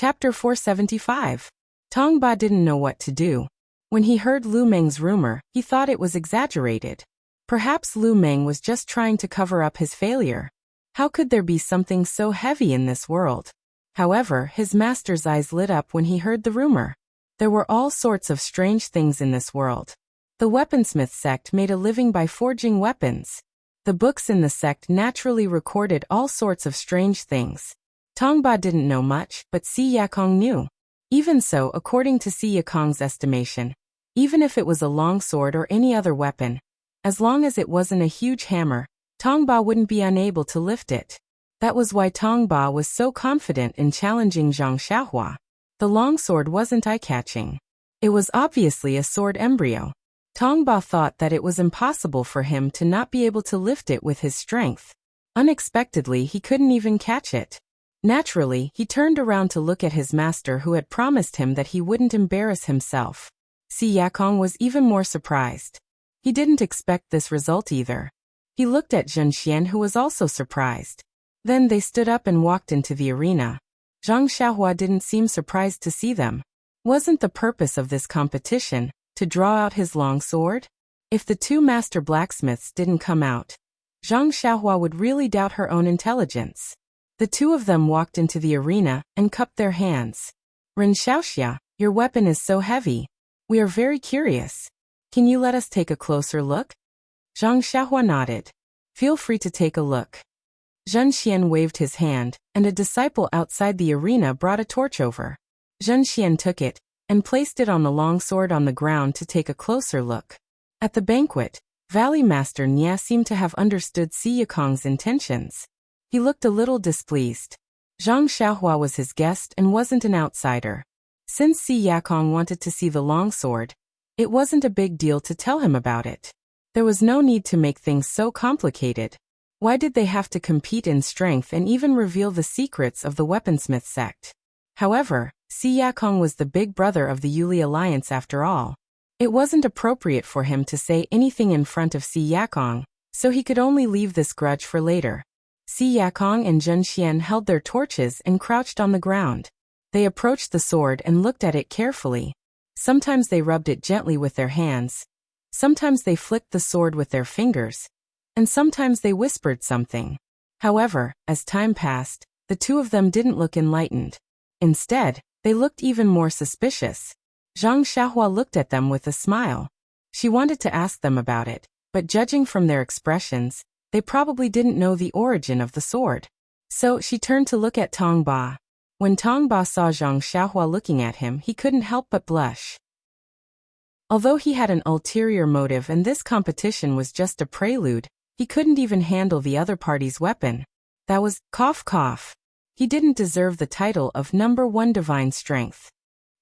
Chapter 475. Tong Ba didn't know what to do. When he heard Lu Meng's rumor, he thought it was exaggerated. Perhaps Lu Meng was just trying to cover up his failure. How could there be something so heavy in this world? However, his master's eyes lit up when he heard the rumor. There were all sorts of strange things in this world. The weaponsmith sect made a living by forging weapons. The books in the sect naturally recorded all sorts of strange things. Tong Ba didn't know much, but Si Yakong knew. Even so, according to Si Yakong's estimation, even if it was a long sword or any other weapon, as long as it wasn't a huge hammer, Tong Ba wouldn't be unable to lift it. That was why Tong Ba was so confident in challenging Zhang Xiaohua. The longsword wasn't eye-catching. It was obviously a sword embryo. Tong Ba thought that it was impossible for him to not be able to lift it with his strength. Unexpectedly, he couldn't even catch it. Naturally, he turned around to look at his master who had promised him that he wouldn't embarrass himself. Si Yakong was even more surprised. He didn't expect this result either. He looked at Zhen Xian, who was also surprised. Then they stood up and walked into the arena. Zhang Xiaohua didn't seem surprised to see them. Wasn't the purpose of this competition to draw out his long sword? If the two master blacksmiths didn't come out, Zhang Xiaohua would really doubt her own intelligence. The two of them walked into the arena and cupped their hands. Ren Xiaoxia, your weapon is so heavy. We are very curious. Can you let us take a closer look? Zhang Xiaohua nodded. Feel free to take a look. Zhen Xian waved his hand, and a disciple outside the arena brought a torch over. Zhen Xian took it and placed it on the long sword on the ground to take a closer look. At the banquet, Valley Master Nia seemed to have understood Si Yakong's intentions. He looked a little displeased. Zhang Xiaohua was his guest and wasn't an outsider. Since Si Yakong wanted to see the longsword, it wasn't a big deal to tell him about it. There was no need to make things so complicated. Why did they have to compete in strength and even reveal the secrets of the weaponsmith sect? However, Si Yakong was the big brother of the Yuli Alliance after all. It wasn't appropriate for him to say anything in front of Si Yakong, so he could only leave this grudge for later. Si Yakong and Zhen Xian held their torches and crouched on the ground. They approached the sword and looked at it carefully. Sometimes they rubbed it gently with their hands. Sometimes they flicked the sword with their fingers. And sometimes they whispered something. However, as time passed, the two of them didn't look enlightened. Instead, they looked even more suspicious. Zhang Xiaohua looked at them with a smile. She wanted to ask them about it, but judging from their expressions, they probably didn't know the origin of the sword. So she turned to look at Tong Ba. When Tong Ba saw Zhang Xiaohua looking at him, he couldn't help but blush. Although he had an ulterior motive and this competition was just a prelude, he couldn't even handle the other party's weapon. That was, cough cough. He didn't deserve the title of number one divine strength.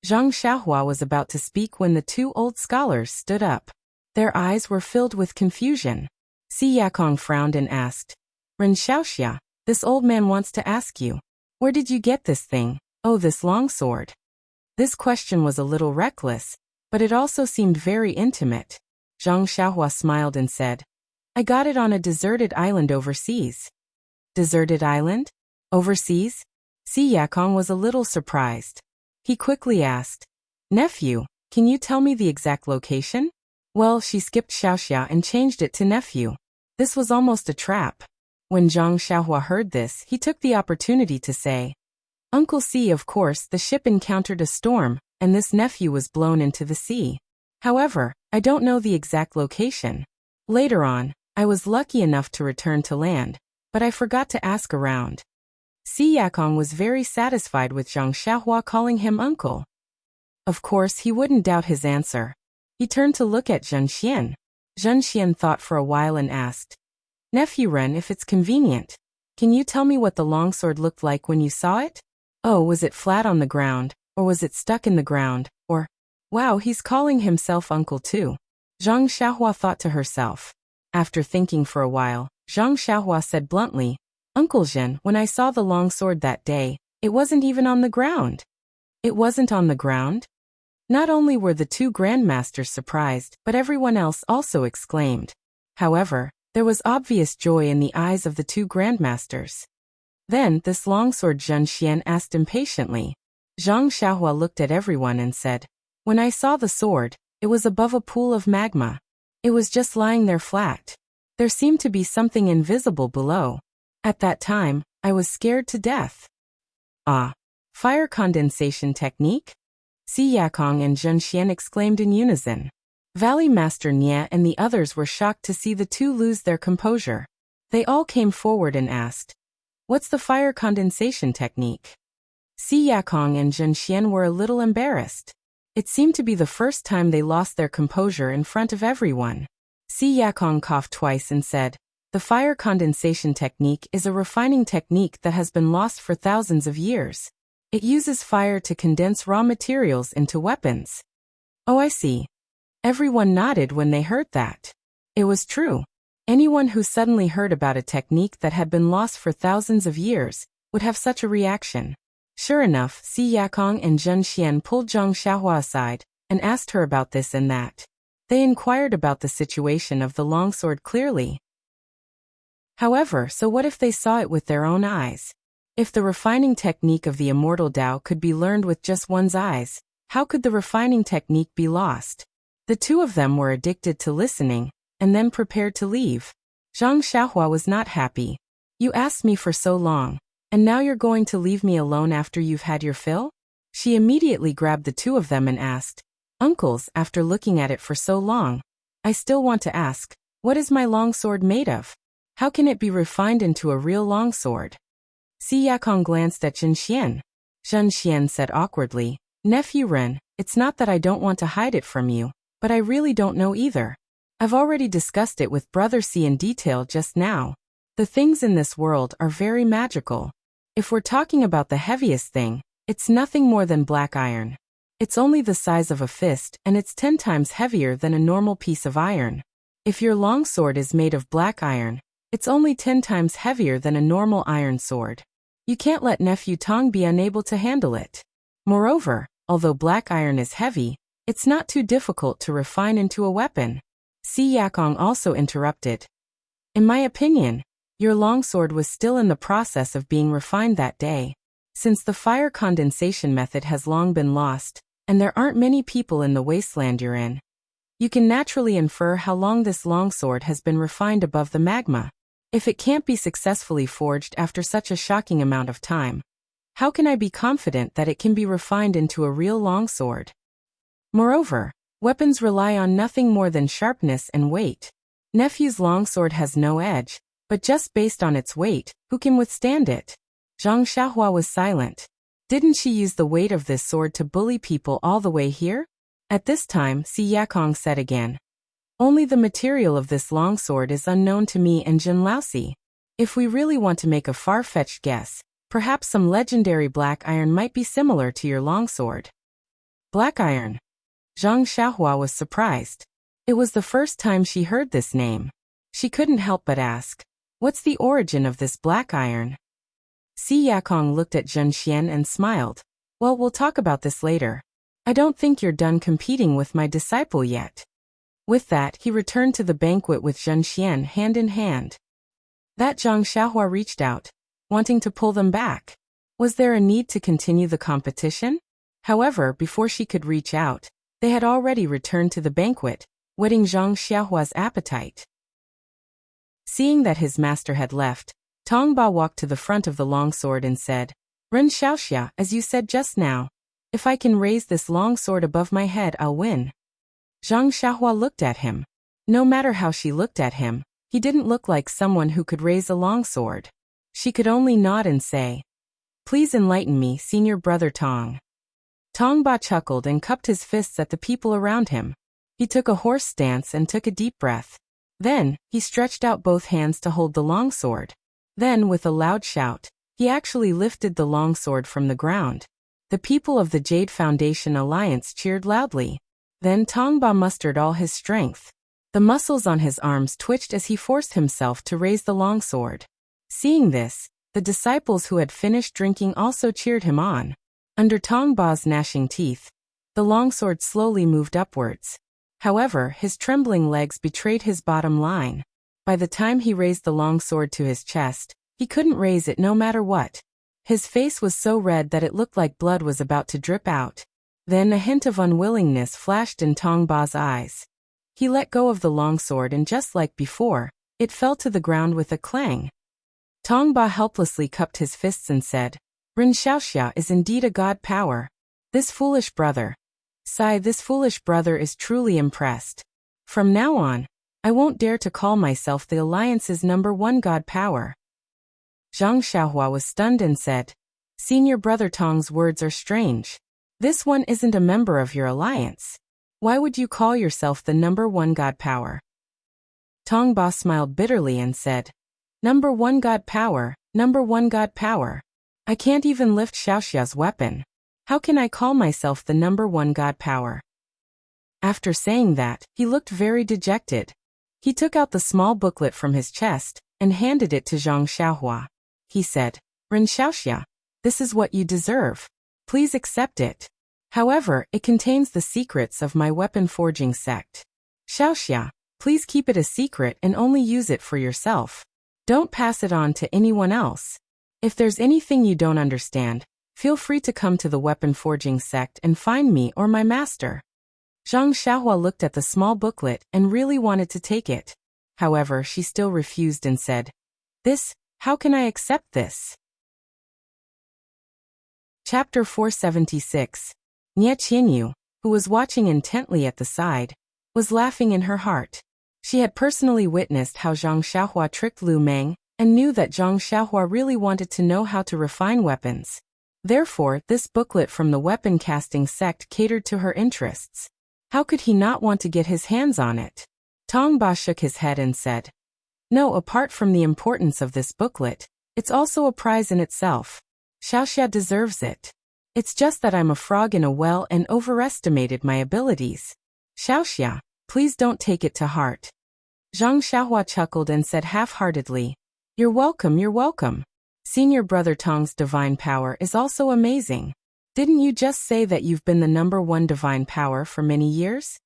Zhang Xiaohua was about to speak when the two old scholars stood up. Their eyes were filled with confusion. Si Yakong frowned and asked, Ren Xiaoxia, this old man wants to ask you. Where did you get this thing? Oh, this longsword. This question was a little reckless, but it also seemed very intimate. Zhang Xiaohua smiled and said, I got it on a deserted island overseas. Deserted island? Overseas? Si Yakong was a little surprised. He quickly asked, Nephew, can you tell me the exact location? Well, she skipped Xiaoxia and changed it to nephew. This was almost a trap. When Zhang Xiaohua heard this, he took the opportunity to say, Uncle Si, of course, the ship encountered a storm, and this nephew was blown into the sea. However, I don't know the exact location. Later on, I was lucky enough to return to land, but I forgot to ask around. Si Yakong was very satisfied with Zhang Xiaohua calling him uncle. Of course, he wouldn't doubt his answer. He turned to look at Zhen Xian. Zhen Xian thought for a while and asked, Nephew Ren, if it's convenient, can you tell me what the longsword looked like when you saw it? Oh, was it flat on the ground, or was it stuck in the ground, or, wow, he's calling himself uncle too. Zhang Xiaohua thought to herself. After thinking for a while, Zhang Xiaohua said bluntly, Uncle Zhen, when I saw the longsword that day, it wasn't even on the ground. It wasn't on the ground? Not only were the two grandmasters surprised, but everyone else also exclaimed. However, there was obvious joy in the eyes of the two grandmasters. Then, this longsword, Zhen Xian asked impatiently. Zhang Xiaohua looked at everyone and said, "When I saw the sword, it was above a pool of magma. It was just lying there flat. There seemed to be something invisible below. At that time, I was scared to death." "Ah, fire condensation technique?" Si Yakong and Zhen Xian exclaimed in unison. Valley Master Nie and the others were shocked to see the two lose their composure. They all came forward and asked, "What's the fire condensation technique?" Si Yakong and Zhen Xian were a little embarrassed. It seemed to be the first time they lost their composure in front of everyone. Si Yakong coughed twice and said, "The fire condensation technique is a refining technique that has been lost for thousands of years. It uses fire to condense raw materials into weapons." "Oh, I see." Everyone nodded when they heard that. It was true. Anyone who suddenly heard about a technique that had been lost for thousands of years would have such a reaction. Sure enough, Si Yakong and Zhen Xian pulled Zhang Xiaohua aside and asked her about this and that. They inquired about the situation of the longsword clearly. However, so what if they saw it with their own eyes? If the refining technique of the immortal Dao could be learned with just one's eyes, how could the refining technique be lost? The two of them were addicted to listening, and then prepared to leave. Zhang Xiaohua was not happy. "You asked me for so long, and now you're going to leave me alone after you've had your fill?" She immediately grabbed the two of them and asked, "Uncles, after looking at it for so long, I still want to ask, what is my longsword made of? How can it be refined into a real longsword?" Si Yakong glanced at Zhen Xian. Zhen Xian said awkwardly, "Nephew Ren, it's not that I don't want to hide it from you, but I really don't know either. I've already discussed it with Brother C in detail just now. The things in this world are very magical. If we're talking about the heaviest thing, it's nothing more than black iron. It's only the size of a fist and it's 10 times heavier than a normal piece of iron. If your longsword is made of black iron, it's only 10 times heavier than a normal iron sword. You can't let Nephew Tong be unable to handle it. Moreover, although black iron is heavy, it's not too difficult to refine into a weapon." Si Yakong also interrupted. "In my opinion, your longsword was still in the process of being refined that day. Since the fire condensation method has long been lost, and there aren't many people in the wasteland you're in, you can naturally infer how long this longsword has been refined above the magma. If it can't be successfully forged after such a shocking amount of time, how can I be confident that it can be refined into a real longsword? Moreover, weapons rely on nothing more than sharpness and weight. Nephew's longsword has no edge, but just based on its weight, who can withstand it?" Zhang Xiaohua was silent. Didn't she use the weight of this sword to bully people all the way here? At this time, Si Yakong said again, "Only the material of this longsword is unknown to me and Jin Laosi. If we really want to make a far-fetched guess, perhaps some legendary black iron might be similar to your longsword." Black iron. Zhang Xiaohua was surprised. It was the first time she heard this name. She couldn't help but ask, "What's the origin of this black iron?" Si Yakong looked at Zhen Xian and smiled. "Well, we'll talk about this later. I don't think you're done competing with my disciple yet." With that, he returned to the banquet with Zhen Xian hand in hand. That Zhang Xiaohua reached out, wanting to pull them back. Was there a need to continue the competition? However, before she could reach out, they had already returned to the banquet, whetting Zhang Xiaohua's appetite. Seeing that his master had left, Tong Ba walked to the front of the longsword and said, "Ren Xiaoxia, as you said just now, if I can raise this longsword above my head, I'll win." Zhang Xiaohua looked at him. No matter how she looked at him, he didn't look like someone who could raise a longsword. She could only nod and say, "Please enlighten me, Senior Brother Tong." Tong Ba chuckled and cupped his fists at the people around him. He took a horse stance and took a deep breath. Then, he stretched out both hands to hold the longsword. Then, with a loud shout, he actually lifted the longsword from the ground. The people of the Jade Foundation Alliance cheered loudly. Then Tong Ba mustered all his strength. The muscles on his arms twitched as he forced himself to raise the longsword. Seeing this, the disciples who had finished drinking also cheered him on. Under Tong Ba's gnashing teeth, the longsword slowly moved upwards. However, his trembling legs betrayed his bottom line. By the time he raised the longsword to his chest, he couldn't raise it no matter what. His face was so red that it looked like blood was about to drip out. Then a hint of unwillingness flashed in Tong Ba's eyes. He let go of the longsword and just like before, it fell to the ground with a clang. Tong Ba helplessly cupped his fists and said, Ren Xiaoxia is indeed a god power. This foolish brother. This foolish brother is truly impressed. From now on, I won't dare to call myself the Alliance's #1 god power. Zhang Xiaohua was stunned and said, Senior brother Tong's words are strange. This one isn't a member of your alliance. Why would you call yourself the #1 god power? Tong Ba smiled bitterly and said, #1 god power, #1 god power. I can't even lift Xiaoxia's weapon. How can I call myself the #1 god power? After saying that, he looked very dejected. He took out the small booklet from his chest and handed it to Zhang Xiaohua. He said, Ren Xiaoxia, this is what you deserve. Please accept it. However, it contains the secrets of my weapon forging sect. Xiaoxia, please keep it a secret and only use it for yourself. Don't pass it on to anyone else. If there's anything you don't understand, feel free to come to the weapon forging sect and find me or my master. Zhang Xiaohua looked at the small booklet and really wanted to take it. However, she still refused and said, how can I accept this? Chapter 476. Nie Qianyu, who was watching intently at the side, was laughing in her heart. She had personally witnessed how Zhang Xiaohua tricked Lu Meng, and knew that Zhang Xiaohua really wanted to know how to refine weapons. Therefore, this booklet from the weapon casting sect catered to her interests. How could he not want to get his hands on it? Tong Ba shook his head and said, No, apart from the importance of this booklet, it's also a prize in itself. Xiaoxia deserves it. It's just that I'm a frog in a well and overestimated my abilities. Xiaoxia, please don't take it to heart. Zhang Xiaohua chuckled and said half-heartedly, You're welcome, you're welcome. Senior brother Tong's divine power is also amazing. Didn't you just say that you've been the #1 divine power for many years?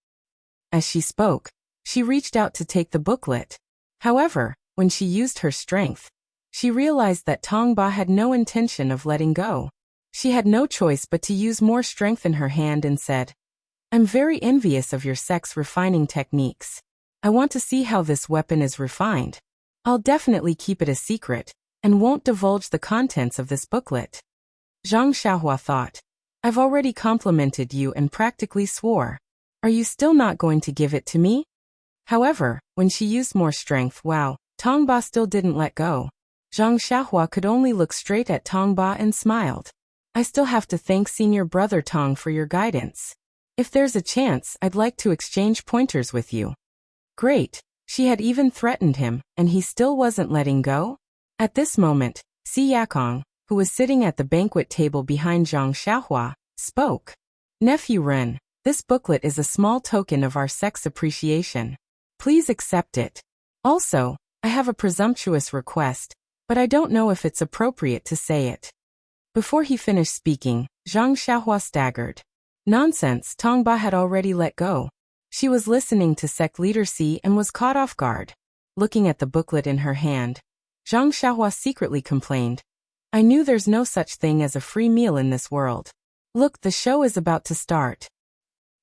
As she spoke, she reached out to take the booklet. However, when she used her strength, she realized that Tong Ba had no intention of letting go. She had no choice but to use more strength in her hand and said, I'm very envious of your sect's refining techniques. I want to see how this weapon is refined. I'll definitely keep it a secret, and won't divulge the contents of this booklet. Zhang Xiaohua thought, I've already complimented you and practically swore. Are you still not going to give it to me? However, when she used more strength, Tong Ba still didn't let go. Zhang Xiaohua could only look straight at Tong Ba and smiled. I still have to thank senior brother Tong for your guidance. If there's a chance, I'd like to exchange pointers with you. Great. She had even threatened him, and he still wasn't letting go? At this moment, Si Yakong, who was sitting at the banquet table behind Zhang Xiaohua, spoke. Nephew Ren, this booklet is a small token of our sect's appreciation. Please accept it. Also, I have a presumptuous request, but I don't know if it's appropriate to say it. Before he finished speaking, Zhang Xiaohua staggered. Nonsense, Tong Ba had already let go. She was listening to sect leader Si and was caught off guard. Looking at the booklet in her hand, Zhang Xiaohua secretly complained. I knew there's no such thing as a free meal in this world. Look, the show is about to start.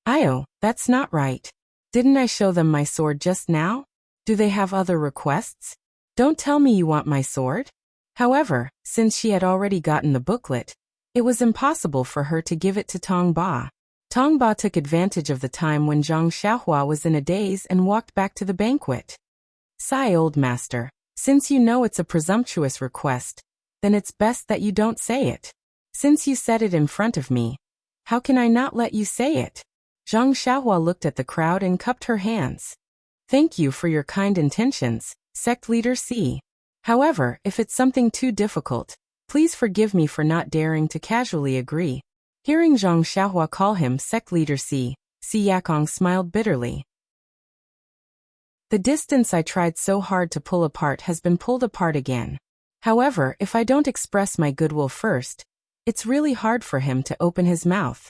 Io, that's not right. Didn't I show them my sword just now? Do they have other requests? Don't tell me you want my sword? However, since she had already gotten the booklet, it was impossible for her to give it to Tong Ba. Tong Ba took advantage of the time when Zhang Xiaohua was in a daze and walked back to the banquet. Sigh, old master, since you know it's a presumptuous request, then it's best that you don't say it. Since you said it in front of me, how can I not let you say it? Zhang Xiaohua looked at the crowd and cupped her hands. Thank you for your kind intentions, sect leader Si. However, if it's something too difficult, please forgive me for not daring to casually agree. Hearing Zhang Xiaohua call him sect leader Si Yakong smiled bitterly. The distance I tried so hard to pull apart has been pulled apart again. However, if I don't express my goodwill first, it's really hard for him to open his mouth.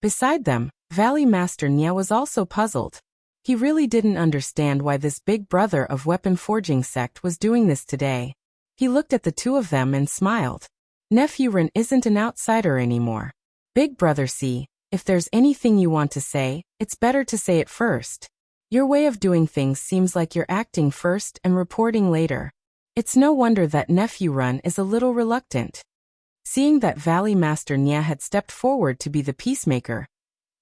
Beside them, Valley Master Nia was also puzzled. He really didn't understand why this big brother of weapon forging sect was doing this today. He looked at the two of them and smiled. Nephew Ren isn't an outsider anymore. Big brother C, if there's anything you want to say, it's better to say it first. Your way of doing things seems like you're acting first and reporting later. It's no wonder that Nephew Ren is a little reluctant. Seeing that Valley Master Nia had stepped forward to be the peacemaker,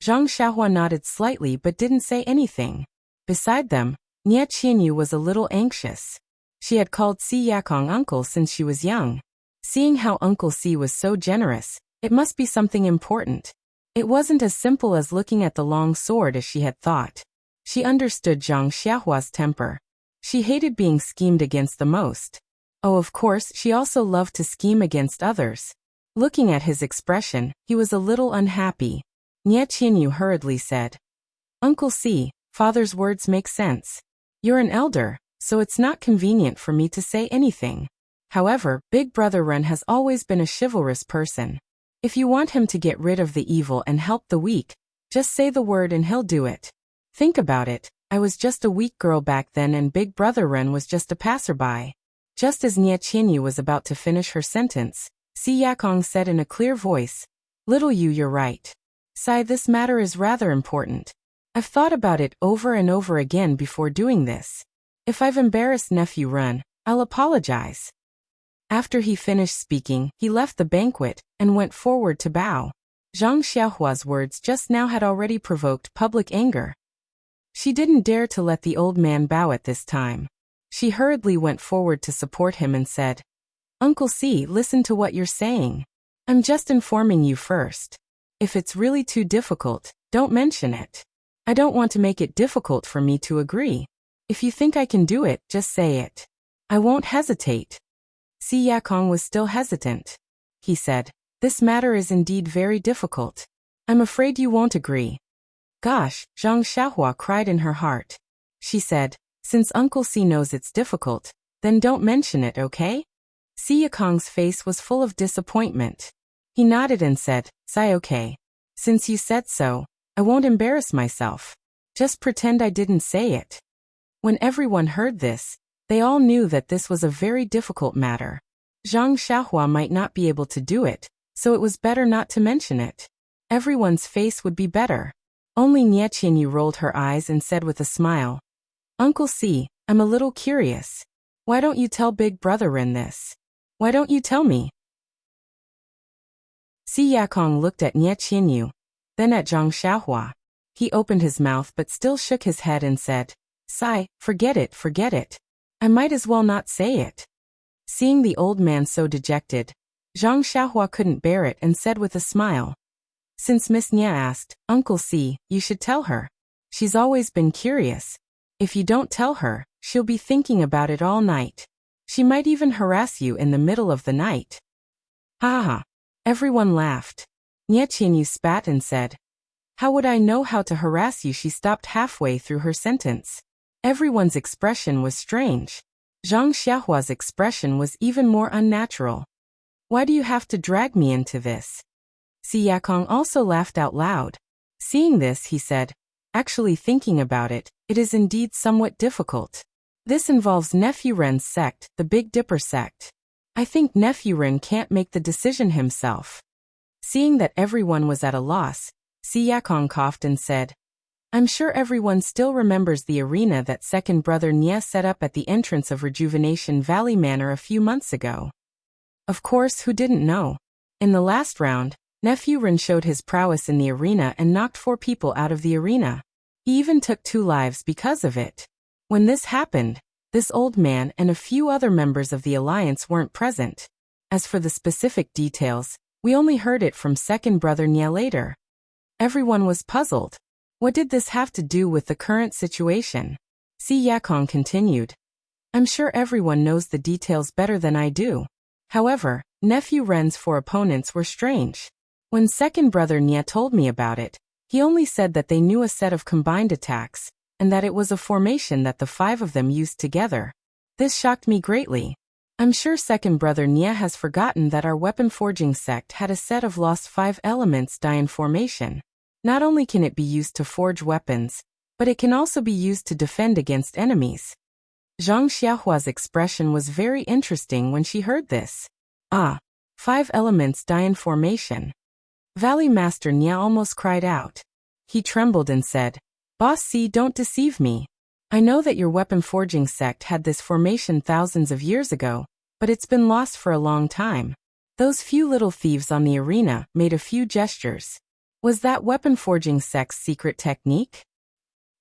Zhang Xiaohua nodded slightly but didn't say anything. Beside them, Nia Qianyu was a little anxious. She had called Si Yakong uncle since she was young. Seeing how Uncle Si was so generous, it must be something important. It wasn't as simple as looking at the long sword as she had thought. She understood Zhang Xiaohua's temper. She hated being schemed against the most. Oh, of course, she also loved to scheme against others. Looking at his expression, he was a little unhappy. Nia Qianyu hurriedly said, Uncle Si, father's words make sense. You're an elder, so it's not convenient for me to say anything. However, Big Brother Ren has always been a chivalrous person. If you want him to get rid of the evil and help the weak, just say the word and he'll do it. Think about it, I was just a weak girl back then and Big Brother Ren was just a passerby. Just as Nia Qianyu was about to finish her sentence, Si Yakong said in a clear voice, Little you, you're right. Sai, this matter is rather important. I've thought about it over and over again before doing this. If I've embarrassed Nephew Ren, I'll apologize. After he finished speaking, he left the banquet and went forward to bow. Zhang Xiaohua's words just now had already provoked public anger. She didn't dare to let the old man bow at this time. She hurriedly went forward to support him and said, Uncle Si, listen to what you're saying. I'm just informing you first. If it's really too difficult, don't mention it. I don't want to make it difficult for me to agree. If you think I can do it, just say it. I won't hesitate. Si Yakong was still hesitant. He said, This matter is indeed very difficult. I'm afraid you won't agree. Gosh, Zhang Xiaohua cried in her heart. She said, Since Uncle Si knows it's difficult, then don't mention it, okay? Si Yakong's face was full of disappointment. He nodded and said, Sai, okay. Since you said so, I won't embarrass myself. Just pretend I didn't say it. When everyone heard this, they all knew that this was a very difficult matter. Zhang Xiaohua might not be able to do it, so it was better not to mention it. Everyone's face would be better. Only Nia Qianyu rolled her eyes and said with a smile, Uncle Si, I'm a little curious. Why don't you tell Big Brother Ren this? Why don't you tell me? Si Yakong looked at Nia Qianyu, then at Zhang Xiaohua. He opened his mouth but still shook his head and said, Sai, forget it, forget it. I might as well not say it. Seeing the old man so dejected, Zhang Xiaohua couldn't bear it and said with a smile, Since Miss Nia asked, Uncle Si, you should tell her. She's always been curious. If you don't tell her, she'll be thinking about it all night. She might even harass you in the middle of the night. Ha ha. Everyone laughed. Nia Qianyu spat and said, How would I know how to harass you? She stopped halfway through her sentence. Everyone's expression was strange. Zhang Xiaohua's expression was even more unnatural. Why do you have to drag me into this? Si Yakong also laughed out loud. Seeing this, he said, Actually thinking about it, it is indeed somewhat difficult. This involves Nephew Ren's sect, the Big Dipper sect. I think Nephew Ren can't make the decision himself. Seeing that everyone was at a loss, Si Yakong coughed and said, I'm sure everyone still remembers the arena that second brother Nia set up at the entrance of Rejuvenation Valley Manor a few months ago. Of course, who didn't know? In the last round, Nephew Ren showed his prowess in the arena and knocked 4 people out of the arena. He even took 2 lives because of it. When this happened, this old man and a few other members of the alliance weren't present. As for the specific details, we only heard it from second brother Nia later. Everyone was puzzled. What did this have to do with the current situation? Si Yakong continued. I'm sure everyone knows the details better than I do. However, Nephew Ren's 4 opponents were strange. When second brother Nia told me about it, he only said that they knew a set of combined attacks, and that it was a formation that the 5 of them used together. This shocked me greatly. I'm sure second brother Nia has forgotten that our weapon forging sect had a set of lost 5 elements Dian formation. Not only can it be used to forge weapons, but it can also be used to defend against enemies. Zhang Xiaohua's expression was very interesting when she heard this. Ah, 5 elements Dian formation. Valley Master Nya almost cried out. He trembled and said, Boss C, don't deceive me. I know that your weapon forging sect had this formation thousands of years ago, but it's been lost for a long time. Those few little thieves on the arena made a few gestures. Was that weapon forging sect's secret technique?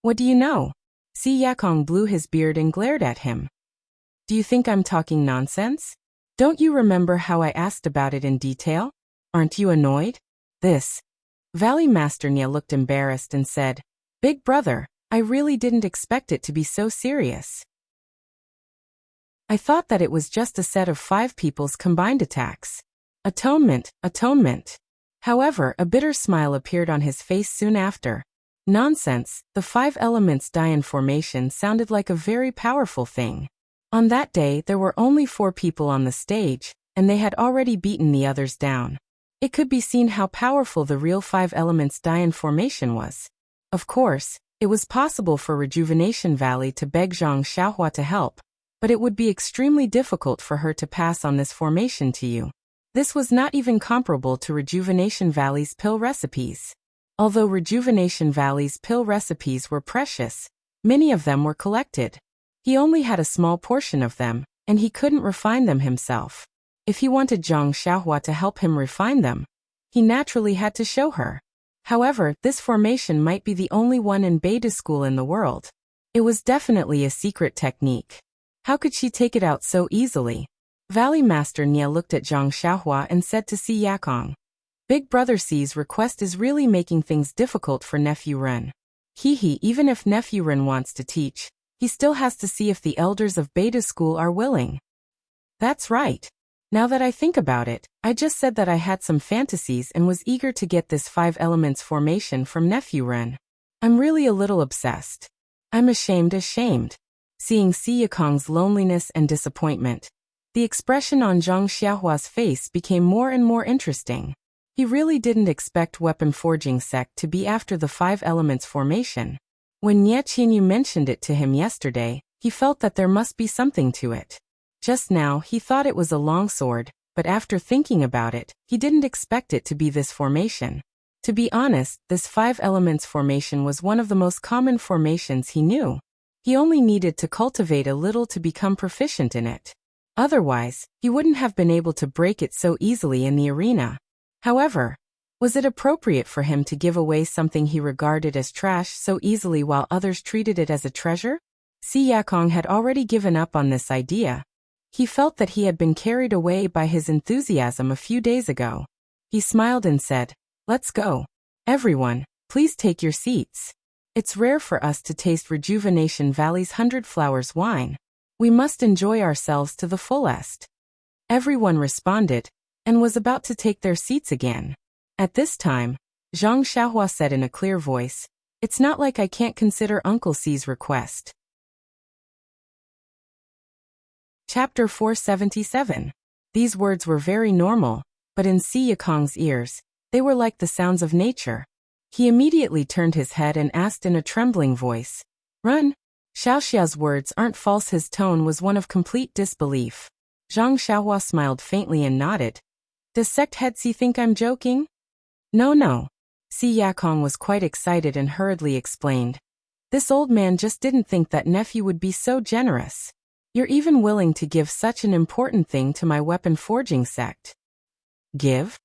What do you know? Si Yakong blew his beard and glared at him. Do you think I'm talking nonsense? Don't you remember how I asked about it in detail? Aren't you annoyed? Valley Master Nya looked embarrassed and said, Big brother, I really didn't expect it to be so serious. I thought that it was just a set of 5 people's combined attacks. Atonement. However, a bitter smile appeared on his face soon after. Nonsense, the 5 elements Dian formation sounded like a very powerful thing. On that day there were only 4 people on the stage, and they had already beaten the others down. It could be seen how powerful the real 5 elements Dian formation was. Of course, it was possible for Rejuvenation Valley to beg Zhang Xiaohua to help, but it would be extremely difficult for her to pass on this formation to you. This was not even comparable to Rejuvenation Valley's pill recipes. Although Rejuvenation Valley's pill recipes were precious, many of them were collected. He only had a small portion of them, and he couldn't refine them himself. If he wanted Zhang Xiaohua to help him refine them, he naturally had to show her. However, this formation might be the only one in Beta School in the world. It was definitely a secret technique. How could she take it out so easily? Valley Master Nya looked at Zhang Xiaohua and said to Si Yakong, Big Brother C's request is really making things difficult for Nephew Ren. Even if Nephew Ren wants to teach, he still has to see if the elders of Beta School are willing. That's right. Now that I think about it, I just said that I had some fantasies and was eager to get this 5 elements formation from Nephew Ren. I'm really a little obsessed. I'm ashamed. Seeing Si Yakong's loneliness and disappointment, the expression on Zhang Xiaohua's face became more and more interesting. He really didn't expect weapon forging sect to be after the 5 elements formation. When Nye Qinyu mentioned it to him yesterday, he felt that there must be something to it. Just now he thought it was a longsword, but after thinking about it, he didn't expect it to be this formation. To be honest, this 5 elements formation was one of the most common formations he knew. He only needed to cultivate a little to become proficient in it. Otherwise, he wouldn't have been able to break it so easily in the arena. However, was it appropriate for him to give away something he regarded as trash so easily while others treated it as a treasure? Si Yakong had already given up on this idea. He felt that he had been carried away by his enthusiasm a few days ago. He smiled and said, Let's go. Everyone, please take your seats. It's rare for us to taste Rejuvenation Valley's 100 Flowers wine. We must enjoy ourselves to the fullest. Everyone responded, and was about to take their seats again. At this time, Zhang Xiaohua said in a clear voice, It's not like I can't consider Uncle C's request. Chapter 477. These words were very normal, but in Si Yakong's ears, they were like the sounds of nature. He immediately turned his head and asked in a trembling voice, Run. Xiaoxia's words aren't false. His tone was one of complete disbelief. Zhang Xiaohua smiled faintly and nodded. Does Sect Head Si think I'm joking? No. Si Yakong was quite excited and hurriedly explained. This old man just didn't think that nephew would be so generous. You're even willing to give such an important thing to my weapon forging sect. Give?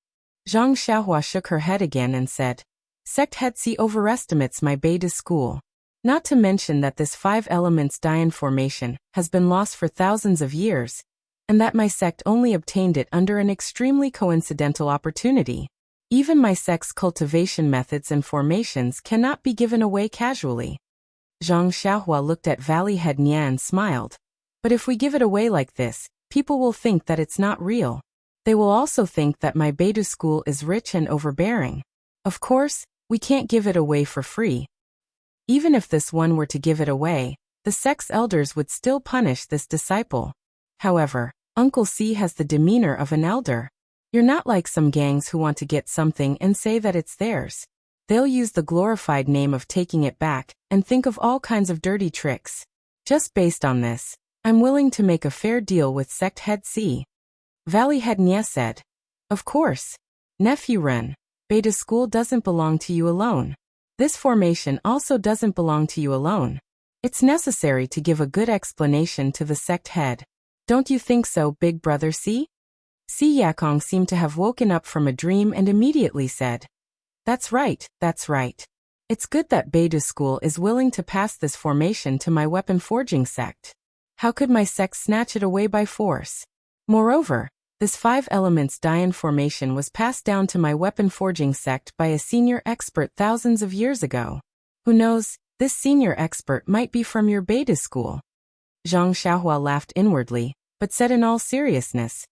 Zhang Xiaohua shook her head again and said, Sect Head Si overestimates my Beta School. Not to mention that this 5 elements Dian formation has been lost for thousands of years, and that my sect only obtained it under an extremely coincidental opportunity. Even my sect's cultivation methods and formations cannot be given away casually. Zhang Xiaohua looked at Valley Head Nya and smiled. But if we give it away like this, people will think that it's not real. They will also think that my Beta School is rich and overbearing. Of course, we can't give it away for free. Even if this one were to give it away, the sect's elders would still punish this disciple. However, Uncle C has the demeanor of an elder. You're not like some gangs who want to get something and say that it's theirs. They'll use the glorified name of taking it back and think of all kinds of dirty tricks. Just based on this, I'm willing to make a fair deal with Sect Head Si. Valley Head Nya said. Of course. Nephew Ren, Beta School doesn't belong to you alone. This formation also doesn't belong to you alone. It's necessary to give a good explanation to the sect head. Don't you think so, big brother Si? Si Yakong seemed to have woken up from a dream and immediately said, That's right, that's right. It's good that Beta School is willing to pass this formation to my weapon forging sect. How could my sect snatch it away by force? Moreover, this 5 elements Dian formation was passed down to my weapon forging sect by a senior expert thousands of years ago. Who knows, this senior expert might be from your Beta School. Zhang Xiaohua laughed inwardly, but said in all seriousness,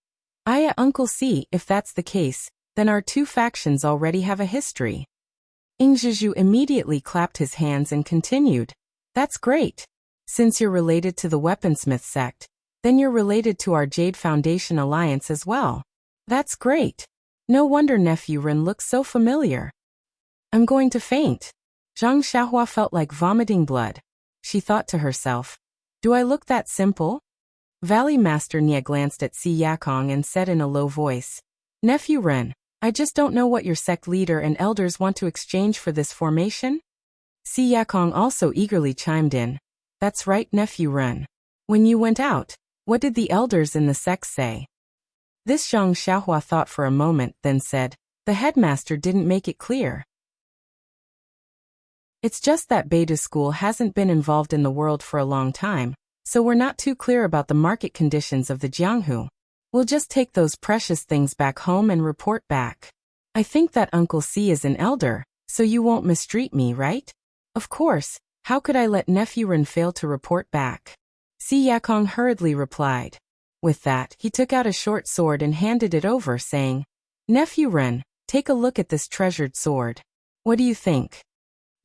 Uncle Si, if that's the case, then our 2 factions already have a history. Ing Zhizhu immediately clapped his hands and continued, That's great. Since you're related to the weaponsmith sect, then you're related to our Jade Foundation alliance as well. That's great. No wonder Nephew Ren looks so familiar. I'm going to faint. Zhang Xiaohua felt like vomiting blood. She thought to herself, Do I look that simple? Valley Master Nia glanced at Si Yakong and said in a low voice, Nephew Ren, I just don't know what your sect leader and elders want to exchange for this formation. Si Yakong also eagerly chimed in, That's right, Nephew Ren. When you went out, what did the elders in the sect say? This Zhang Xiaohua thought for a moment, then said, The headmaster didn't make it clear. It's just that Beta School hasn't been involved in the world for a long time, so we're not too clear about the market conditions of the Jianghu. We'll just take those precious things back home and report back. I think that Uncle Si is an elder, so you won't mistreat me, right? Of course, how could I let Nephew Ren fail to report back? Si Yakong hurriedly replied. With that, he took out a short sword and handed it over, saying, Nephew Ren, take a look at this treasured sword. What do you think?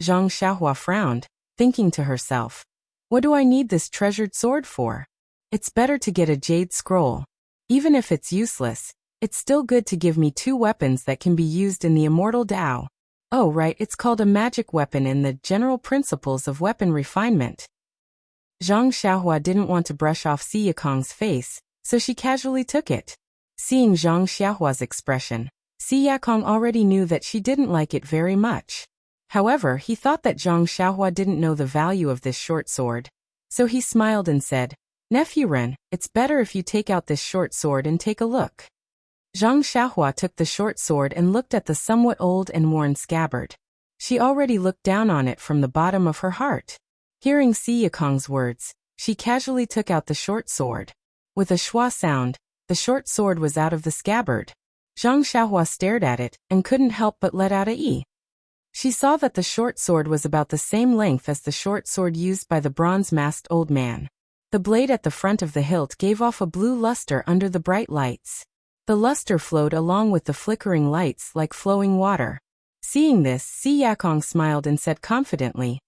Zhang Xiaohua frowned, thinking to herself, What do I need this treasured sword for? It's better to get a jade scroll. Even if it's useless, it's still good to give me 2 weapons that can be used in the immortal Tao. Oh right, it's called a magic weapon in the General Principles of Weapon Refinement. Zhang Xiaohua didn't want to brush off Si Yakong's face, so she casually took it. Seeing Zhang Xiaohua's expression, Si Yakong already knew that she didn't like it very much. However, he thought that Zhang Xiaohua didn't know the value of this short sword. So he smiled and said, Nephew Ren, it's better if you take out this short sword and take a look. Zhang Xiaohua took the short sword and looked at the somewhat old and worn scabbard. She already looked down on it from the bottom of her heart. Hearing Si Yakong's words, she casually took out the short sword. With a schwa sound, the short sword was out of the scabbard. Zhang Xiaohua stared at it and couldn't help but let out a ee. She saw that the short sword was about the same length as the short sword used by the bronze-masked old man. The blade at the front of the hilt gave off a blue luster under the bright lights. The luster flowed along with the flickering lights like flowing water. Seeing this, Si Yakong smiled and said confidently,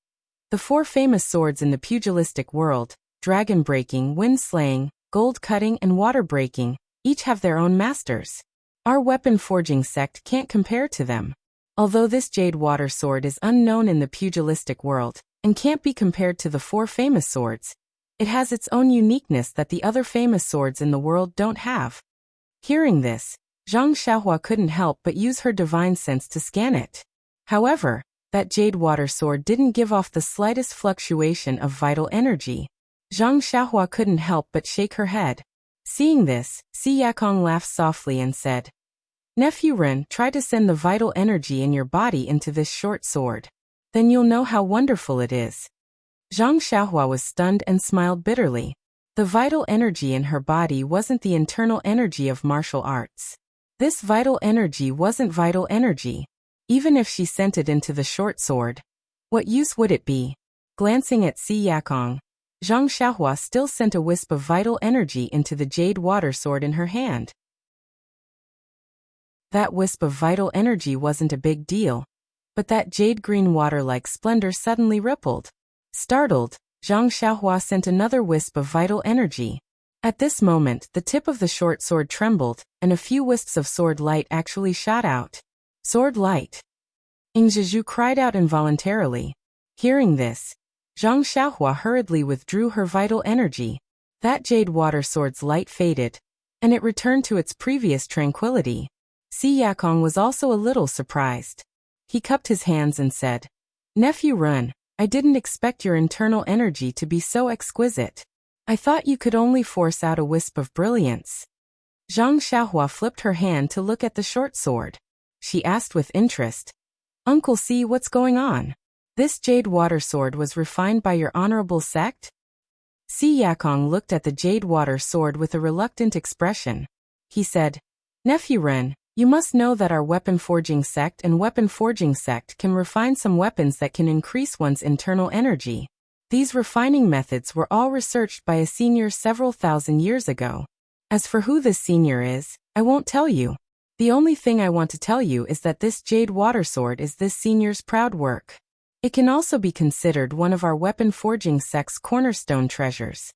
The 4 famous swords in the pugilistic world, dragon breaking, wind slaying, gold cutting, and water breaking, each have their own masters. Our weapon forging sect can't compare to them. Although this jade water sword is unknown in the pugilistic world, and can't be compared to the 4 famous swords, it has its own uniqueness that the other famous swords in the world don't have. Hearing this, Zhang Xiaohua couldn't help but use her divine sense to scan it. However, that jade water sword didn't give off the slightest fluctuation of vital energy. Zhang Xiaohua couldn't help but shake her head. Seeing this, Si Yakong laughed softly and said, Nephew Ren, try to send the vital energy in your body into this short sword. Then you'll know how wonderful it is. Zhang Xiaohua was stunned and smiled bitterly. The vital energy in her body wasn't the internal energy of martial arts. This vital energy wasn't vital energy. Even if she sent it into the short sword, what use would it be? Glancing at Si Yakong, Zhang Xiaohua still sent a wisp of vital energy into the jade water sword in her hand. That wisp of vital energy wasn't a big deal, but that jade-green water-like splendor suddenly rippled. Startled, Zhang Xiaohua sent another wisp of vital energy. At this moment, the tip of the short sword trembled, and a few wisps of sword light actually shot out. Sword light! Ing Zhizhu cried out involuntarily. Hearing this, Zhang Xiaohua hurriedly withdrew her vital energy. That jade water sword's light faded, and it returned to its previous tranquility. Si Yakong was also a little surprised. He cupped his hands and said, "Nephew Run, I didn't expect your internal energy to be so exquisite. I thought you could only force out a wisp of brilliance." Zhang Xiaohua flipped her hand to look at the short sword. She asked with interest, "Uncle Si, what's going on? This jade water sword was refined by your honorable sect?" Si Yakong looked at the jade water sword with a reluctant expression. He said, "Nephew Ren, you must know that our weapon forging sect and weapon forging sect can refine some weapons that can increase one's internal energy. These refining methods were all researched by a senior several thousand years ago. As for who this senior is, I won't tell you. The only thing I want to tell you is that this jade water sword is this senior's proud work. It can also be considered one of our weapon forging sect's cornerstone treasures."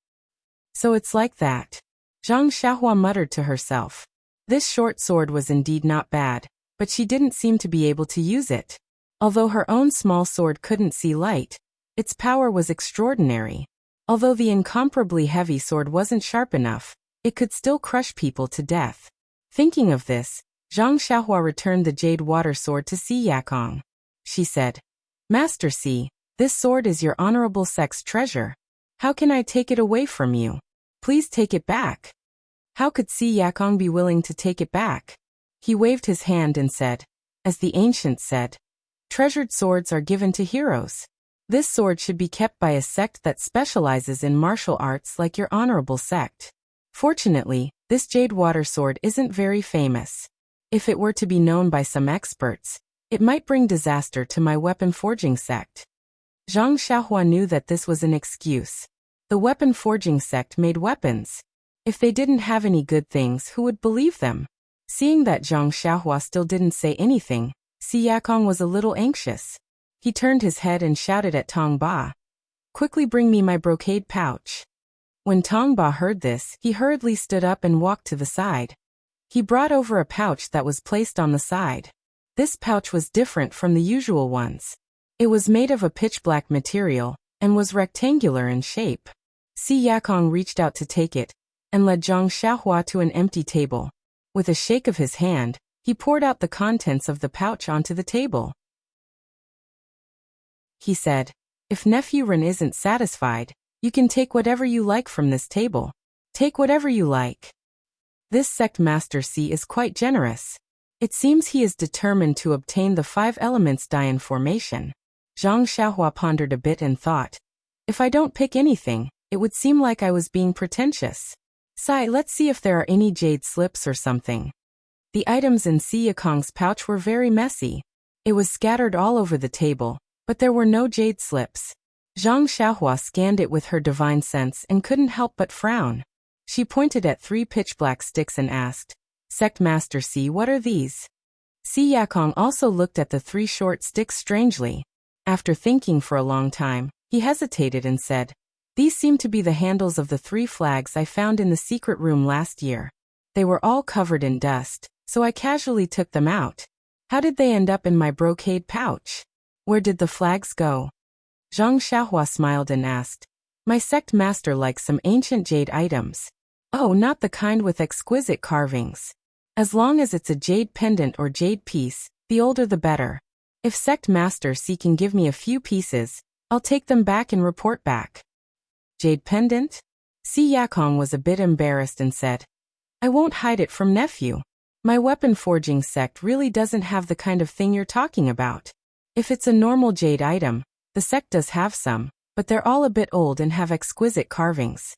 "So it's like that," Zhang Xiaohua muttered to herself. This short sword was indeed not bad, but she didn't seem to be able to use it. Although her own small sword couldn't see light, its power was extraordinary. Although the incomparably heavy sword wasn't sharp enough, it could still crush people to death. Thinking of this, Zhang Xiaohua returned the jade water sword to Si Yakong. She said, "Master Si, this sword is your honorable sect's treasure. How can I take it away from you? Please take it back." How could Si Yakong be willing to take it back? He waved his hand and said, "As the ancients said, treasured swords are given to heroes. This sword should be kept by a sect that specializes in martial arts like your honorable sect. Fortunately, this jade water sword isn't very famous. If it were to be known by some experts, it might bring disaster to my weapon forging sect." Zhang Xiaohua knew that this was an excuse. The weapon forging sect made weapons. If they didn't have any good things, who would believe them? Seeing that Zhang Xiaohua still didn't say anything, Si Yakong was a little anxious. He turned his head and shouted at Tong Ba, "Quickly bring me my brocade pouch." When Tong Ba heard this, he hurriedly stood up and walked to the side. He brought over a pouch that was placed on the side. This pouch was different from the usual ones. It was made of a pitch-black material, and was rectangular in shape. Si Yakong reached out to take it, and led Zhang Xiaohua to an empty table. With a shake of his hand, he poured out the contents of the pouch onto the table. He said, "If Nephew Ren isn't satisfied, you can take whatever you like from this table. Take whatever you like." This sect Master Si is quite generous. It seems he is determined to obtain the 5 elements Dian formation. Zhang Xiaohua pondered a bit and thought, "If I don't pick anything, it would seem like I was being pretentious. Sai, let's see if there are any jade slips or something." The items in Si Yakong's pouch were very messy. It was scattered all over the table, but there were no jade slips. Zhang Xiaohua scanned it with her divine sense and couldn't help but frown. She pointed at 3 pitch-black sticks and asked, "Sect Master Si, what are these?" Si Yakong also looked at the 3 short sticks strangely. After thinking for a long time, he hesitated and said, "These seem to be the handles of the 3 flags I found in the secret room last year. They were all covered in dust, so I casually took them out. How did they end up in my brocade pouch? Where did the flags go?" Zhang Xiaohua smiled and asked, "My sect master likes some ancient jade items. Oh, not the kind with exquisite carvings. As long as it's a jade pendant or jade piece, the older the better. If sect master Si can give me a few pieces, I'll take them back and report back." "Jade pendant?" Si Yakong was a bit embarrassed and said, "I won't hide it from nephew. My weapon forging sect really doesn't have the kind of thing you're talking about. If it's a normal jade item, the sect does have some, but they're all a bit old and have exquisite carvings."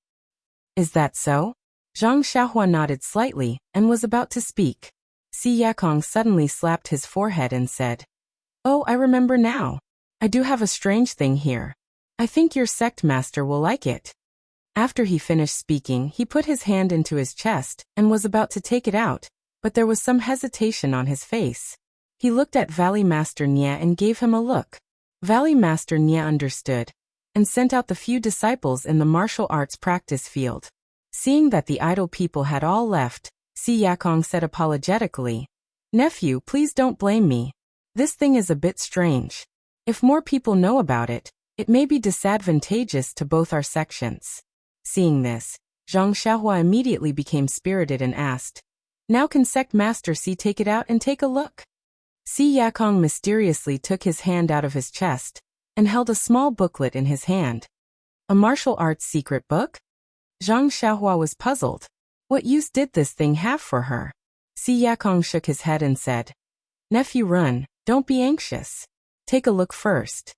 "Is that so?" Zhang Xiaohua nodded slightly, and was about to speak. Si Yakong suddenly slapped his forehead and said, "Oh, I remember now. I do have a strange thing here. I think your sect master will like it." After he finished speaking, he put his hand into his chest, and was about to take it out, but there was some hesitation on his face. He looked at Valley Master Nya and gave him a look. Valley Master Nya understood, and sent out the few disciples in the martial arts practice field. Seeing that the idle people had all left, Si Yakong said apologetically, "Nephew, please don't blame me. This thing is a bit strange. If more people know about it, it may be disadvantageous to both our sections." Seeing this, Zhang Xiaohua immediately became spirited and asked, Now can sect master C take it out and take a look? Si Yakong mysteriously took his hand out of his chest and held a small booklet in his hand. A martial arts secret book? Zhang Xiaohua was puzzled. What use did this thing have for her? Si Yakong shook his head and said, "Nephew Run, don't be anxious. Take a look first."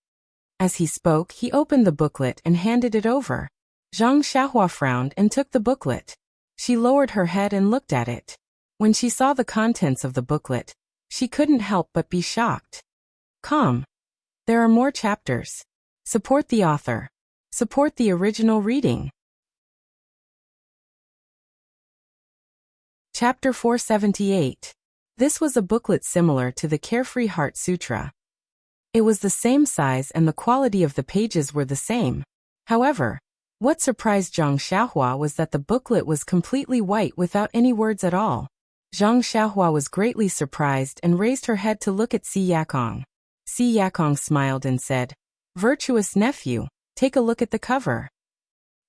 As he spoke, he opened the booklet and handed it over. Zhang Xiaohua frowned and took the booklet. She lowered her head and looked at it. When she saw the contents of the booklet, she couldn't help but be shocked. Calm. There are more chapters. Support the author. Support the original reading. Chapter 478. This was a booklet similar to the Carefree Heart Sutra. It was the same size and the quality of the pages were the same. However, what surprised Zhang Xiaohua was that the booklet was completely white without any words at all. Zhang Xiaohua was greatly surprised and raised her head to look at Si Yakong. Si Yakong smiled and said, "Virtuous nephew, take a look at the cover."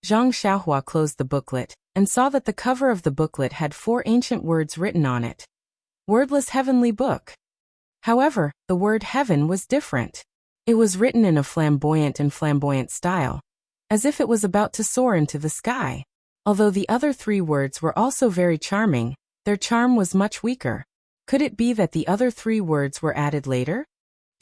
Zhang Xiaohua closed the booklet and saw that the cover of the booklet had 4 ancient words written on it. Wordless heavenly book. However, the word heaven was different. It was written in a flamboyant style, as if it was about to soar into the sky. Although the other 3 words were also very charming, their charm was much weaker. Could it be that the other 3 words were added later?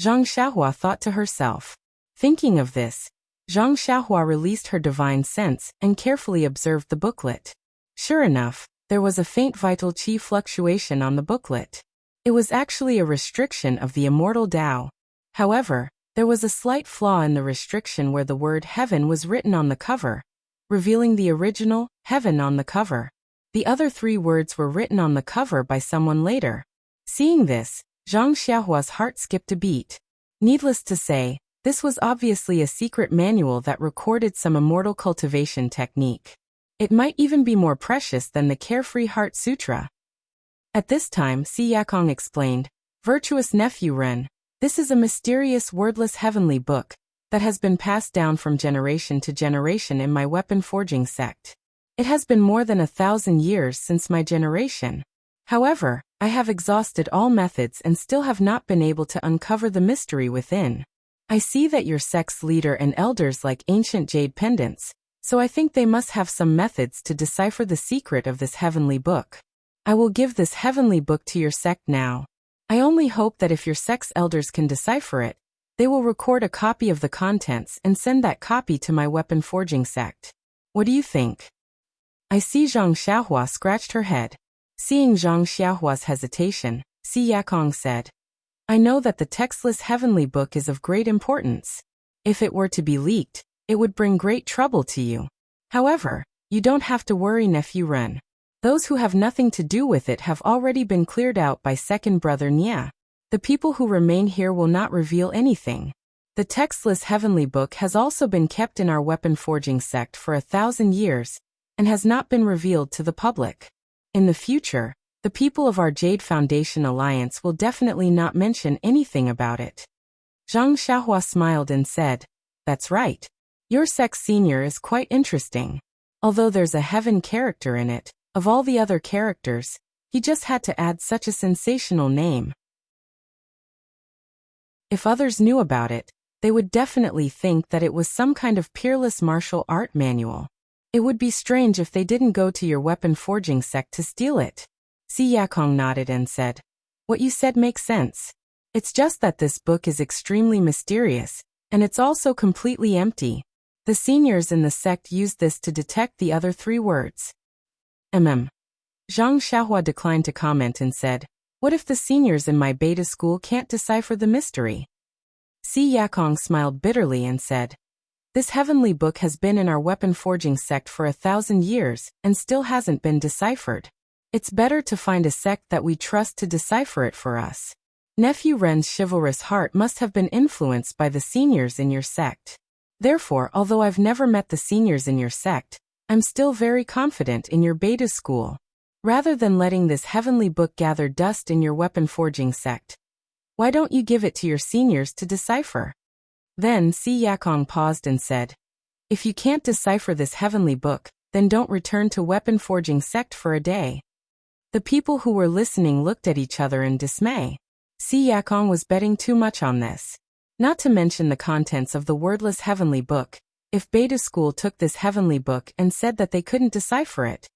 Zhang Xiaohua thought to herself. Thinking of this, Zhang Xiaohua released her divine sense and carefully observed the booklet. Sure enough, there was a faint vital qi fluctuation on the booklet. It was actually a restriction of the immortal Tao. However, there was a slight flaw in the restriction where the word heaven was written on the cover, revealing the original heaven on the cover. The other 3 words were written on the cover by someone later. Seeing this, Zhang Xiaohua's heart skipped a beat. Needless to say, this was obviously a secret manual that recorded some immortal cultivation technique. It might even be more precious than the Carefree Heart Sutra. At this time, Si Yakong explained, "Virtuous nephew Ren, this is a mysterious wordless heavenly book that has been passed down from generation to generation in my weapon forging sect. It has been more than 1,000 years since my generation. However, I have exhausted all methods and still have not been able to uncover the mystery within. I see that your sect's leader and elders like ancient jade pendants, so I think they must have some methods to decipher the secret of this heavenly book. I will give this heavenly book to your sect now. I only hope that if your sect's elders can decipher it, they will record a copy of the contents and send that copy to my weapon forging sect. What do you think?" I see Zhang Xiaohua scratched her head. Seeing Zhang Xiaohua's hesitation, Si Yakong said, "I know that the textless heavenly book is of great importance. If it were to be leaked, it would bring great trouble to you. However, you don't have to worry, nephew Ren. Those who have nothing to do with it have already been cleared out by second brother Nia. The people who remain here will not reveal anything. The textless heavenly book has also been kept in our weapon forging sect for 1,000 years and has not been revealed to the public. In the future, the people of our Jade Foundation Alliance will definitely not mention anything about it." Zhang Xiaohua smiled and said, "That's right. Your sect's senior is quite interesting. Although there's a heaven character in it, of all the other characters, he just had to add such a sensational name. If others knew about it, they would definitely think that it was some kind of peerless martial art manual. It would be strange if they didn't go to your weapon forging sect to steal it." Si Yakong nodded and said, "What you said makes sense. It's just that this book is extremely mysterious, and it's also completely empty. The seniors in the sect used this to detect the other 3 words. Zhang Xiaohua declined to comment and said, "What if the seniors in my beta school can't decipher the mystery?" Si Yakong smiled bitterly and said, "This heavenly book has been in our weapon forging sect for 1,000 years and still hasn't been deciphered. It's better to find a sect that we trust to decipher it for us. Nephew Ren's chivalrous heart must have been influenced by the seniors in your sect. Therefore, although I've never met the seniors in your sect, I'm still very confident in your beta school. Rather than letting this heavenly book gather dust in your weapon forging sect, why don't you give it to your seniors to decipher?" Then Si Yakong paused and said, "If you can't decipher this heavenly book, then don't return to weapon forging sect for a day." The people who were listening looked at each other in dismay. Si Yakong was betting too much on this. Not to mention the contents of the wordless heavenly book. If Beta School took this heavenly book and said that they couldn't decipher it,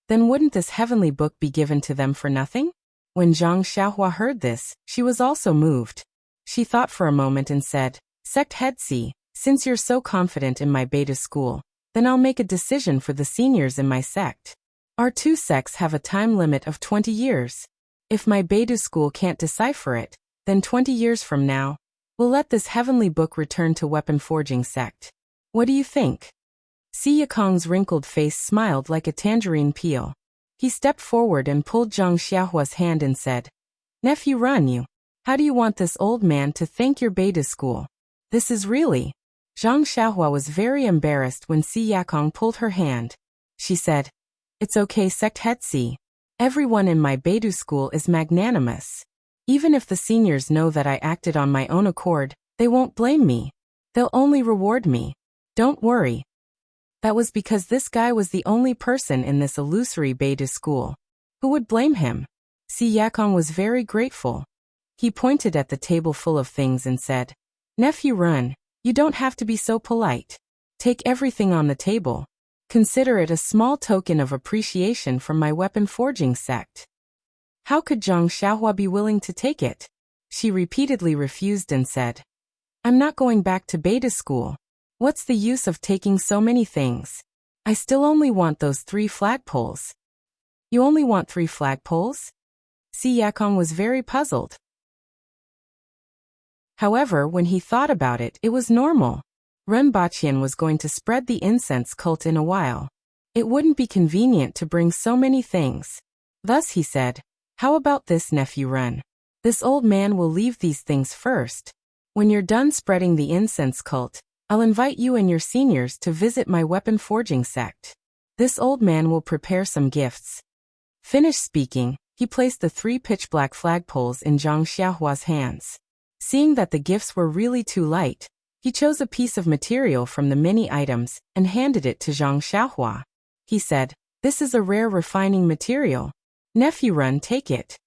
then wouldn't this heavenly book be given to them for nothing? When Zhang Xiaohua heard this, she was also moved. She thought for a moment and said, Sect Head Si, since you're so confident in my Beta School, then I'll make a decision for the seniors in my sect. Our two sects have a time limit of 20 years. If my Beta School can't decipher it, then 20 years from now, we'll let this heavenly book return to weapon forging sect. What do you think? Si Yakong's wrinkled face smiled like a tangerine peel. He stepped forward and pulled Zhang Xiaohua's hand and said, Nephew Ranyu, how do you want this old man to thank your Beta School? This is really... Zhang Xiaohua was very embarrassed when Si Yakong pulled her hand. She said, It's okay, Sect Head Si. Everyone in my Beta School is magnanimous. Even if the seniors know that I acted on my own accord, they won't blame me. They'll only reward me. Don't worry. That was because this guy was the only person in this illusory Beta School. Who would blame him? Si Yakong was very grateful. He pointed at the table full of things and said, Nephew Run, you don't have to be so polite. Take everything on the table. Consider it a small token of appreciation from my weapon forging sect. How could Zhang Xiaohua be willing to take it? She repeatedly refused and said, I'm not going back to Beta School. What's the use of taking so many things? I still only want those 3 flagpoles. You only want 3 flagpoles? Si Yakong was very puzzled. However, when he thought about it, it was normal. Ren Baqian was going to spread the incense cult in a while. It wouldn't be convenient to bring so many things. Thus he said, How about this, Nephew Ren? This old man will leave these things first. When you're done spreading the incense cult, I'll invite you and your seniors to visit my weapon forging sect. This old man will prepare some gifts. Finished speaking, he placed the 3 pitch-black flagpoles in Zhang Xiaohua's hands. Seeing that the gifts were really too light, he chose a piece of material from the many items and handed it to Zhang Xiaohua. He said, This is a rare refining material. Nephew Run, take it.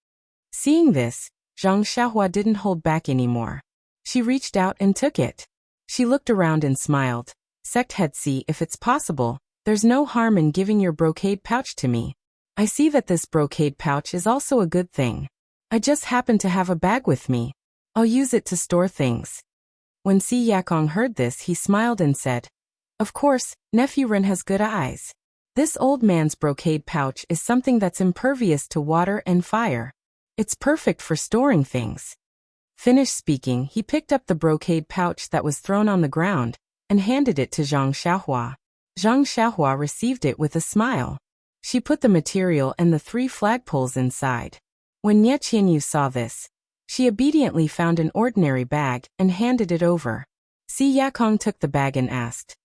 Seeing this, Zhang Xiaohua didn't hold back anymore. She reached out and took it. She looked around and smiled. Sect Head Si, if it's possible, there's no harm in giving your brocade pouch to me. I see that this brocade pouch is also a good thing. I just happen to have a bag with me. I'll use it to store things. When Si Yakong heard this, he smiled and said, Of course, Nephew Ren has good eyes. This old man's brocade pouch is something that's impervious to water and fire. It's perfect for storing things. Finished speaking, he picked up the brocade pouch that was thrown on the ground and handed it to Zhang Xiaohua. Zhang Xiaohua received it with a smile. She put the material and the 3 flagpoles inside. When Nie Qianyu saw this, she obediently found an ordinary bag and handed it over. Si Yakong took the bag and asked,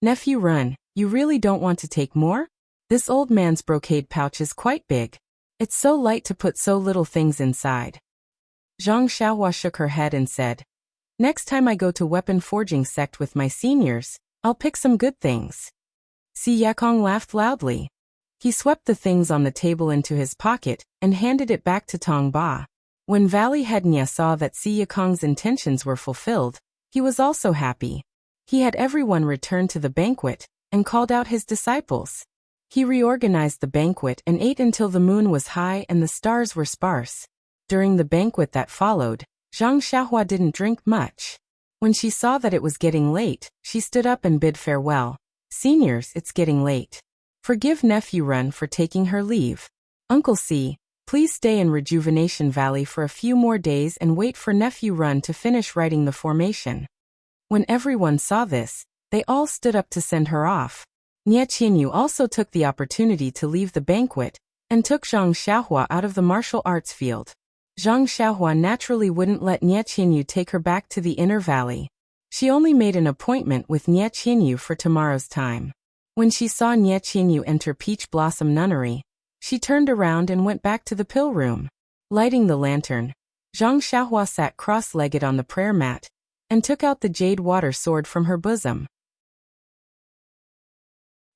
Nephew Run, you really don't want to take more? This old man's brocade pouch is quite big. It's so light to put so little things inside. Zhang Xiaohua shook her head and said, Next time I go to weapon forging sect with my seniors, I'll pick some good things. Si Yakong laughed loudly. He swept the things on the table into his pocket and handed it back to Tong Ba. When Valley Head Nya saw that Si Yakong's intentions were fulfilled, he was also happy. He had everyone return to the banquet and called out his disciples. He reorganized the banquet and ate until the moon was high and the stars were sparse. During the banquet that followed, Zhang Xiaohua didn't drink much. When she saw that it was getting late, she stood up and bid farewell. Seniors, it's getting late. Forgive Nephew Run for taking her leave. Uncle Si, please stay in Rejuvenation Valley for a few more days and wait for Nephew Run to finish writing the formation. When everyone saw this, they all stood up to send her off. Nie Qianyu also took the opportunity to leave the banquet and took Zhang Xiaohua out of the martial arts field. Zhang Xiaohua naturally wouldn't let Nie Qianyu take her back to the inner valley. She only made an appointment with Nie Qianyu for tomorrow's time. When she saw Nie Qianyu enter Peach Blossom Nunnery, she turned around and went back to the pill room. Lighting the lantern, Zhang Xiaohua sat cross-legged on the prayer mat and took out the jade water sword from her bosom.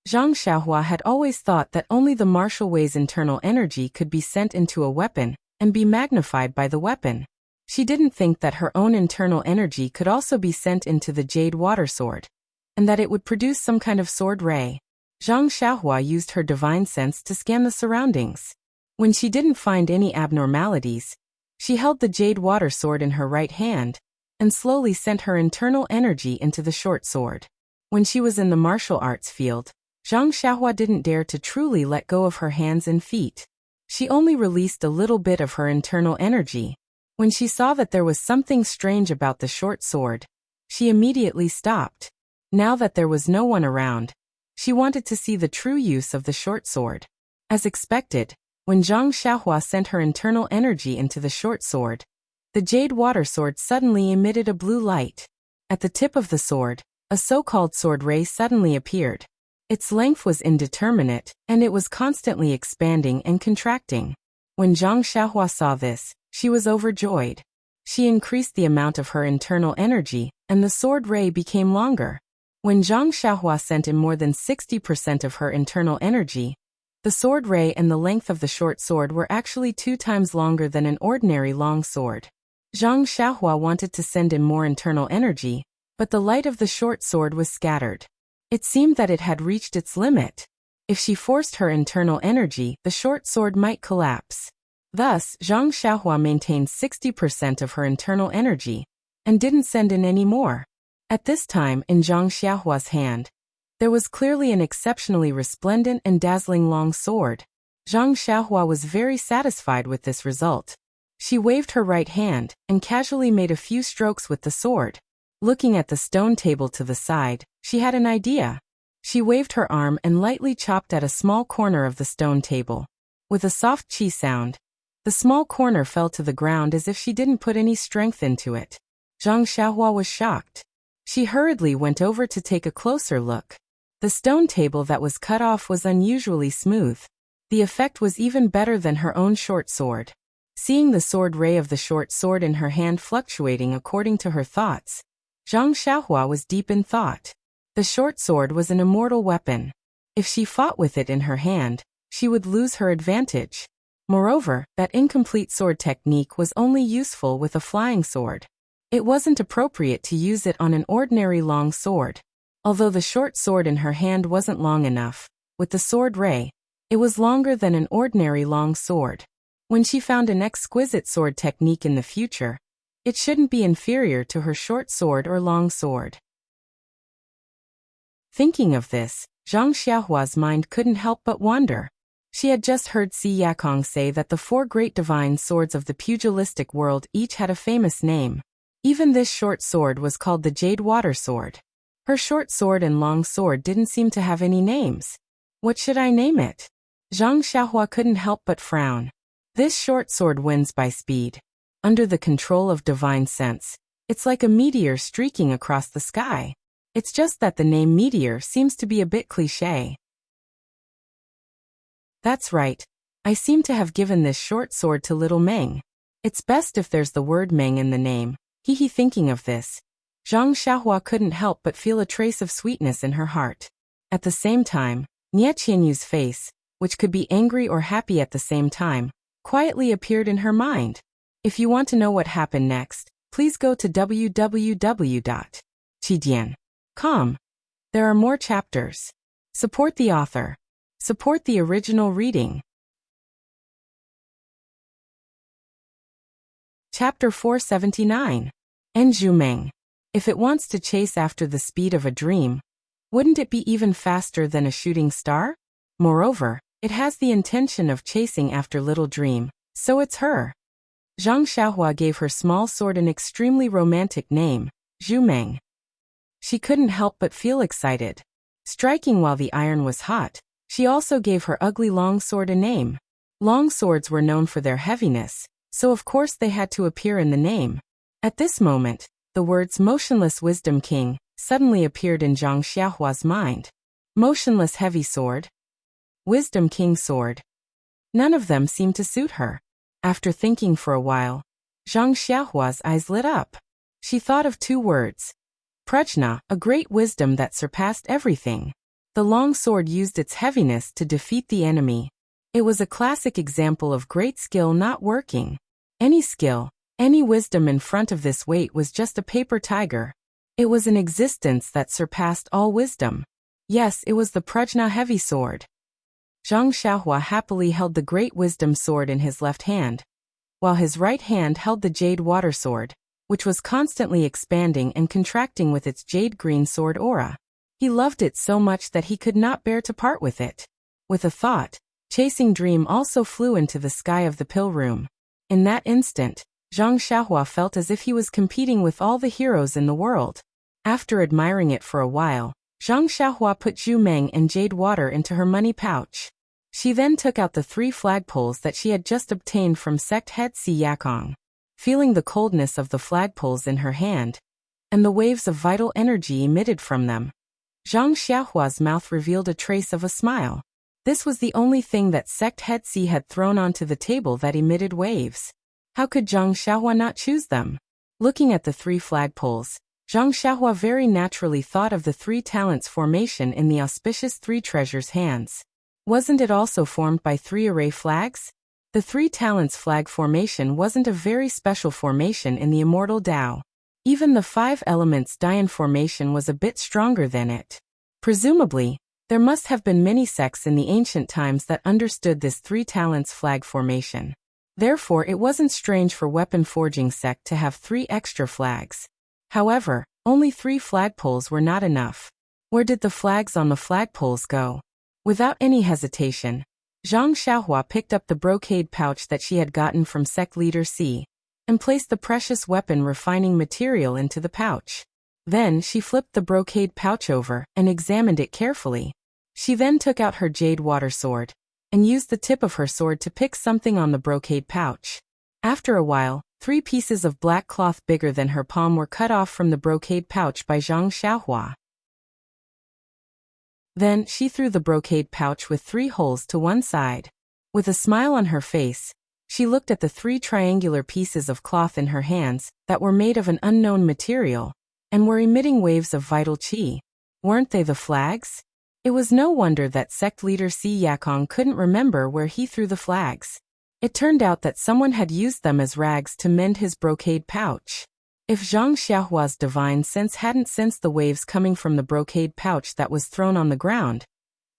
Zhang Xiaohua had always thought that only the martial way's internal energy could be sent into a weapon and be magnified by the weapon. She didn't think that her own internal energy could also be sent into the jade water sword, and that it would produce some kind of sword ray. Zhang Xiaohua used her divine sense to scan the surroundings. When she didn't find any abnormalities, she held the jade water sword in her right hand and slowly sent her internal energy into the short sword. When she was in the martial arts field, Zhang Xiaohua didn't dare to truly let go of her hands and feet. She only released a little bit of her internal energy. When she saw that there was something strange about the short sword, she immediately stopped. Now that there was no one around, she wanted to see the true use of the short sword. As expected, when Zhang Xiaohua sent her internal energy into the short sword, the jade water sword suddenly emitted a blue light. At the tip of the sword, a so-called sword ray suddenly appeared. Its length was indeterminate, and it was constantly expanding and contracting. When Zhang Xiaohua saw this, she was overjoyed. She increased the amount of her internal energy, and the sword ray became longer. When Zhang Xiaohua sent in more than 60% of her internal energy, the sword ray and the length of the short sword were actually 2 times longer than an ordinary long sword. Zhang Xiaohua wanted to send in more internal energy, but the light of the short sword was scattered. It seemed that it had reached its limit. If she forced her internal energy, the short sword might collapse. Thus, Zhang Xiaohua maintained 60% of her internal energy, and didn't send in any more. At this time, in Zhang Xiaohua's hand, there was clearly an exceptionally resplendent and dazzling long sword. Zhang Xiaohua was very satisfied with this result. She waved her right hand, and casually made a few strokes with the sword. Looking at the stone table to the side, she had an idea. She waved her arm and lightly chopped at a small corner of the stone table. With a soft chi sound, the small corner fell to the ground as if she didn't put any strength into it. Zhang Xiaohua was shocked. She hurriedly went over to take a closer look. The stone table that was cut off was unusually smooth. The effect was even better than her own short sword. Seeing the sword ray of the short sword in her hand fluctuating according to her thoughts, Zhang Xiaohua was deep in thought. The short sword was an immortal weapon. If she fought with it in her hand, she would lose her advantage. Moreover, that incomplete sword technique was only useful with a flying sword. It wasn't appropriate to use it on an ordinary long sword. Although the short sword in her hand wasn't long enough, with the sword ray, it was longer than an ordinary long sword. When she found an exquisite sword technique in the future, it shouldn't be inferior to her short sword or long sword. Thinking of this, Zhang Xiaohua's mind couldn't help but wonder. She had just heard Si Yakong say that the 4 great divine swords of the pugilistic world each had a famous name. Even this short sword was called the Jade Water Sword. Her short sword and long sword didn't seem to have any names. What should I name it? Zhang Xiaohua couldn't help but frown. This short sword wins by speed. Under the control of divine sense, it's like a meteor streaking across the sky. It's just that the name meteor seems to be a bit cliché. That's right. I seem to have given this short sword to little Meng. It's best if there's the word Meng in the name. Thinking of this, Zhang Xiaohua couldn't help but feel a trace of sweetness in her heart. At the same time, Nie Qianyu's face, which could be angry or happy at the same time, quietly appeared in her mind. If you want to know what happened next, please go to www.chidian.com. There are more chapters. Support the author. Support the original reading. Chapter 479. Enju Meng. If it wants to chase after the speed of a dream, wouldn't it be even faster than a shooting star? Moreover, it has the intention of chasing after little dream, so it's her. Zhang Xiaohua gave her small sword an extremely romantic name, Zhu Meng. She couldn't help but feel excited. Striking while the iron was hot, she also gave her ugly long sword a name. Long swords were known for their heaviness, so of course they had to appear in the name. At this moment, the words Motionless Wisdom King suddenly appeared in Zhang Xiaohua's mind. Motionless Heavy Sword. Wisdom King Sword. None of them seemed to suit her. After thinking for a while, Zhang Xiaohua's eyes lit up. She thought of 2 words. Prajna, a great wisdom that surpassed everything. The long sword used its heaviness to defeat the enemy. It was a classic example of great skill not working. Any skill, any wisdom in front of this weight was just a paper tiger. It was an existence that surpassed all wisdom. Yes, it was the Prajna heavy sword. Zhang Xiaohua happily held the great wisdom sword in his left hand, while his right hand held the jade water sword, which was constantly expanding and contracting with its jade green sword aura. He loved it so much that he could not bear to part with it. With a thought, chasing dream also flew into the sky of the pill room. In that instant, Zhang Xiaohua felt as if he was competing with all the heroes in the world. After admiring it for a while, Zhang Xiaohua put Zhu Meng and jade water into her money pouch. She then took out the 3 flagpoles that she had just obtained from sect head Si Yakong. Feeling the coldness of the flagpoles in her hand, and the waves of vital energy emitted from them, Zhang Xiaohua's mouth revealed a trace of a smile. This was the only thing that sect head Si had thrown onto the table that emitted waves. How could Zhang Xiaohua not choose them? Looking at the 3 flagpoles, Zhang Xiaohua very naturally thought of the 3 talents formation in the auspicious 3 treasures hands. Wasn't it also formed by 3 array flags? The 3 talents flag formation wasn't a very special formation in the immortal Tao. Even the 5 elements Dian formation was a bit stronger than it. Presumably, there must have been many sects in the ancient times that understood this 3 talents flag formation. Therefore, it wasn't strange for weapon forging sect to have 3 extra flags. However, only 3 flagpoles were not enough. Where did the flags on the flagpoles go? Without any hesitation, Zhang Xiaohua picked up the brocade pouch that she had gotten from sect leader Si, and placed the precious weapon refining material into the pouch. Then she flipped the brocade pouch over and examined it carefully. She then took out her jade water sword, and used the tip of her sword to pick something on the brocade pouch. After a while, 3 pieces of black cloth bigger than her palm were cut off from the brocade pouch by Zhang Xiaohua. Then she threw the brocade pouch with 3 holes to one side. With a smile on her face, she looked at the 3 triangular pieces of cloth in her hands that were made of an unknown material, and were emitting waves of vital qi. Weren't they the flags? It was no wonder that sect leader Si Yakong couldn't remember where he threw the flags. It turned out that someone had used them as rags to mend his brocade pouch. If Zhang Xiaohua's divine sense hadn't sensed the waves coming from the brocade pouch that was thrown on the ground,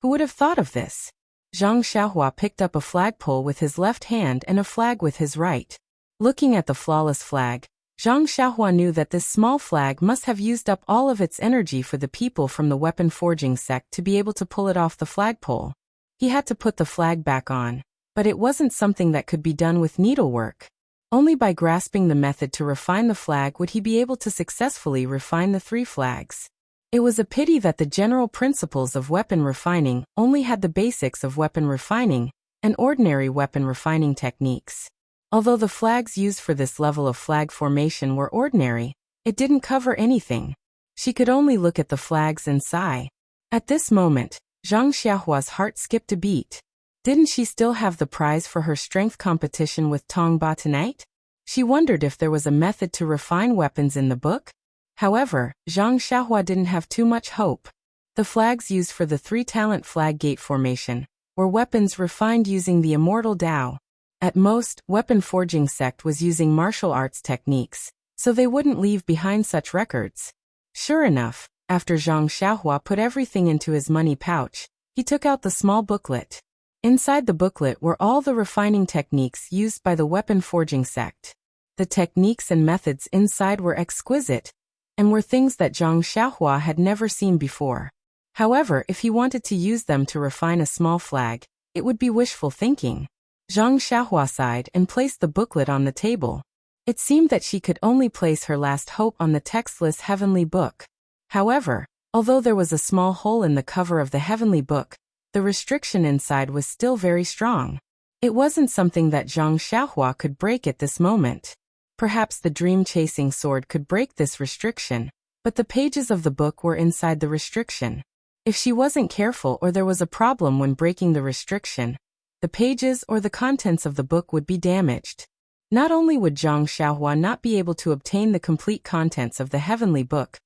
who would have thought of this? Zhang Xiaohua picked up a flagpole with his left hand and a flag with his right. Looking at the flawless flag, Zhang Xiaohua knew that this small flag must have used up all of its energy for the people from the weapon forging sect to be able to pull it off the flagpole. He had to put the flag back on, but it wasn't something that could be done with needlework. Only by grasping the method to refine the flag would he be able to successfully refine the 3 flags. It was a pity that the general principles of weapon refining only had the basics of weapon refining and ordinary weapon refining techniques. Although the flags used for this level of flag formation were ordinary, it didn't cover anything. She could only look at the flags and sigh. At this moment, Zhang Xiaohua's heart skipped a beat. Didn't she still have the prize for her strength competition with Tong Ba tonight? She wondered if there was a method to refine weapons in the book. However, Zhang Xiaohua didn't have too much hope. The flags used for the 3-talent flag gate formation were weapons refined using the immortal Tao. At most, weapon forging sect was using martial arts techniques, so they wouldn't leave behind such records. Sure enough, after Zhang Xiaohua put everything into his money pouch, he took out the small booklet. Inside the booklet were all the refining techniques used by the weapon forging sect. The techniques and methods inside were exquisite, and were things that Zhang Xiaohua had never seen before. However, if he wanted to use them to refine a small flag, it would be wishful thinking. Zhang Xiaohua sighed and placed the booklet on the table. It seemed that she could only place her last hope on the textless heavenly book. However, although there was a small hole in the cover of the heavenly book, the restriction inside was still very strong. It wasn't something that Zhang Xiaohua could break at this moment. Perhaps the dream-chasing sword could break this restriction, but the pages of the book were inside the restriction. If she wasn't careful or there was a problem when breaking the restriction, the pages or the contents of the book would be damaged. Not only would Zhang Xiaohua not be able to obtain the complete contents of the heavenly book,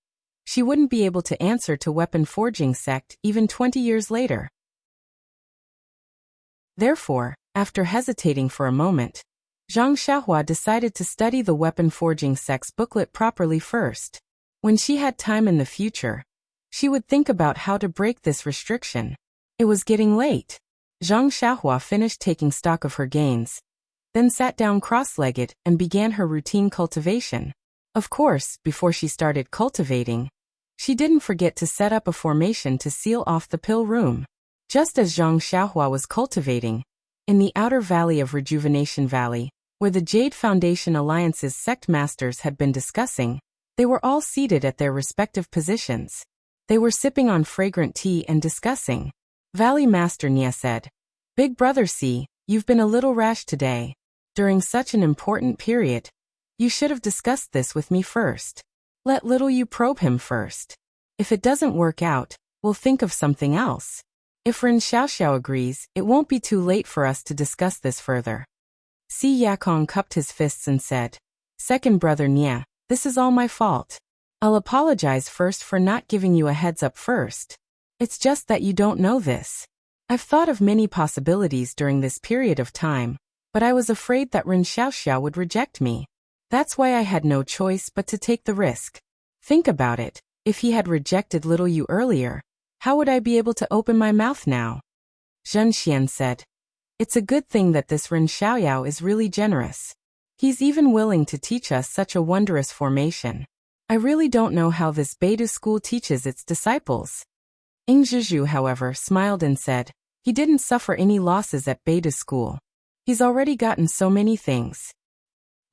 She wouldn't be able to answer to weapon forging sect even 20 years later. Therefore, after hesitating for a moment, Zhang Xiaohua decided to study the weapon forging sect's booklet properly first. When she had time in the future, she would think about how to break this restriction. It was getting late. Zhang Xiaohua finished taking stock of her gains, then sat down cross-legged and began her routine cultivation. Of course, before she started cultivating, she didn't forget to set up a formation to seal off the pill room. Just as Zhang Xiaohua was cultivating, in the outer valley of Rejuvenation Valley, where the Jade Foundation Alliance's sect masters had been discussing, they were all seated at their respective positions. They were sipping on fragrant tea and discussing. Valley Master Nia said, "Big brother C, you've been a little rash today. During such an important period, you should have discussed this with me first. Let little you probe him first. If it doesn't work out, we'll think of something else. If Ren Xiaoxiao agrees, it won't be too late for us to discuss this further." Si Yakong cupped his fists and said, "Second brother Nia, this is all my fault. I'll apologize first for not giving you a heads up first. It's just that you don't know this. I've thought of many possibilities during this period of time, but I was afraid that Ren Xiaoxiao would reject me. That's why I had no choice but to take the risk. Think about it, if he had rejected little you earlier, how would I be able to open my mouth now?" Zhen Xian said, "It's a good thing that this Ren Xiaoyao is really generous. He's even willing to teach us such a wondrous formation. I really don't know how this Beta school teaches its disciples." Ing Zhizhu, however, smiled and said, "He didn't suffer any losses at Beta school. He's already gotten so many things."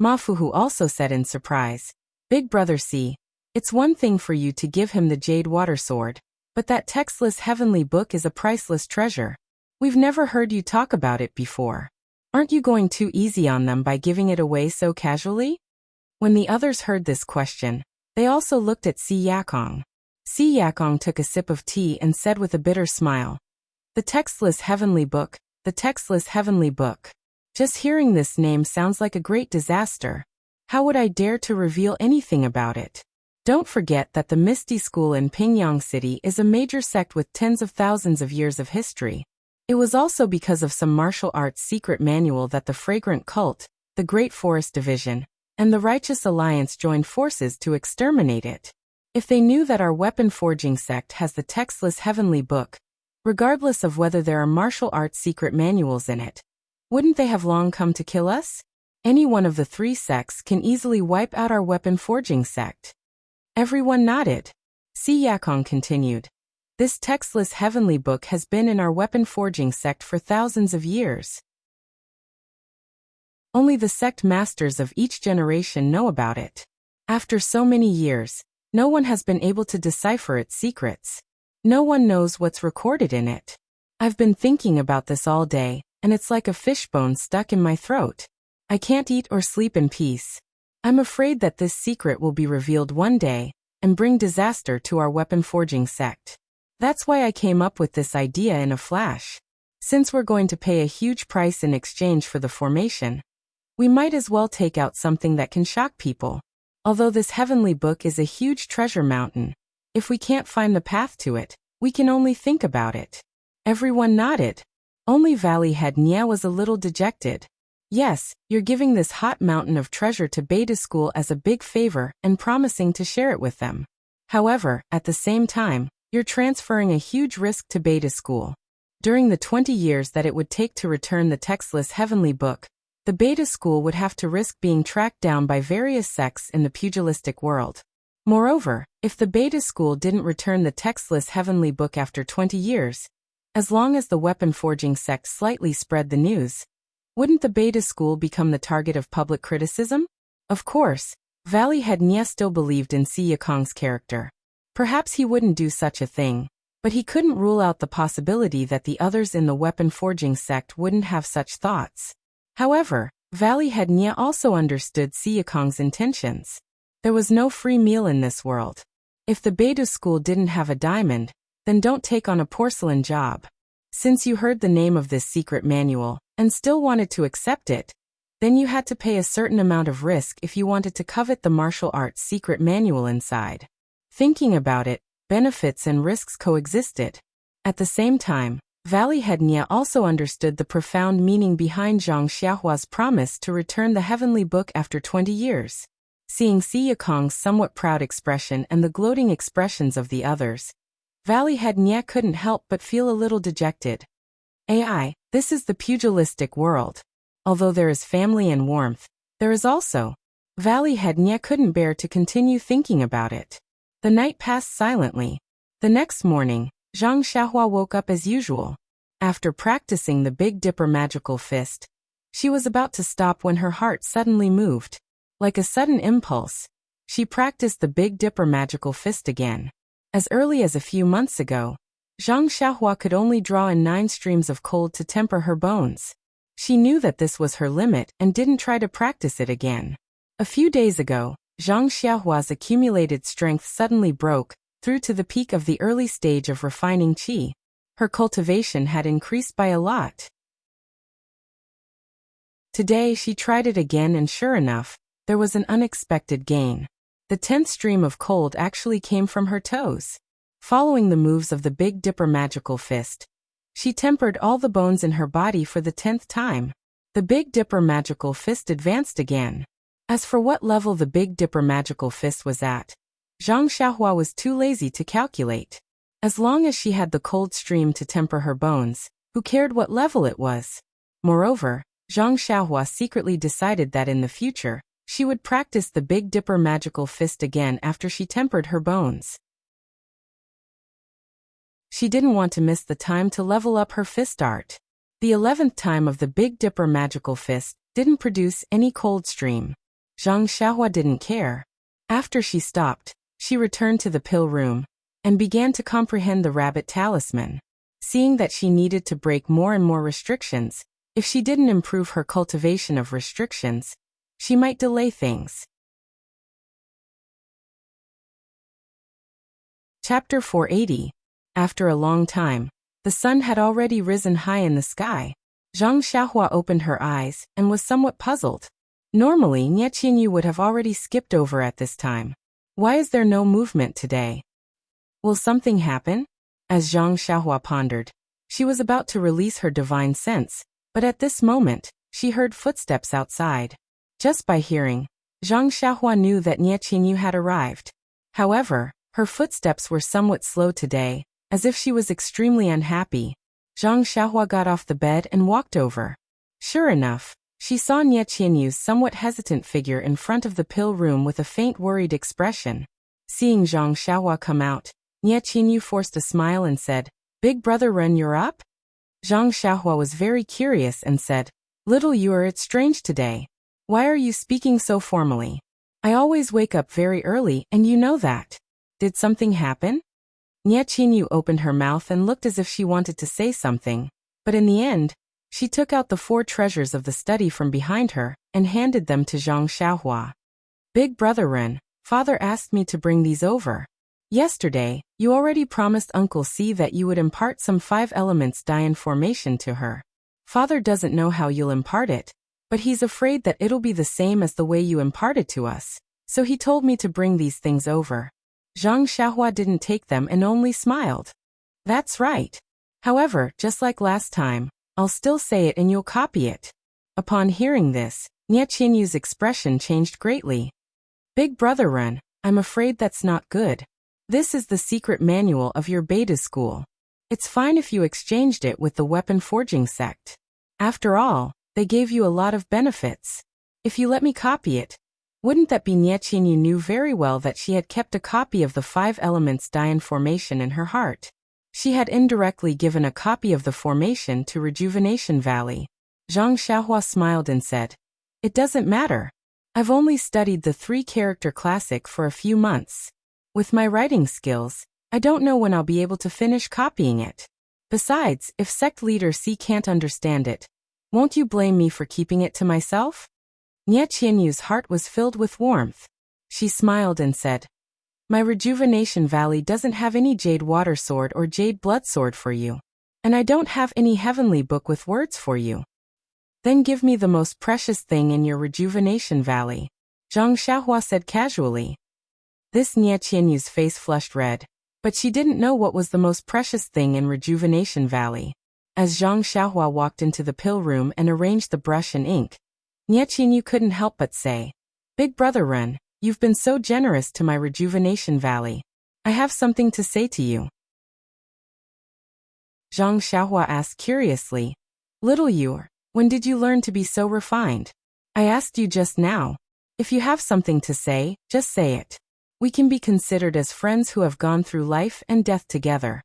Ma Fuhu also said in surprise, "Big brother C, it's one thing for you to give him the Jade Water Sword, but that textless heavenly book is a priceless treasure. We've never heard you talk about it before. Aren't you going too easy on them by giving it away so casually?" When the others heard this question, they also looked at Si Yakong. Si Yakong took a sip of tea and said with a bitter smile, "The textless heavenly book, the textless heavenly book. Just hearing this name sounds like a great disaster. How would I dare to reveal anything about it? Don't forget that the Misty School in Pingyang City is a major sect with tens of thousands of years of history. It was also because of some martial arts secret manual that the Fragrant Cult, the Great Forest Division, and the Righteous Alliance joined forces to exterminate it. If they knew that our weapon forging sect has the textless heavenly book, regardless of whether there are martial arts secret manuals in it, wouldn't they have long come to kill us? Any one of the three sects can easily wipe out our weapon forging sect." Everyone nodded. Si Yakong continued, "This textless heavenly book has been in our weapon forging sect for thousands of years. Only the sect masters of each generation know about it. After so many years, no one has been able to decipher its secrets. No one knows what's recorded in it. I've been thinking about this all day, and it's like a fishbone stuck in my throat. I can't eat or sleep in peace. I'm afraid that this secret will be revealed one day and bring disaster to our weapon forging sect. That's why I came up with this idea in a flash. Since we're going to pay a huge price in exchange for the formation, we might as well take out something that can shock people. Although this heavenly book is a huge treasure mountain, if we can't find the path to it, we can only think about it." Everyone nodded. Only Valley Head Nia was a little dejected. "Yes, you're giving this hot mountain of treasure to Beta School as a big favor and promising to share it with them. However, at the same time, you're transferring a huge risk to Beta School. During the 20 years that it would take to return the textless heavenly book, the Beta School would have to risk being tracked down by various sects in the pugilistic world. Moreover, if the Beta School didn't return the textless heavenly book after 20 years, as long as the weapon forging sect slightly spread the news, wouldn't the Beta School become the target of public criticism?" Of course, Valley Head Nia still believed in Si Yakong's character. Perhaps he wouldn't do such a thing, but he couldn't rule out the possibility that the others in the weapon forging sect wouldn't have such thoughts. However, Valley Head Nia also understood Si Yakong's intentions. There was no free meal in this world. If the Beta School didn't have a diamond, then don't take on a porcelain job. Since you heard the name of this secret manual, and still wanted to accept it, then you had to pay a certain amount of risk if you wanted to covet the martial arts secret manual inside. Thinking about it, benefits and risks coexisted. At the same time, Valley Head Nya also understood the profound meaning behind Zhang Xiaohua's promise to return the heavenly book after 20 years. Seeing Si Yakong's somewhat proud expression and the gloating expressions of the others, Valley Head Nya couldn't help but feel a little dejected. AI, this is the pugilistic world. Although there is family and warmth, there is also. Valley Head Nya couldn't bear to continue thinking about it. The night passed silently. The next morning, Zhang Xiaohua woke up as usual. After practicing the Big Dipper magical fist, she was about to stop when her heart suddenly moved. Like a sudden impulse, she practiced the Big Dipper magical fist again. As early as a few months ago, Zhang Xiaohua could only draw in 9 streams of cold to temper her bones. She knew that this was her limit and didn't try to practice it again. A few days ago, Zhang Xiaohua's accumulated strength suddenly broke through to the peak of the early stage of refining qi. Her cultivation had increased by a lot. Today she tried it again and sure enough, there was an unexpected gain. The 10th stream of cold actually came from her toes. Following the moves of the Big Dipper magical fist, she tempered all the bones in her body for the 10th time. The Big Dipper magical fist advanced again. As for what level the Big Dipper magical fist was at, Zhang Xiaohua was too lazy to calculate. As long as she had the cold stream to temper her bones, who cared what level it was? Moreover, Zhang Xiaohua secretly decided that in the future, she would practice the Big Dipper magical fist again after she tempered her bones. She didn't want to miss the time to level up her fist art. The 11th time of the Big Dipper magical fist didn't produce any cold stream. Zhang Xiaohua didn't care. After she stopped, she returned to the pill room and began to comprehend the rabbit talisman. Seeing that she needed to break more and more restrictions, if she didn't improve her cultivation of restrictions, she might delay things. Chapter 480. After a long time, the sun had already risen high in the sky. Zhang Xiaohua opened her eyes and was somewhat puzzled. Normally, Nye Qinyu would have already skipped over at this time. Why is there no movement today? Will something happen? As Zhang Xiaohua pondered, she was about to release her divine sense, but at this moment, she heard footsteps outside. Just by hearing, Zhang Xiaohua knew that Nye Qinyu had arrived. However, her footsteps were somewhat slow today, as if she was extremely unhappy. Zhang Xiaohua got off the bed and walked over. Sure enough, she saw Nye Qinyu's somewhat hesitant figure in front of the pill room with a faint worried expression. Seeing Zhang Xiaohua come out, Nye Qinyu forced a smile and said, "Big brother Ren, you're up?" Zhang Xiaohua was very curious and said, "Little Yuer, it's strange today. Why are you speaking so formally? I always wake up very early and you know that. Did something happen?" Nye Qinyu opened her mouth and looked as if she wanted to say something, but in the end, she took out the 4 treasures of the study from behind her and handed them to Zhang Xiaohua. "Big brother Ren, father asked me to bring these over. Yesterday, you already promised Uncle C that you would impart some 5 elements dye information to her. Father doesn't know how you'll impart it, but he's afraid that it'll be the same as the way you imparted to us, so he told me to bring these things over." Zhang Xiaohua didn't take them and only smiled. "That's right. However, just like last time, I'll still say it and you'll copy it." Upon hearing this, Nye Qinyu's expression changed greatly. "Big brother Ren, I'm afraid that's not good. This is the secret manual of your beta school. It's fine if you exchanged it with the weapon forging sect. After all, they gave you a lot of benefits. If you let me copy it, wouldn't that be?" Nye Qinyu knew very well that she had kept a copy of the 5 elements dye formation in her heart. She had indirectly given a copy of the formation to Rejuvenation Valley. Zhang Xiaohua smiled and said, "It doesn't matter. I've only studied the 3-character classic for a few months. With my writing skills, I don't know when I'll be able to finish copying it. Besides, if sect leader C can't understand it, won't you blame me for keeping it to myself?" Nye Qinyu's heart was filled with warmth. She smiled and said, "My Rejuvenation Valley doesn't have any Jade Water Sword or Jade Blood Sword for you. And I don't have any Heavenly Book with words for you. Then give me the most precious thing in your Rejuvenation Valley," Zhang Xiaohua said casually. This Nie Qianyu's face flushed red, but she didn't know what was the most precious thing in Rejuvenation Valley. As Zhang Xiaohua walked into the pill room and arranged the brush and ink, Nie Qianyu couldn't help but say, "Big brother Ren, you've been so generous to my Rejuvenation Valley. I have something to say to you." Zhang Xiaohua asked curiously, "Little Yu, when did you learn to be so refined? I asked you just now. If you have something to say, just say it. We can be considered as friends who have gone through life and death together."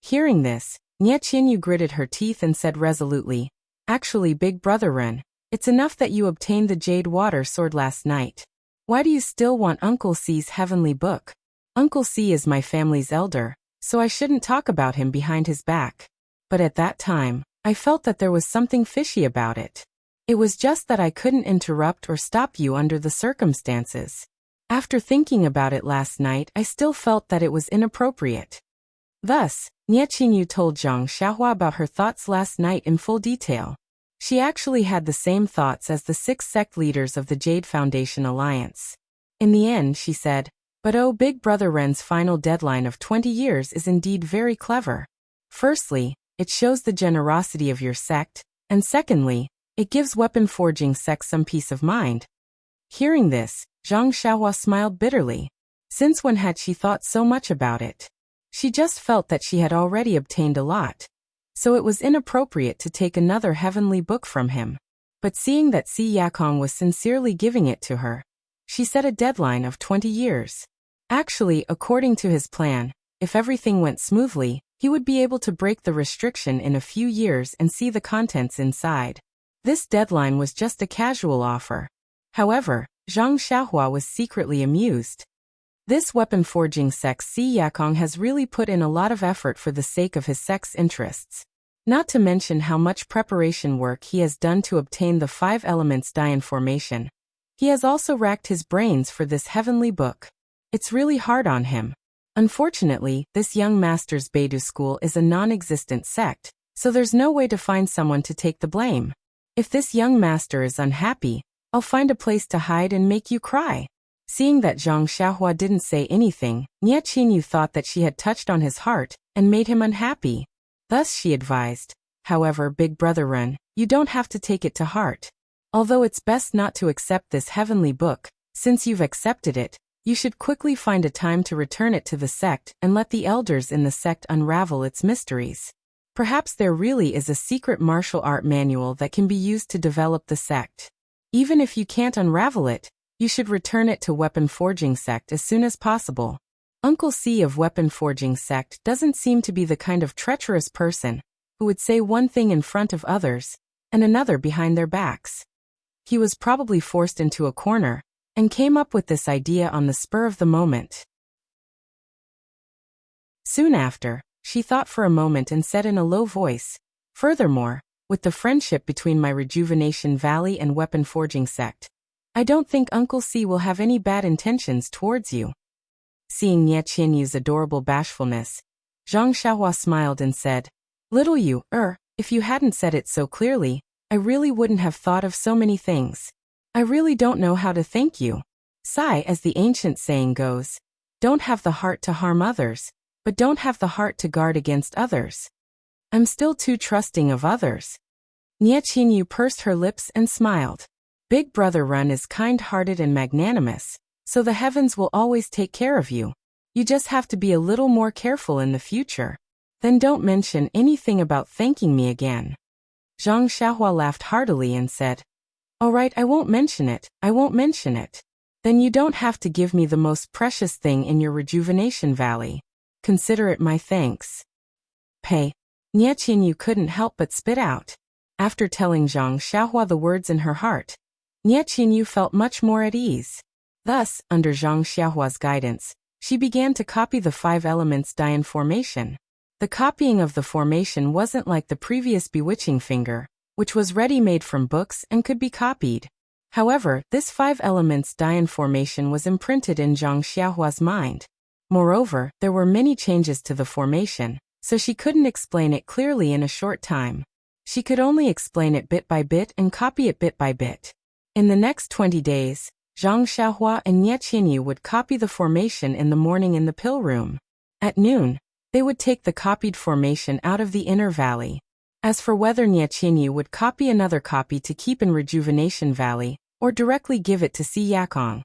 Hearing this, Nie Qianyu gritted her teeth and said resolutely, "Actually, big brother Ren, it's enough that you obtained the Jade Water Sword last night. Why do you still want Uncle C's heavenly book? Uncle C is my family's elder, so I shouldn't talk about him behind his back." But at that time, I felt that there was something fishy about it. It was just that I couldn't interrupt or stop you under the circumstances. After thinking about it last night, I still felt that it was inappropriate. Thus, Nie Qianyu told Zhang Xiaohua about her thoughts last night in full detail. She actually had the same thoughts as the 6 sect leaders of the Jade Foundation Alliance. In the end, she said, "But oh, big brother Ren's final deadline of 20 years is indeed very clever. Firstly, it shows the generosity of your sect, and secondly, it gives weapon forging sect some peace of mind." Hearing this, Zhang Xiaohua smiled bitterly. Since when had she thought so much about it? She just felt that she had already obtained a lot, so it was inappropriate to take another heavenly book from him. But seeing that Si Yakong was sincerely giving it to her, she set a deadline of 20 years. Actually, according to his plan, if everything went smoothly, he would be able to break the restriction in a few years and see the contents inside. This deadline was just a casual offer. However, Zhang Xiaohua was secretly amused. This weapon forging sect Si Yakong has really put in a lot of effort for the sake of his sect's interests. Not to mention how much preparation work he has done to obtain the 5 elements Dian formation. He has also racked his brains for this heavenly book. It's really hard on him. Unfortunately, this young master's Beidou school is a non-existent sect, so there's no way to find someone to take the blame. If this young master is unhappy, I'll find a place to hide and make you cry. Seeing that Zhang Xiaohua didn't say anything, Nie Qianyu thought that she had touched on his heart and made him unhappy. Thus she advised, "However, big brother Ren, you don't have to take it to heart. Although it's best not to accept this heavenly book, since you've accepted it, you should quickly find a time to return it to the sect and let the elders in the sect unravel its mysteries. Perhaps there really is a secret martial art manual that can be used to develop the sect. Even if you can't unravel it, you should return it to Weapon Forging Sect as soon as possible. Uncle C of Weapon Forging Sect doesn't seem to be the kind of treacherous person who would say one thing in front of others and another behind their backs. He was probably forced into a corner and came up with this idea on the spur of the moment." Soon after, she thought for a moment and said in a low voice, "Furthermore, with the friendship between my Rejuvenation Valley and Weapon Forging Sect, I don't think Uncle C will have any bad intentions towards you." Seeing Nie Qianyu's adorable bashfulness, Zhang Xiaohua smiled and said, "Little Yu, if you hadn't said it so clearly, I really wouldn't have thought of so many things. I really don't know how to thank you. Sai, as the ancient saying goes, don't have the heart to harm others, but don't have the heart to guard against others. I'm still too trusting of others." Nie Qianyu pursed her lips and smiled. Big brother Ren is kind-hearted and magnanimous, so the heavens will always take care of you. You just have to be a little more careful in the future. Then don't mention anything about thanking me again. Zhang Xiaohua laughed heartily and said, "All right, I won't mention it, I won't mention it. Then you don't have to give me the most precious thing in your Rejuvenation Valley. Consider it my thanks." "Pay." Nie Qianyu couldn't help but spit out. After telling Zhang Xiaohua the words in her heart, Nie Qianyu felt much more at ease. Thus, under Zhang Xiaohua's guidance, she began to copy the 5 elements Dian formation. The copying of the formation wasn't like the previous bewitching finger, which was ready-made from books and could be copied. However, this 5 elements Dian formation was imprinted in Zhang Xiaohua's mind. Moreover, there were many changes to the formation, so she couldn't explain it clearly in a short time. She could only explain it bit by bit and copy it bit by bit. In the next 20 days, Zhang Xiaohua and Nie Qinyu would copy the formation in the morning in the pill room. At noon, they would take the copied formation out of the inner valley. As for whether Nie Qinyu would copy another copy to keep in Rejuvenation Valley, or directly give it to Si Yakong,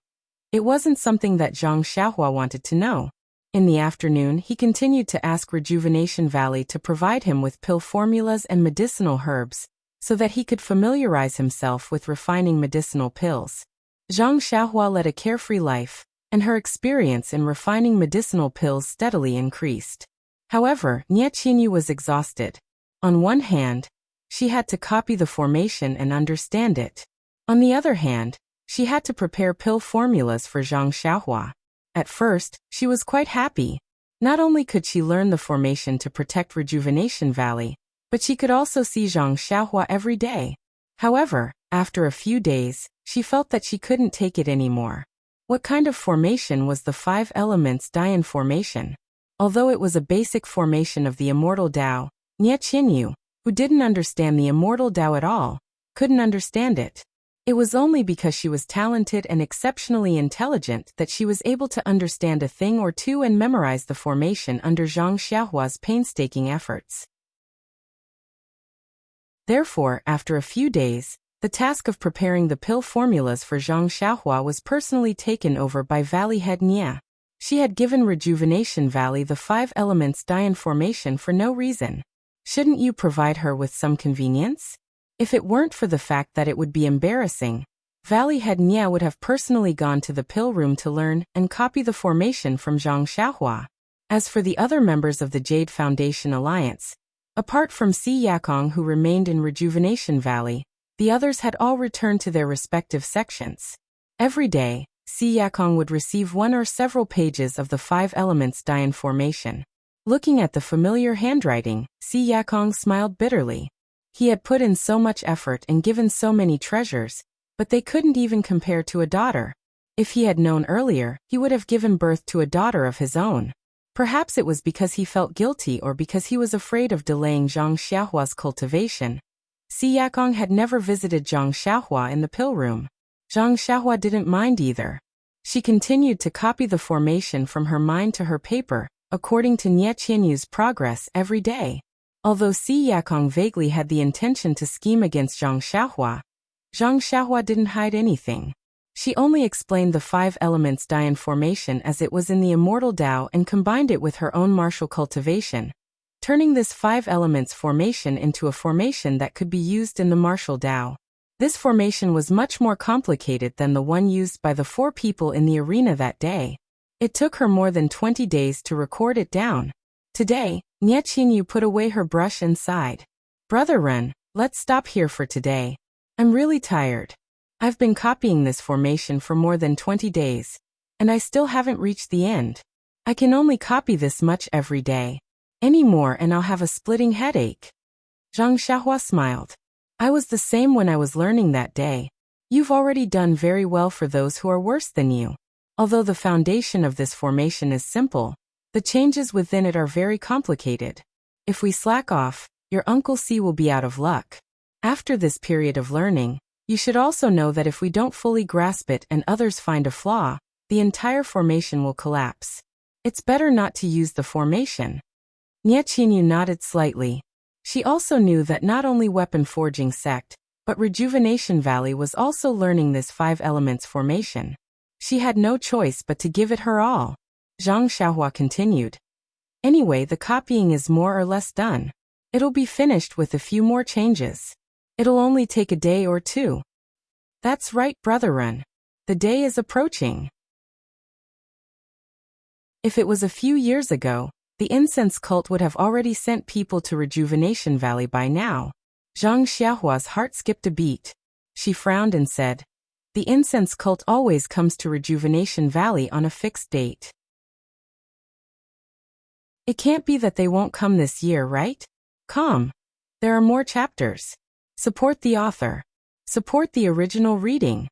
it wasn't something that Zhang Xiaohua wanted to know. In the afternoon, he continued to ask Rejuvenation Valley to provide him with pill formulas and medicinal herbs, so that he could familiarize himself with refining medicinal pills. Zhang Xiaohua led a carefree life, and her experience in refining medicinal pills steadily increased. However, Nie Qinyu was exhausted. On one hand, she had to copy the formation and understand it. On the other hand, she had to prepare pill formulas for Zhang Xiaohua. At first, she was quite happy. Not only could she learn the formation to protect Rejuvenation Valley, but she could also see Zhang Xiaohua every day. However, after a few days, she felt that she couldn't take it anymore. What kind of formation was the 5 elements Dian formation? Although it was a basic formation of the immortal Tao, Nie Qinyu, who didn't understand the immortal Tao at all, couldn't understand it. It was only because she was talented and exceptionally intelligent that she was able to understand a thing or two and memorize the formation under Zhang Xiaohua's painstaking efforts. Therefore, after a few days, the task of preparing the pill formulas for Zhang Xiaohua was personally taken over by Valley Head Nie. She had given Rejuvenation Valley the 5 elements Dian formation for no reason. Shouldn't you provide her with some convenience? If it weren't for the fact that it would be embarrassing, Valley Head Nie would have personally gone to the pill room to learn and copy the formation from Zhang Xiaohua. As for the other members of the Jade Foundation Alliance, apart from Si Yakong who remained in Rejuvenation Valley, the others had all returned to their respective sections. Every day, Si Yakong would receive 1 or several pages of the 5 elements Dian formation. Looking at the familiar handwriting, Si Yakong smiled bitterly. He had put in so much effort and given so many treasures, but they couldn't even compare to a daughter. If he had known earlier, he would have given birth to a daughter of his own. Perhaps it was because he felt guilty or because he was afraid of delaying Zhang Xiaohua's cultivation. Si Yakong had never visited Zhang Xiaohua in the pill room. Zhang Xiaohua didn't mind either. She continued to copy the formation from her mind to her paper, according to Nie Qinyu's progress every day. Although Si Yakong vaguely had the intention to scheme against Zhang Xiaohua didn't hide anything. She only explained the 5 elements Dian formation as it was in the immortal Tao and combined it with her own martial cultivation, turning this 5 elements formation into a formation that could be used in the martial Tao. This formation was much more complicated than the one used by the 4 people in the arena that day. It took her more than 20 days to record it down. Today, Nie Qinyu put away her brush and sighed. "Brother Ren, let's stop here for today. I'm really tired. I've been copying this formation for more than 20 days, and I still haven't reached the end. I can only copy this much every day. Any more and I'll have a splitting headache." Zhang Xiaohua smiled. "I was the same when I was learning that day. You've already done very well for those who are worse than you. Although the foundation of this formation is simple, the changes within it are very complicated. If we slack off, your Uncle C will be out of luck. After this period of learning, you should also know that if we don't fully grasp it and others find a flaw, the entire formation will collapse. It's better not to use the formation." Nie Qinyu nodded slightly. She also knew that not only Weapon Forging Sect, but Rejuvenation Valley was also learning this 5 elements formation. She had no choice but to give it her all. Zhang Xiaohua continued. "Anyway, the copying is more or less done. It'll be finished with a few more changes. It'll only take a day or 2. "That's right, Brother Ren. The day is approaching." If it was a few years ago, the incense cult would have already sent people to Rejuvenation Valley by now. Zhang Xiaohua's heart skipped a beat. She frowned and said, "The incense cult always comes to Rejuvenation Valley on a fixed date. It can't be that they won't come this year, right? Come. There are more chapters. Support the author. Support the original reading."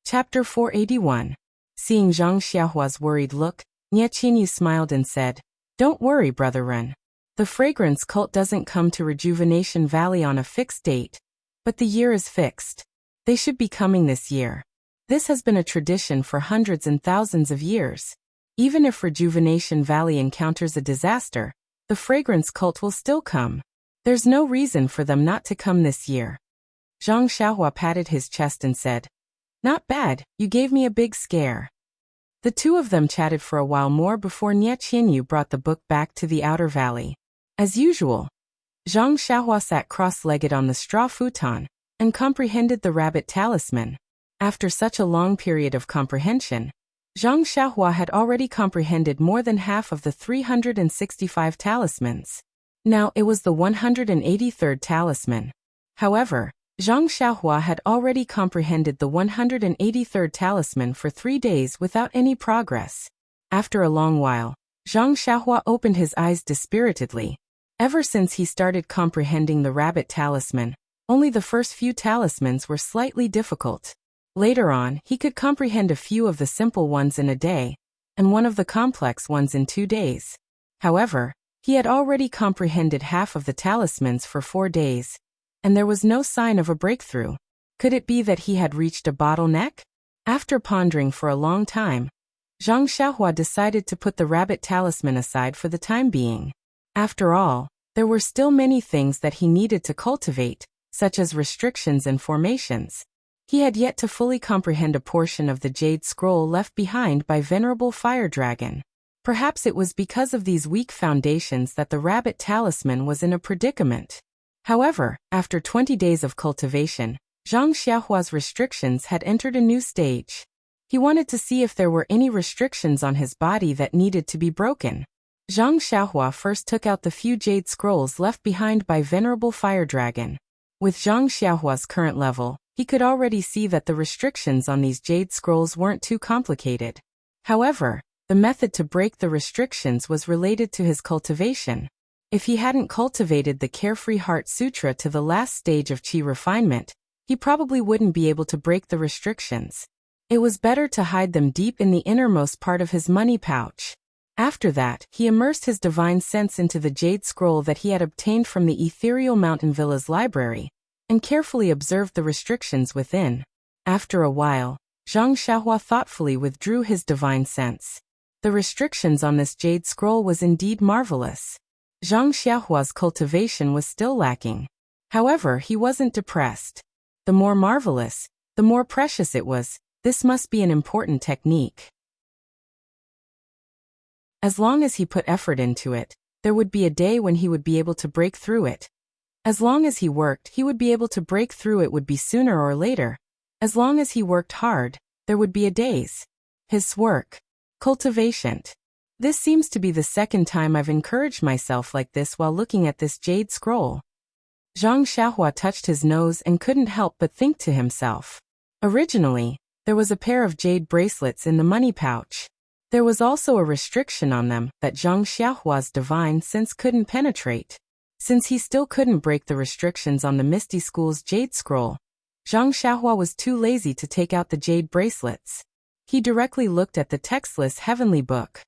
Chapter 481. Seeing Zhang Xiaohua's worried look, Nie Qinyu smiled and said, "Don't worry, Brother Ren. The fragrance cult doesn't come to Rejuvenation Valley on a fixed date. But the year is fixed. They should be coming this year. This has been a tradition for hundreds and thousands of years. Even if Rejuvenation Valley encounters a disaster, the fragrance cult will still come. There's no reason for them not to come this year. Zhang Xiaohua patted his chest and said, "Not bad, you gave me a big scare." The two of them chatted for a while more before Nie Qianyu brought the book back to the outer valley. As usual, Zhang Xiaohua sat cross-legged on the straw futon and comprehended the rabbit talisman. After such a long period of comprehension, Zhang Xiaohua had already comprehended more than half of the 365 talismans. Now it was the 183rd talisman. However, Zhang Xiaohua had already comprehended the 183rd talisman for 3 days without any progress. After a long while, Zhang Xiaohua opened his eyes dispiritedly. Ever since he started comprehending the rabbit talisman, only the first few talismans were slightly difficult. Later on, he could comprehend a few of the simple ones in a day, and one of the complex ones in 2 days. However, he had already comprehended half of the talismans for 4 days, and there was no sign of a breakthrough. Could it be that he had reached a bottleneck? After pondering for a long time, Zhang Xiaohua decided to put the rabbit talisman aside for the time being. After all, there were still many things that he needed to cultivate, such as restrictions and formations. He had yet to fully comprehend a portion of the jade scroll left behind by Venerable Fire Dragon. Perhaps it was because of these weak foundations that the rabbit talisman was in a predicament. However, after 20 days of cultivation, Zhang Xiaohua's restrictions had entered a new stage. He wanted to see if there were any restrictions on his body that needed to be broken. Zhang Xiaohua first took out the few jade scrolls left behind by Venerable Fire Dragon. With Zhang Xiaohua's current level, he could already see that the restrictions on these jade scrolls weren't too complicated. However, the method to break the restrictions was related to his cultivation. If he hadn't cultivated the Carefree Heart Sutra to the last stage of Qi refinement, he probably wouldn't be able to break the restrictions. It was better to hide them deep in the innermost part of his money pouch. After that, he immersed his divine sense into the jade scroll that he had obtained from the ethereal Mountain Villa's library, and carefully observed the restrictions within. After a while, Zhang Xiaohua thoughtfully withdrew his divine sense. The restrictions on this jade scroll was indeed marvelous. Zhang Xiaohua's cultivation was still lacking. However, he wasn't depressed. The more marvelous, the more precious it was. This must be an important technique. As long as he put effort into it, there would be a day when he would be able to break through it. As long as he worked, he would be able to break through it would be sooner or later. As long as he worked hard, there would be a days. His work. Cultivation. This seems to be the second time I've encouraged myself like this while looking at this jade scroll. Zhang Xiaohua touched his nose and couldn't help but think to himself. Originally, there was a pair of jade bracelets in the money pouch. There was also a restriction on them that Zhang Xiaohua's divine sense couldn't penetrate. Since he still couldn't break the restrictions on the Misty School's jade scroll, Zhang Xiaohua was too lazy to take out the jade bracelets. He directly looked at the textless heavenly book.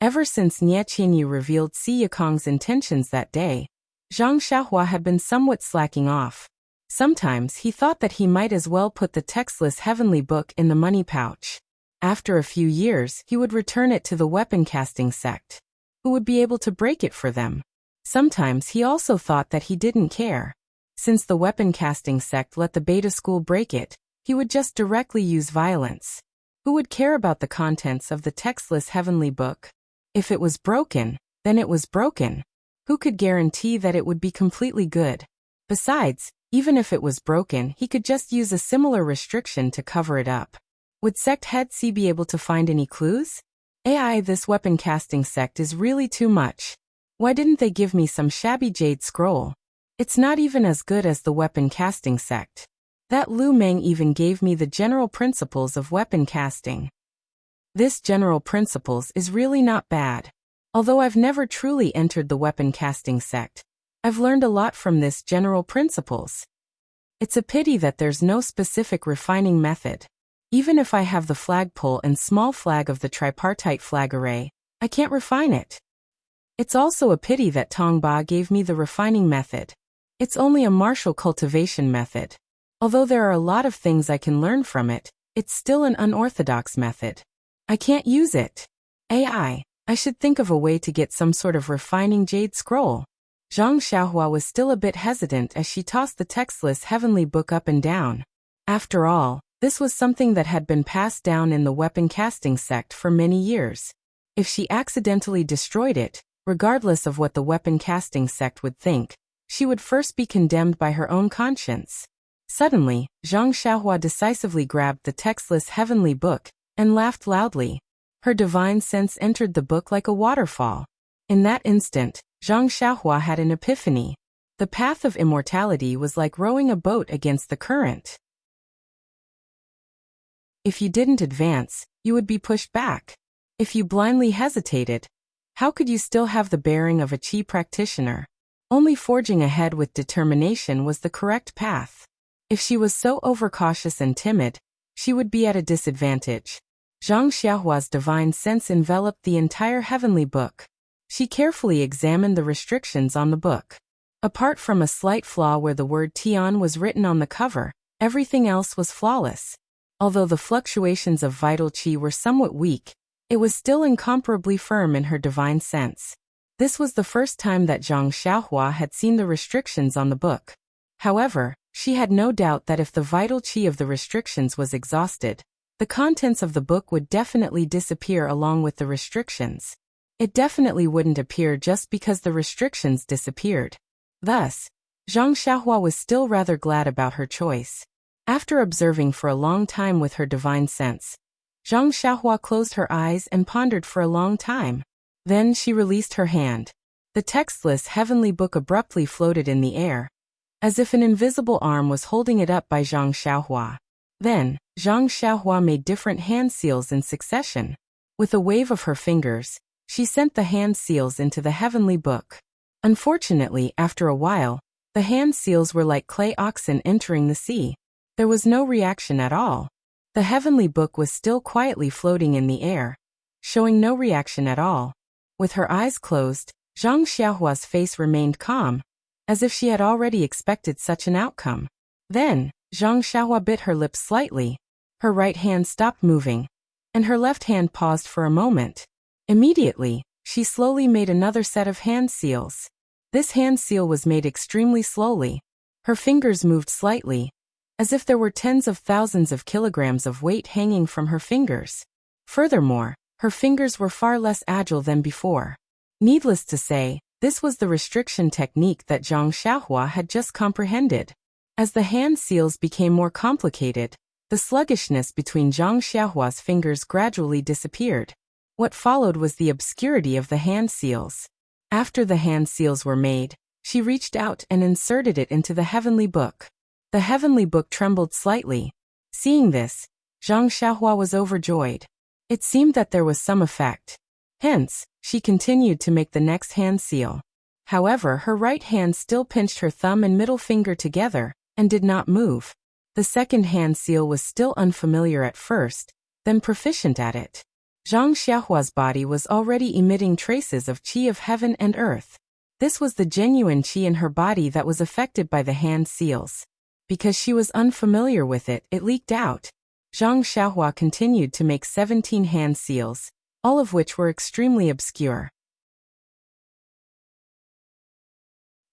Ever since Nie Qianyu revealed Si Yikong's intentions that day, Zhang Xiaohua had been somewhat slacking off. Sometimes he thought that he might as well put the textless heavenly book in the money pouch. After a few years, he would return it to the weapon casting sect, who would be able to break it for them. Sometimes he also thought that he didn't care. Since the weapon casting sect let the beta school break it, he would just directly use violence. Who would care about the contents of the textless heavenly book? If it was broken, then it was broken. Who could guarantee that it would be completely good? Besides, even if it was broken, he could just use a similar restriction to cover it up. Would Sect Head C be able to find any clues? This weapon casting sect is really too much. Why didn't they give me some shabby jade scroll? It's not even as good as the weapon casting sect. That Lu Meng even gave me the general principles of weapon casting. This general principles is really not bad. Although I've never truly entered the weapon casting sect, I've learned a lot from this general principles. It's a pity that there's no specific refining method. Even if I have the flagpole and small flag of the tripartite flag array, I can't refine it. It's also a pity that Tongba gave me the refining method. It's only a martial cultivation method. Although there are a lot of things I can learn from it, it's still an unorthodox method. I can't use it. I should think of a way to get some sort of refining jade scroll. Zhang Xiaohua was still a bit hesitant as she tossed the textless heavenly book up and down. After all, this was something that had been passed down in the weapon casting sect for many years. If she accidentally destroyed it, regardless of what the weapon casting sect would think, she would first be condemned by her own conscience. Suddenly, Zhang Xiaohua decisively grabbed the textless heavenly book and laughed loudly. Her divine sense entered the book like a waterfall. In that instant, Zhang Xiaohua had an epiphany. The path of immortality was like rowing a boat against the current. If you didn't advance, you would be pushed back. If you blindly hesitated, how could you still have the bearing of a Qi practitioner? Only forging ahead with determination was the correct path. If she was so overcautious and timid, she would be at a disadvantage. Zhang Xiaohua's divine sense enveloped the entire heavenly book. She carefully examined the restrictions on the book. Apart from a slight flaw where the word Tian was written on the cover, everything else was flawless. Although the fluctuations of vital qi were somewhat weak, it was still incomparably firm in her divine sense. This was the first time that Zhang Xiaohua had seen the restrictions on the book. However, she had no doubt that if the vital qi of the restrictions was exhausted, the contents of the book would definitely disappear along with the restrictions. It definitely wouldn't appear just because the restrictions disappeared. Thus, Zhang Xiaohua was still rather glad about her choice. After observing for a long time with her divine sense, Zhang Xiaohua closed her eyes and pondered for a long time. Then she released her hand. The textless heavenly book abruptly floated in the air, as if an invisible arm was holding it up by Zhang Xiaohua. Then, Zhang Xiaohua made different hand seals in succession. With a wave of her fingers, she sent the hand seals into the heavenly book. Unfortunately, after a while, the hand seals were like clay oxen entering the sea. There was no reaction at all. The heavenly book was still quietly floating in the air, showing no reaction at all. With her eyes closed, Zhang Xiaohua's face remained calm, as if she had already expected such an outcome. Then, Zhang Xiaohua bit her lips slightly. Her right hand stopped moving, and her left hand paused for a moment. Immediately, she slowly made another set of hand seals. This hand seal was made extremely slowly. Her fingers moved slightly, as if there were tens of thousands of kilograms of weight hanging from her fingers. Furthermore, her fingers were far less agile than before. Needless to say, this was the restriction technique that Zhang Xiaohua had just comprehended. As the hand seals became more complicated, the sluggishness between Zhang Xiaohua's fingers gradually disappeared. What followed was the obscurity of the hand seals. After the hand seals were made, she reached out and inserted it into the heavenly book. The heavenly book trembled slightly. Seeing this, Zhang Xiaohua was overjoyed. It seemed that there was some effect. Hence, she continued to make the next hand seal. However, her right hand still pinched her thumb and middle finger together, and did not move. The second hand seal was still unfamiliar at first, then proficient at it. Zhang Xiaohua's body was already emitting traces of qi of heaven and earth. This was the genuine qi in her body that was affected by the hand seals. Because she was unfamiliar with it, it leaked out. Zhang Xiaohua continued to make 17 hand seals, all of which were extremely obscure.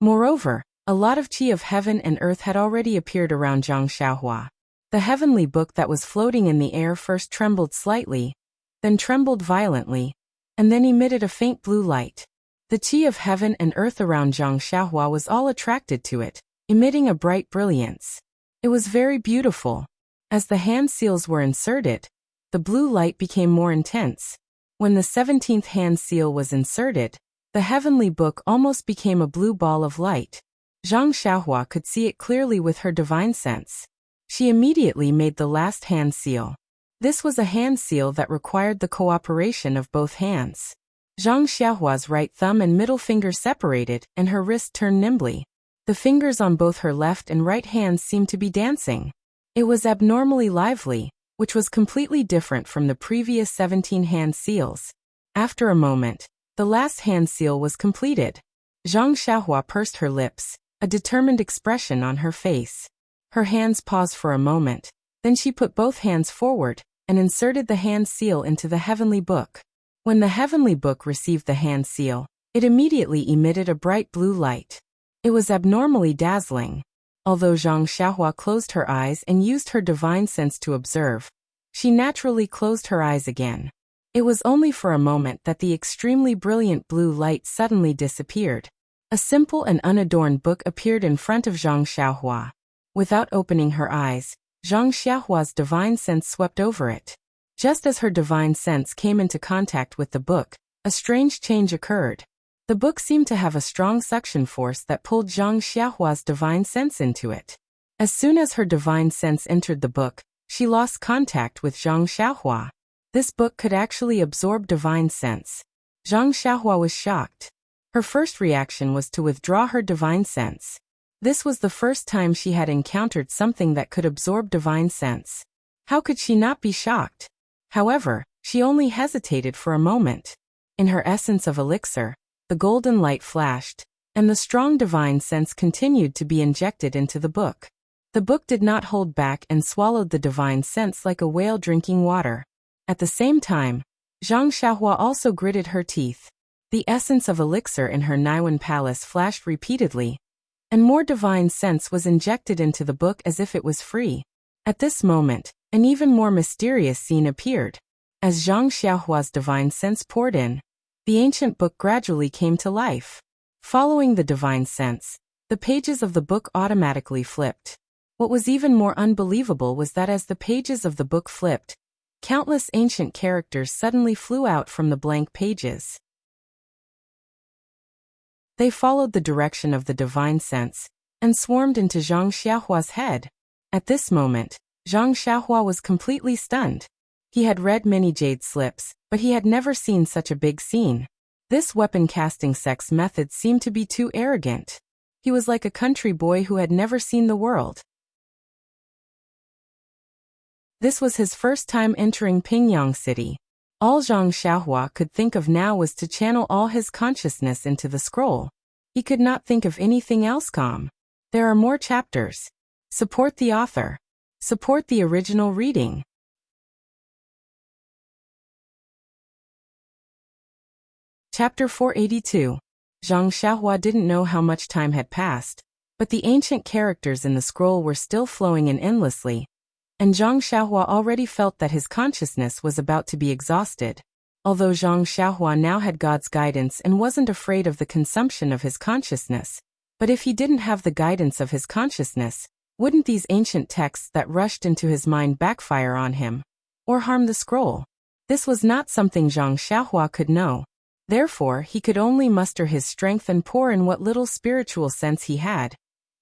Moreover, a lot of qi of heaven and earth had already appeared around Zhang Xiaohua. The heavenly book that was floating in the air first trembled slightly, then trembled violently, and then emitted a faint blue light. The qi of heaven and earth around Zhang Xiaohua was all attracted to it, emitting a bright brilliance. It was very beautiful. As the hand seals were inserted, the blue light became more intense. When the 17th hand seal was inserted, the heavenly book almost became a blue ball of light. Zhang Xiaohua could see it clearly with her divine sense. She immediately made the last hand seal. This was a hand seal that required the cooperation of both hands. Zhang Xiaohua's right thumb and middle finger separated, and her wrist turned nimbly. The fingers on both her left and right hands seemed to be dancing. It was abnormally lively, which was completely different from the previous 17 hand seals. After a moment, the last hand seal was completed. Zhang Xiaohua pursed her lips. a determined expression on her face. Her hands paused for a moment, then she put both hands forward and inserted the hand seal into the heavenly book. When the heavenly book received the hand seal, it immediately emitted a bright blue light. It was abnormally dazzling. Although Zhang Xiaohua closed her eyes and used her divine sense to observe, she naturally closed her eyes again. It was only for a moment that the extremely brilliant blue light suddenly disappeared. A simple and unadorned book appeared in front of Zhang Xiaohua. Without opening her eyes, Zhang Xiaohua's divine sense swept over it. Just as her divine sense came into contact with the book, a strange change occurred. The book seemed to have a strong suction force that pulled Zhang Xiaohua's divine sense into it. As soon as her divine sense entered the book, she lost contact with Zhang Xiaohua. This book could actually absorb divine sense. Zhang Xiaohua was shocked. Her first reaction was to withdraw her divine sense. This was the first time she had encountered something that could absorb divine sense. How could she not be shocked? However, she only hesitated for a moment. In her essence of elixir, the golden light flashed, and the strong divine sense continued to be injected into the book. The book did not hold back and swallowed the divine sense like a whale drinking water. At the same time, Zhang Xiaohua also gritted her teeth. The essence of elixir in her Naiwan palace flashed repeatedly, and more divine sense was injected into the book as if it was free. At this moment, an even more mysterious scene appeared. As Zhang Xiaohua's divine sense poured in, the ancient book gradually came to life. Following the divine sense, the pages of the book automatically flipped. What was even more unbelievable was that as the pages of the book flipped, countless ancient characters suddenly flew out from the blank pages. They followed the direction of the divine sense and swarmed into Zhang Xiaohua's head. At this moment, Zhang Xiaohua was completely stunned. He had read many jade slips, but he had never seen such a big scene. This weapon-casting sex method seemed to be too arrogant. He was like a country boy who had never seen the world. This was his first time entering Pingyang City. All Zhang Xiaohua could think of now was to channel all his consciousness into the scroll. He could not think of anything else. There are more chapters. Support the author. Support the original reading. Chapter 482. Zhang Xiaohua didn't know how much time had passed, but the ancient characters in the scroll were still flowing in endlessly, and Zhang Xiaohua already felt that his consciousness was about to be exhausted. Although Zhang Xiaohua now had God's guidance and wasn't afraid of the consumption of his consciousness, but if he didn't have the guidance of his consciousness, wouldn't these ancient texts that rushed into his mind backfire on him, or harm the scroll? This was not something Zhang Xiaohua could know. Therefore, he could only muster his strength and pour in what little spiritual sense he had,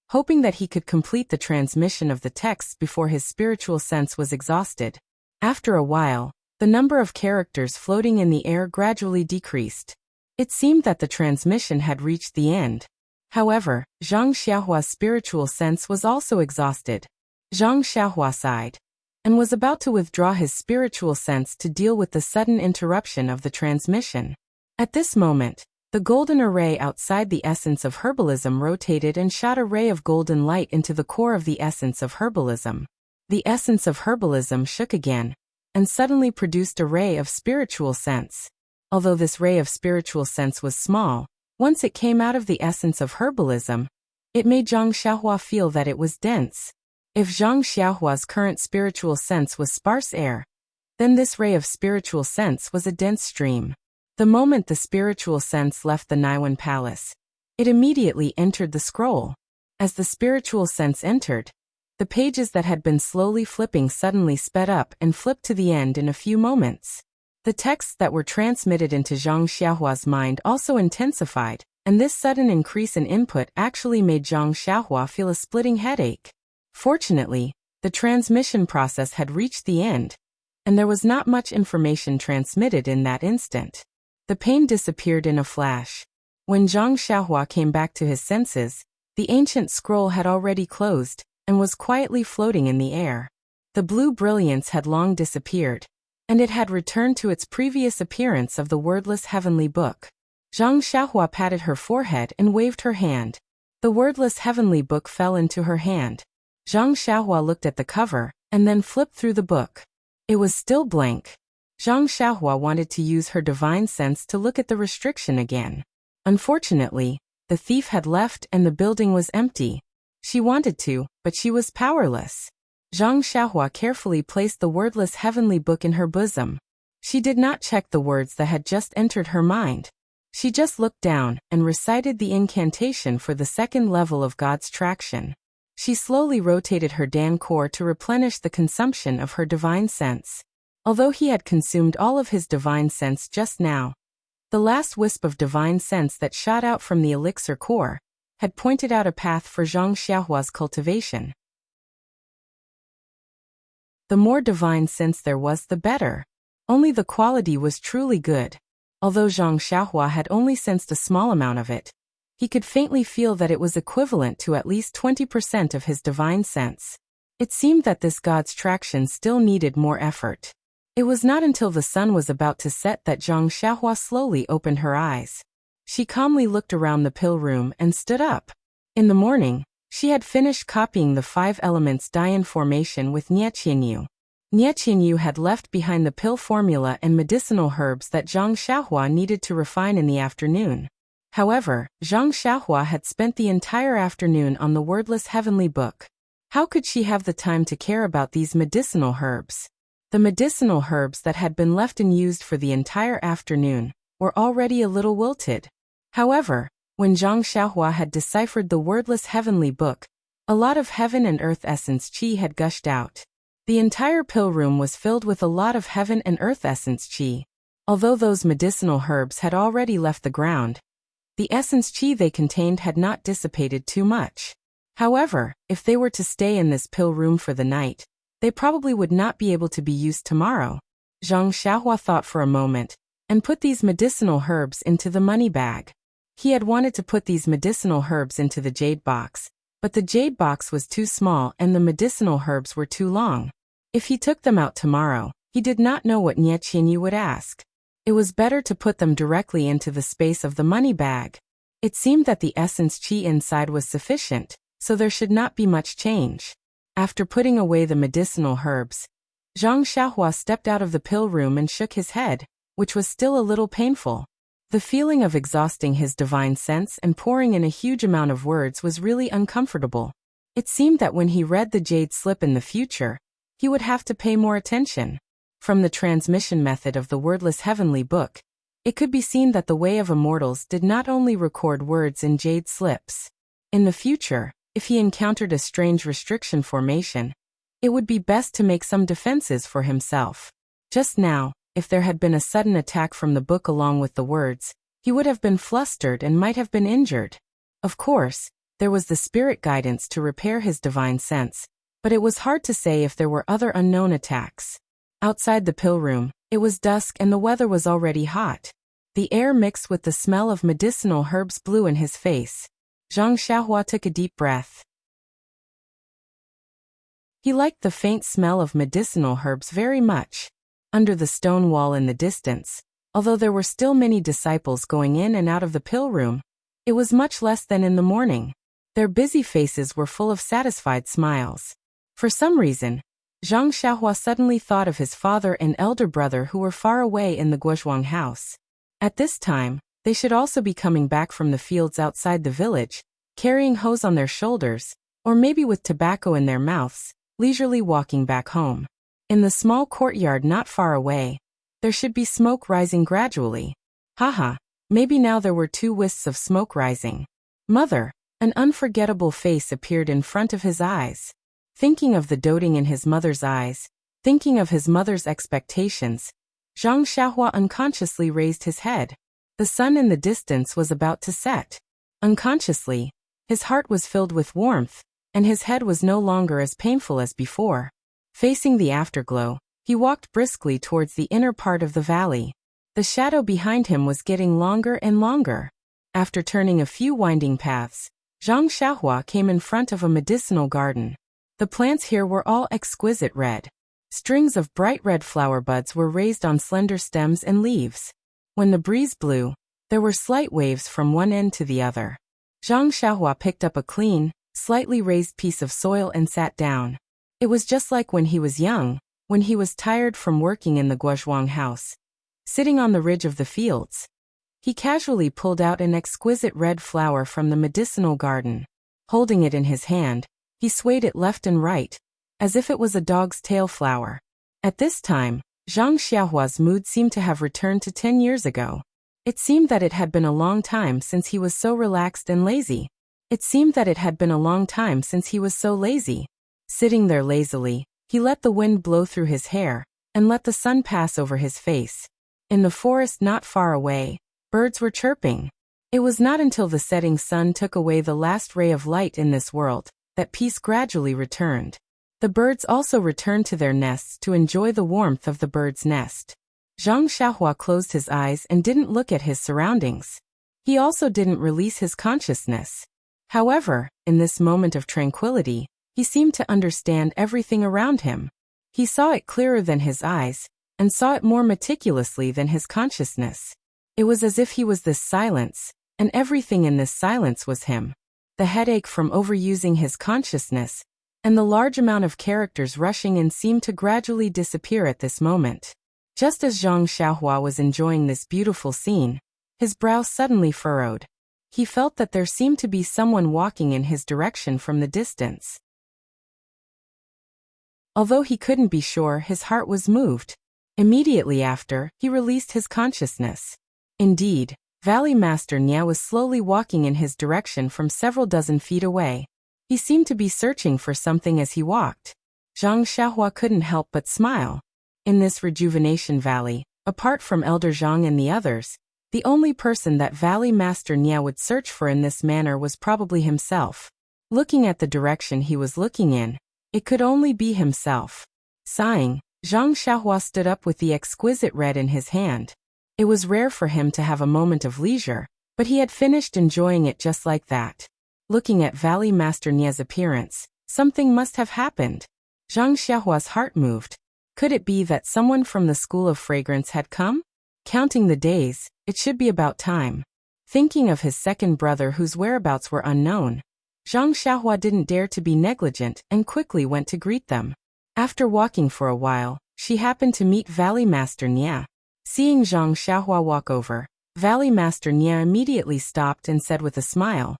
hoping that he could complete the transmission of the texts before his spiritual sense was exhausted. After a while, the number of characters floating in the air gradually decreased. It seemed that the transmission had reached the end. However, Zhang Xiaohua's spiritual sense was also exhausted. Zhang Xiaohua sighed, and was about to withdraw his spiritual sense to deal with the sudden interruption of the transmission. At this moment, the golden array outside the essence of herbalism rotated and shot a ray of golden light into the core of the essence of herbalism. The essence of herbalism shook again, and suddenly produced a ray of spiritual sense. Although this ray of spiritual sense was small, once it came out of the essence of herbalism, it made Zhang Xiaohua feel that it was dense. If Zhang Xiaohua's current spiritual sense was sparse air, then this ray of spiritual sense was a dense stream. The moment the spiritual sense left the Naiwan palace, it immediately entered the scroll. As the spiritual sense entered, the pages that had been slowly flipping suddenly sped up and flipped to the end in a few moments. The texts that were transmitted into Zhang Xiaohua's mind also intensified, and this sudden increase in input actually made Zhang Xiaohua feel a splitting headache. Fortunately, the transmission process had reached the end, and there was not much information transmitted in that instant. The pain disappeared in a flash. When Zhang Xiaohua came back to his senses, the ancient scroll had already closed and was quietly floating in the air. The blue brilliance had long disappeared, and it had returned to its previous appearance of the wordless heavenly book. Zhang Xiaohua patted her forehead and waved her hand. The wordless heavenly book fell into her hand. Zhang Xiaohua looked at the cover, and then flipped through the book. It was still blank. Zhang Xiaohua wanted to use her divine sense to look at the restriction again. Unfortunately, the thief had left and the building was empty. She wanted to, but she was powerless. Zhang Xiaohua carefully placed the wordless heavenly book in her bosom. She did not check the words that had just entered her mind. She just looked down and recited the incantation for the second level of God's traction. She slowly rotated her Dan core to replenish the consumption of her divine sense. Although he had consumed all of his divine sense just now, the last wisp of divine sense that shot out from the elixir core had pointed out a path for Zhang Xiaohua's cultivation. The more divine sense there was, the better. Only the quality was truly good. Although Zhang Xiaohua had only sensed a small amount of it, he could faintly feel that it was equivalent to at least 20% of his divine sense. It seemed that this God's traction still needed more effort. It was not until the sun was about to set that Zhang Xiaohua slowly opened her eyes. She calmly looked around the pill room and stood up. In the morning, she had finished copying the 5 elements Dian formation with Nieqianyu. Nieqianyu had left behind the pill formula and medicinal herbs that Zhang Xiaohua needed to refine in the afternoon. However, Zhang Xiaohua had spent the entire afternoon on the wordless heavenly book. How could she have the time to care about these medicinal herbs? The medicinal herbs that had been left unused for the entire afternoon were already a little wilted. However, when Zhang Xiaohua had deciphered the wordless heavenly book, a lot of heaven and earth essence qi had gushed out. The entire pill room was filled with a lot of heaven and earth essence qi. Although those medicinal herbs had already left the ground, the essence qi they contained had not dissipated too much. However, if they were to stay in this pill room for the night, they probably would not be able to be used tomorrow. Zhang Xiaohua thought for a moment, and put these medicinal herbs into the money bag. He had wanted to put these medicinal herbs into the jade box, but the jade box was too small and the medicinal herbs were too long. If he took them out tomorrow, he did not know what Nieqianyu would ask. It was better to put them directly into the space of the money bag. It seemed that the essence qi inside was sufficient, so there should not be much change. After putting away the medicinal herbs, Zhang Xiaohua stepped out of the pill room and shook his head, which was still a little painful. The feeling of exhausting his divine sense and pouring in a huge amount of words was really uncomfortable. It seemed that when he read the jade slip in the future, he would have to pay more attention. From the transmission method of the wordless heavenly book, it could be seen that the way of immortals did not only record words in jade slips. In the future, if he encountered a strange restriction formation, it would be best to make some defenses for himself. Just now, if there had been a sudden attack from the book along with the words, he would have been flustered and might have been injured. Of course, there was the spirit guidance to repair his divine sense, but it was hard to say if there were other unknown attacks. Outside the pill room, it was dusk and the weather was already hot. The air mixed with the smell of medicinal herbs blew in his face. Zhang Xiaohua took a deep breath. He liked the faint smell of medicinal herbs very much. Under the stone wall in the distance, although there were still many disciples going in and out of the pill room, it was much less than in the morning. Their busy faces were full of satisfied smiles. For some reason, Zhang Xiaohua suddenly thought of his father and elder brother who were far away in the Guozhuang house. At this time, they should also be coming back from the fields outside the village, carrying hoes on their shoulders, or maybe with tobacco in their mouths, leisurely walking back home. In the small courtyard not far away, there should be smoke rising gradually. Haha, maybe now there were 2 wisps of smoke rising. Mother, an unforgettable face appeared in front of his eyes. Thinking of the doting in his mother's eyes, thinking of his mother's expectations, Zhang Xiaohua unconsciously raised his head. The sun in the distance was about to set. Unconsciously, his heart was filled with warmth, and his head was no longer as painful as before. Facing the afterglow, he walked briskly towards the inner part of the valley. The shadow behind him was getting longer and longer. After turning a few winding paths, Zhang Xiaohua came in front of a medicinal garden. The plants here were all exquisite red. Strings of bright red flower buds were raised on slender stems and leaves. When the breeze blew, there were slight waves from one end to the other. Zhang Xiaohua picked up a clean, slightly raised piece of soil and sat down. It was just like when he was young, when he was tired from working in the Guozhuang house. Sitting on the ridge of the fields, he casually pulled out an exquisite red flower from the medicinal garden. Holding it in his hand, he swayed it left and right, as if it was a dog's tail flower. At this time, Zhang Xiaohua's mood seemed to have returned to 10 years ago. It seemed that it had been a long time since he was so relaxed and lazy. Sitting there lazily, he let the wind blow through his hair, and let the sun pass over his face. In the forest not far away, birds were chirping. It was not until the setting sun took away the last ray of light in this world that peace gradually returned. The birds also returned to their nests to enjoy the warmth of the bird's nest. Zhang Xiaohua closed his eyes and didn't look at his surroundings. He also didn't release his consciousness. However, in this moment of tranquility, he seemed to understand everything around him. He saw it clearer than his eyes, and saw it more meticulously than his consciousness. It was as if he was this silence, and everything in this silence was him. The headache from overusing his consciousness, and the large amount of characters rushing in seemed to gradually disappear at this moment. Just as Zhang Xiaohua was enjoying this beautiful scene, his brow suddenly furrowed. He felt that there seemed to be someone walking in his direction from the distance. Although he couldn't be sure, his heart was moved. Immediately after, he released his consciousness. Indeed, Valley Master Nia was slowly walking in his direction from several dozen feet away. He seemed to be searching for something as he walked. Zhang Xiaohua couldn't help but smile. In this rejuvenation valley, apart from Elder Zhang and the others, the only person that Valley Master Nia would search for in this manner was probably himself. Looking at the direction he was looking in, it could only be himself. Sighing, Zhang Xiaohua stood up with the exquisite red in his hand. It was rare for him to have a moment of leisure, but he had finished enjoying it just like that. Looking at Valley Master Nia's appearance, something must have happened. Zhang Xiaohua's heart moved. Could it be that someone from the School of Fragrance had come? Counting the days, it should be about time. Thinking of his second brother whose whereabouts were unknown, Zhang Xiaohua didn't dare to be negligent and quickly went to greet them. After walking for a while, she happened to meet Valley Master Nia. Seeing Zhang Xiaohua walk over, Valley Master Nia immediately stopped and said with a smile,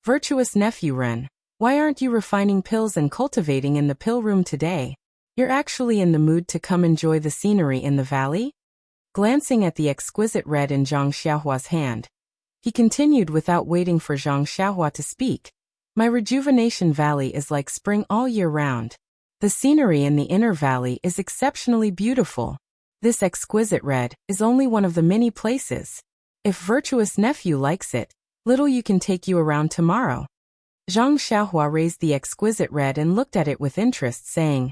"Virtuous nephew Ren, why aren't you refining pills and cultivating in the pill room today? You're actually in the mood to come enjoy the scenery in the valley?" Glancing at the exquisite red in Zhang Xiaohua's hand, he continued without waiting for Zhang Xiaohua to speak. "My rejuvenation valley is like spring all year round. The scenery in the inner valley is exceptionally beautiful. This exquisite red is only one of the many places. If virtuous nephew likes it, little you can take you around tomorrow." Zhang Xiaohua raised the exquisite red and looked at it with interest, saying,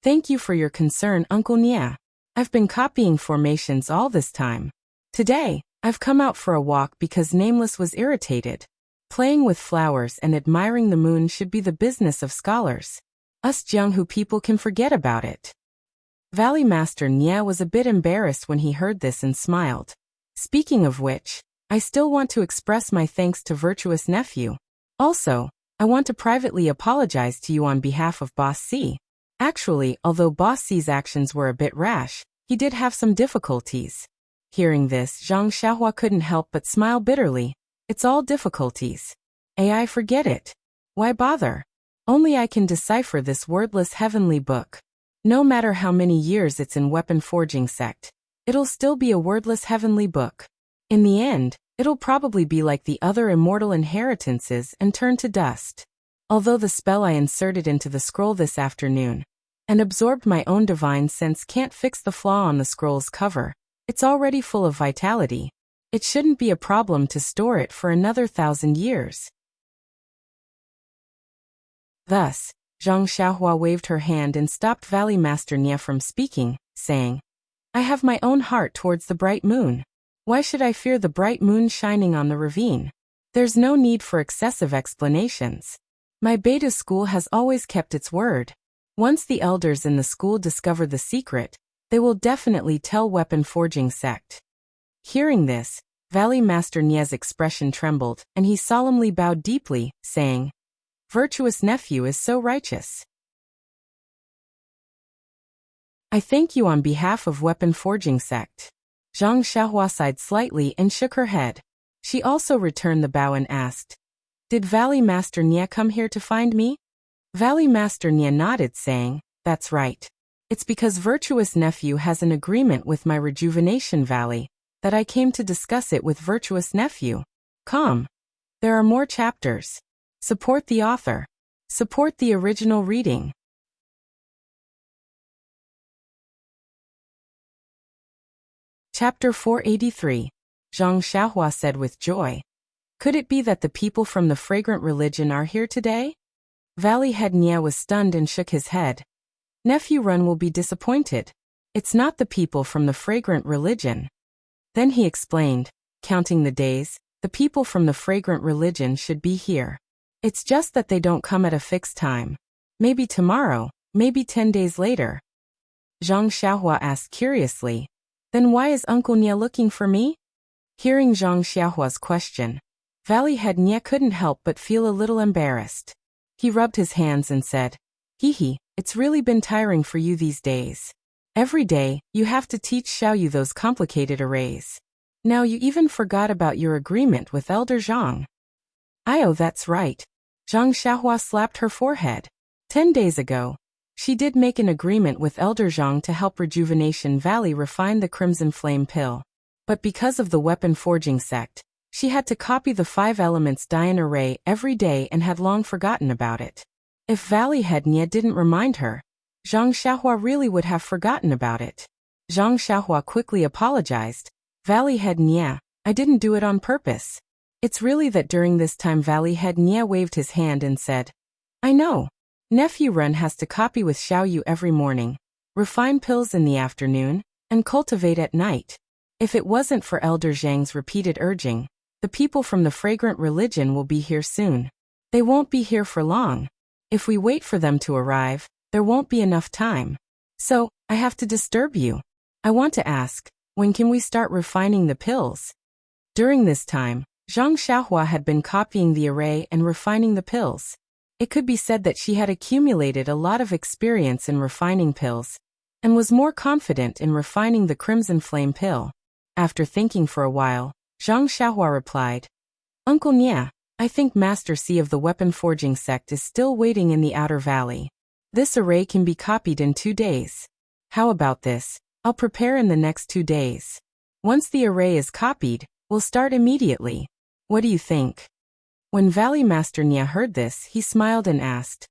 "Thank you for your concern, Uncle Nia. I've been copying formations all this time. Today, I've come out for a walk because Nameless was irritated. Playing with flowers and admiring the moon should be the business of scholars. Us Jianghu people can forget about it." Valley Master Nia was a bit embarrassed when he heard this and smiled. "Speaking of which, I still want to express my thanks to virtuous nephew. Also, I want to privately apologize to you on behalf of Boss C. Actually, although Boss C's actions were a bit rash, he did have some difficulties." Hearing this, Zhang Xiaohua couldn't help but smile bitterly. It's all difficulties. I forget it. Why bother? Only I can decipher this wordless heavenly book. No matter how many years it's in weapon forging sect, it'll still be a wordless heavenly book. In the end, it'll probably be like the other immortal inheritances and turn to dust. Although the spell I inserted into the scroll this afternoon and absorbed my own divine sense can't fix the flaw on the scroll's cover, it's already full of vitality. It shouldn't be a problem to store it for another 1,000 years. Thus, Zhang Xiaohua waved her hand and stopped Valley Master Nia from speaking, saying, "I have my own heart towards the bright moon. Why should I fear the bright moon shining on the ravine? There's no need for excessive explanations. My beta school has always kept its word. Once the elders in the school discover the secret, they will definitely tell weapon forging sect." Hearing this, Valley Master Nia's expression trembled, and he solemnly bowed deeply, saying, "Virtuous nephew is so righteous. I thank you on behalf of Weapon Forging Sect." Zhang Xiaohua sighed slightly and shook her head. She also returned the bow and asked, "Did Valley Master Nia come here to find me?" Valley Master Nia nodded, saying, "That's right. It's because Virtuous Nephew has an agreement with my Rejuvenation Valley that I came to discuss it with Virtuous Nephew. Come. There are more chapters. Support the author. Support the original reading." Chapter 483. Zhang Xiaohua said with joy, "Could it be that the people from the fragrant religion are here today?" Valley Head Nia was stunned and shook his head. "Nephew Run will be disappointed. It's not the people from the fragrant religion." Then he explained, counting the days, "The people from the fragrant religion should be here. It's just that they don't come at a fixed time. Maybe tomorrow, maybe 10 days later." Zhang Xiaohua asked curiously, "Then why is Uncle Nia looking for me?" Hearing Zhang Xiaohua's question, Valley Head Nia couldn't help but feel a little embarrassed. He rubbed his hands and said, "Hee, it's really been tiring for you these days. Every day, you have to teach Xiaoyu those complicated arrays. Now you even forgot about your agreement with Elder Zhang." "Oh, that's right." Zhang Xiaohua slapped her forehead. 10 days ago, she did make an agreement with Elder Zhang to help Rejuvenation Valley refine the Crimson Flame Pill. But because of the Weapon Forging Sect, she had to copy the 5 elements Dian array every day and had long forgotten about it. If Valley Head Nia didn't remind her, Zhang Xiaohua really would have forgotten about it. Zhang Xiaohua quickly apologized. "Valley Head Nia, I didn't do it on purpose. It's really that during this time." Valley Head Nia waved his hand and said, "I know. Nephew Run has to copy with Xiaoyu every morning, refine pills in the afternoon, and cultivate at night. If it wasn't for Elder Zhang's repeated urging, the people from the fragrant religion will be here soon. They won't be here for long. If we wait for them to arrive, there won't be enough time. So, I have to disturb you. I want to ask, when can we start refining the pills?" During this time, Zhang Xiaohua had been copying the array and refining the pills. It could be said that she had accumulated a lot of experience in refining pills, and was more confident in refining the Crimson Flame Pill. After thinking for a while, Zhang Xiaohua replied, "Uncle Nia, I think Master C of the Weapon Forging Sect is still waiting in the Outer Valley. This array can be copied in 2 days. How about this? I'll prepare in the next 2 days. Once the array is copied, we'll start immediately. What do you think?" When Valley Master Nia heard this, he smiled and asked,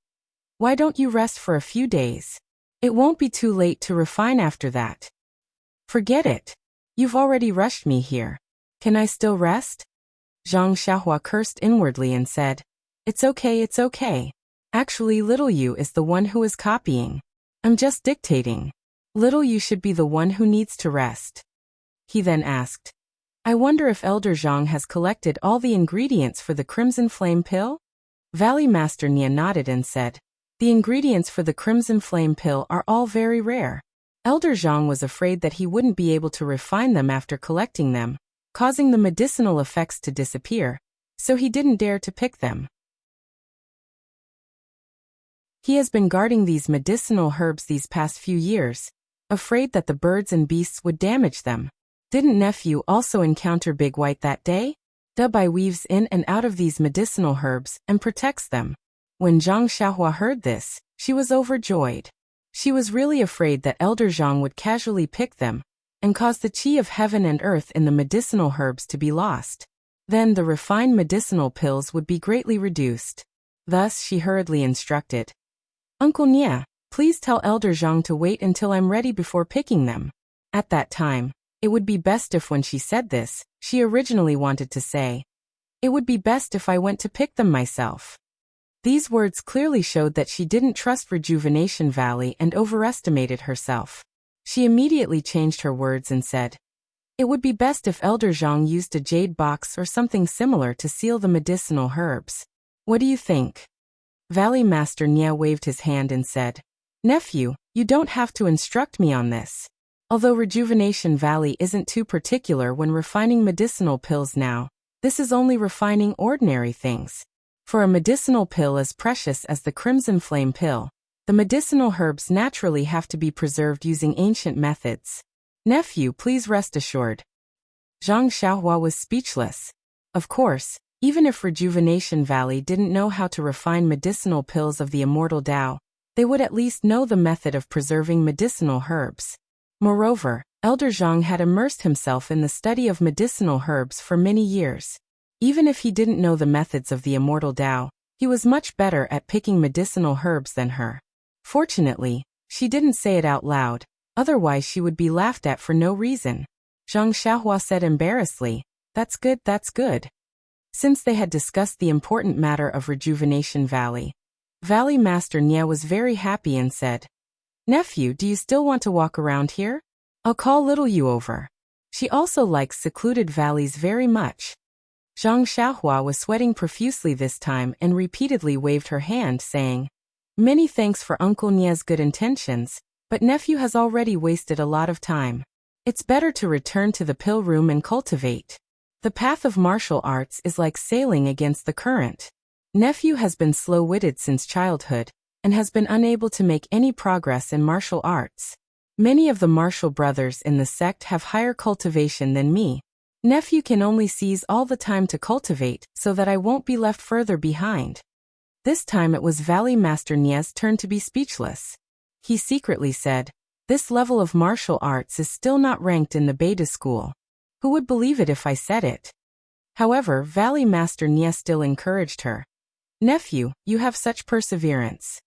"Why don't you rest for a few days? It won't be too late to refine after that." "Forget it. You've already rushed me here. Can I still rest?" Zhang Xiaohua cursed inwardly and said, It's okay. Actually, Little You is the one who is copying. I'm just dictating. Little You should be the one who needs to rest." He then asked, "I wonder if Elder Zhang has collected all the ingredients for the Crimson Flame Pill?" Valley Master Nia nodded and said, "The ingredients for the Crimson Flame Pill are all very rare. Elder Zhang was afraid that he wouldn't be able to refine them after collecting them, causing the medicinal effects to disappear, so he didn't dare to pick them. He has been guarding these medicinal herbs these past few years, afraid that the birds and beasts would damage them. Didn't Nephew also encounter Big White that day? Dubai weaves in and out of these medicinal herbs and protects them." When Zhang Xiaohua heard this, she was overjoyed. She was really afraid that Elder Zhang would casually pick them and cause the chi of heaven and earth in the medicinal herbs to be lost. Then the refined medicinal pills would be greatly reduced. Thus she hurriedly instructed, "Uncle Nia, please tell Elder Zhang to wait until I'm ready before picking them." At that time, it would be best if when she said this, she originally wanted to say, "It would be best if I went to pick them myself." These words clearly showed that she didn't trust Rejuvenation Valley and overestimated herself. She immediately changed her words and said, "It would be best if Elder Zhang used a jade box or something similar to seal the medicinal herbs. What do you think?" Valley Master Nia waved his hand and said, "Nephew, you don't have to instruct me on this. Although Rejuvenation Valley isn't too particular when refining medicinal pills now, this is only refining ordinary things. For a medicinal pill as precious as the Crimson Flame pill, the medicinal herbs naturally have to be preserved using ancient methods. Nephew, please rest assured. Zhang Xiaohua was speechless. Of course, even if Rejuvenation Valley didn't know how to refine medicinal pills of the immortal Tao, they would at least know the method of preserving medicinal herbs. Moreover, Elder Zhang had immersed himself in the study of medicinal herbs for many years. Even if he didn't know the methods of the immortal Tao, he was much better at picking medicinal herbs than her. Fortunately, she didn't say it out loud, otherwise she would be laughed at for no reason. Zhang Xiaohua said embarrassedly, "That's good, that's good." Since they had discussed the important matter of Rejuvenation Valley, Valley Master Nia was very happy and said, "Nephew, do you still want to walk around here? I'll call little you over. She also likes secluded valleys very much." Zhang Xiaohua was sweating profusely this time and repeatedly waved her hand, saying, "Many thanks for Uncle Nia's good intentions, but nephew has already wasted a lot of time. It's better to return to the pill room and cultivate. The path of martial arts is like sailing against the current. Nephew has been slow-witted since childhood, and has been unable to make any progress in martial arts. Many of the martial brothers in the sect have higher cultivation than me. Nephew can only seize all the time to cultivate so that I won't be left further behind." This time it was Valley Master Nia's turn to be speechless. He secretly said, "This level of martial arts is still not ranked in the Beta school. Who would believe it if I said it?" However, Valley Master Nia still encouraged her. "Nephew, you have such perseverance.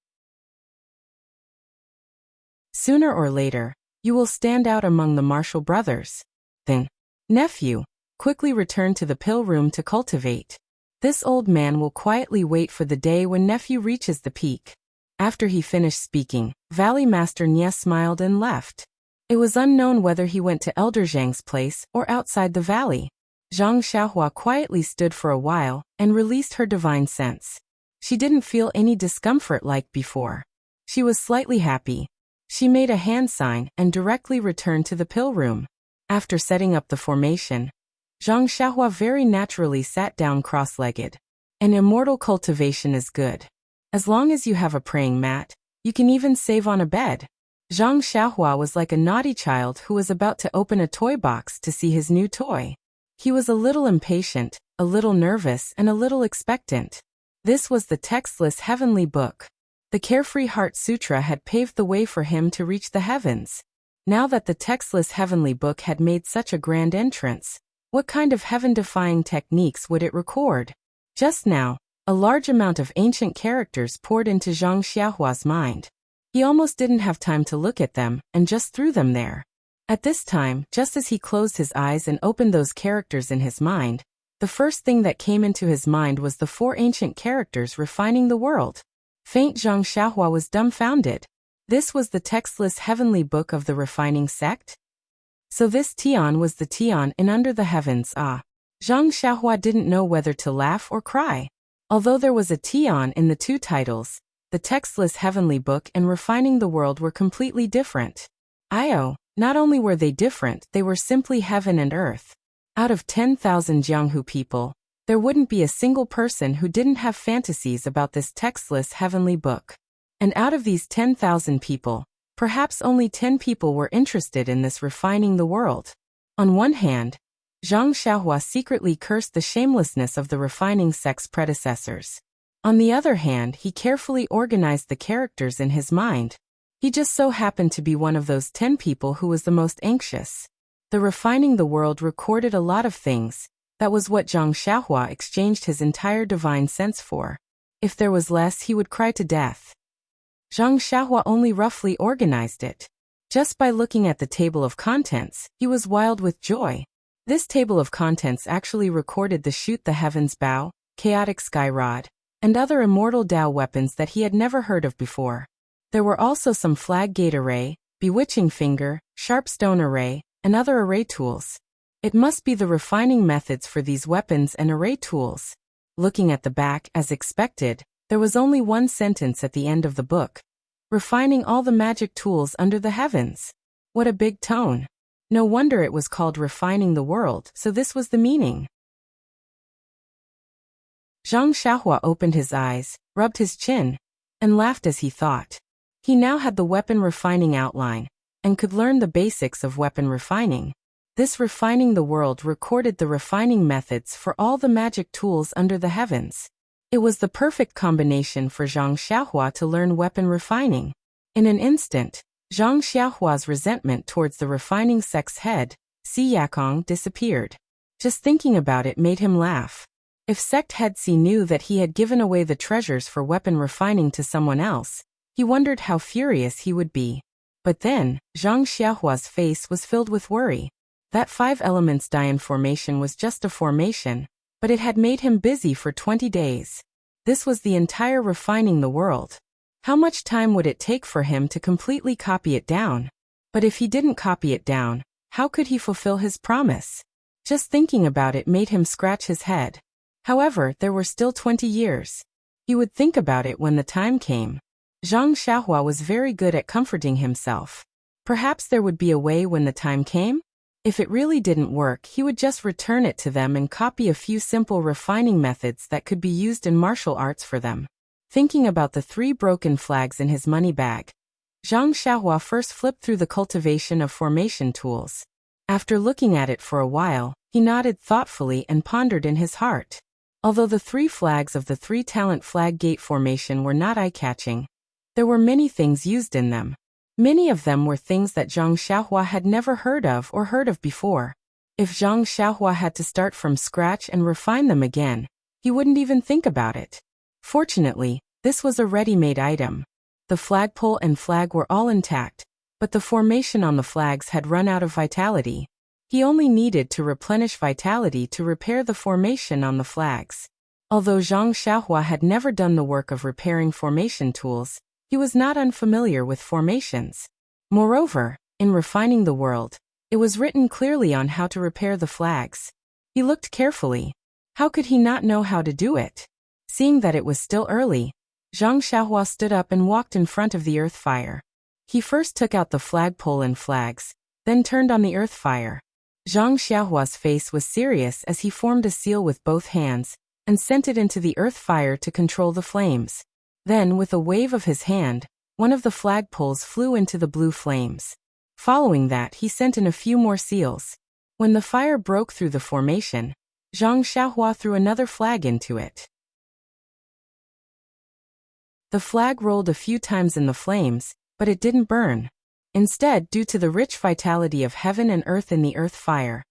Sooner or later, you will stand out among the martial brothers. Then, nephew, quickly return to the pill room to cultivate. This old man will quietly wait for the day when nephew reaches the peak." After he finished speaking, Valley Master Nia smiled and left. It was unknown whether he went to Elder Zhang's place or outside the valley. Zhang Xiaohua quietly stood for a while and released her divine sense. She didn't feel any discomfort like before. She was slightly happy. She made a hand sign and directly returned to the pill room. After setting up the formation, Zhang Xiaohua very naturally sat down cross-legged. An immortal cultivation is good. As long as you have a praying mat, you can even save on a bed. Zhang Xiaohua was like a naughty child who was about to open a toy box to see his new toy. He was a little impatient, a little nervous, and a little expectant. This was the textless heavenly book. The Carefree Heart Sutra had paved the way for him to reach the heavens. Now that the textless heavenly book had made such a grand entrance, what kind of heaven-defying techniques would it record? Just now, a large amount of ancient characters poured into Zhang Xiaohua's mind. He almost didn't have time to look at them and just threw them there. At this time, just as he closed his eyes and opened those characters in his mind, the first thing that came into his mind was the 4 ancient characters refining the world. Faint Zhang Xiaohua was dumbfounded. This was the textless heavenly book of the refining sect? So this Tian was the Tian in under the heavens. Zhang Xiaohua didn't know whether to laugh or cry. Although there was a Tian in the 2 titles, the textless heavenly book and refining the world were completely different. Not only were they different, they were simply heaven and earth. Out of 10,000 Jianghu people, there wouldn't be a single person who didn't have fantasies about this textless heavenly book. And out of these 10,000 people, perhaps only 10 people were interested in this refining the world. On one hand, Zhang Xiaohua secretly cursed the shamelessness of the refining sect's predecessors. On the other hand, he carefully organized the characters in his mind. He just so happened to be one of those 10 people who was the most anxious. The refining the world recorded a lot of things. That was what Zhang Xiaohua exchanged his entire divine sense for. If there was less, he would cry to death. Zhang Xiaohua only roughly organized it. Just by looking at the table of contents, he was wild with joy. This table of contents actually recorded the Shoot the Heavens Bow, Chaotic Sky Rod, and other immortal Tao weapons that he had never heard of before. There were also some Flag Gate Array, Bewitching Finger, Sharp Stone Array, and other array tools. It must be the refining methods for these weapons and array tools. Looking at the back, as expected, there was only one sentence at the end of the book. Refining all the magic tools under the heavens. What a big tone. No wonder it was called refining the world, so this was the meaning. Zhang Xiaohua opened his eyes, rubbed his chin, and laughed as he thought. He now had the weapon refining outline, and could learn the basics of weapon refining. This refining the world recorded the refining methods for all the magic tools under the heavens. It was the perfect combination for Zhang Xiaohua to learn weapon refining. In an instant, Zhang Xiaohua's resentment towards the refining sect's head, Si Yakong, disappeared. Just thinking about it made him laugh. If sect head Si knew that he had given away the treasures for weapon refining to someone else, he wondered how furious he would be. But then, Zhang Xiaohua's face was filled with worry. That 5 elements Dian formation was just a formation, but it had made him busy for 20 days. This was the entire refining the world. How much time would it take for him to completely copy it down? But if he didn't copy it down, how could he fulfill his promise? Just thinking about it made him scratch his head. However, there were still 20 years. He would think about it when the time came. Zhang Xiaohua was very good at comforting himself. Perhaps there would be a way when the time came? If it really didn't work, he would just return it to them and copy a few simple refining methods that could be used in martial arts for them. Thinking about the 3 broken flags in his money bag, Zhang Xiaohua first flipped through the cultivation of formation tools. After looking at it for a while, he nodded thoughtfully and pondered in his heart. Although the 3 flags of the 3-talent flag gate formation were not eye-catching, there were many things used in them. Many of them were things that Zhang Xiaohua had never heard of before. If Zhang Xiaohua had to start from scratch and refine them again, he wouldn't even think about it. Fortunately, this was a ready-made item. The flagpole and flag were all intact, but the formation on the flags had run out of vitality. He only needed to replenish vitality to repair the formation on the flags. Although Zhang Xiaohua had never done the work of repairing formation tools, he was not unfamiliar with formations. Moreover, in refining the world, it was written clearly on how to repair the flags. He looked carefully. How could he not know how to do it? Seeing that it was still early, Zhang Xiaohua stood up and walked in front of the earth fire. He first took out the flagpole and flags, then turned on the earth fire. Zhang Xiaohua's face was serious as he formed a seal with both hands and sent it into the earth fire to control the flames. Then, with a wave of his hand, one of the flagpoles flew into the blue flames. Following that, he sent in a few more seals. When the fire broke through the formation, Zhang Xiaohua threw another flag into it. The flag rolled a few times in the flames, but it didn't burn. Instead, due to the rich vitality of heaven and earth in the earth fire,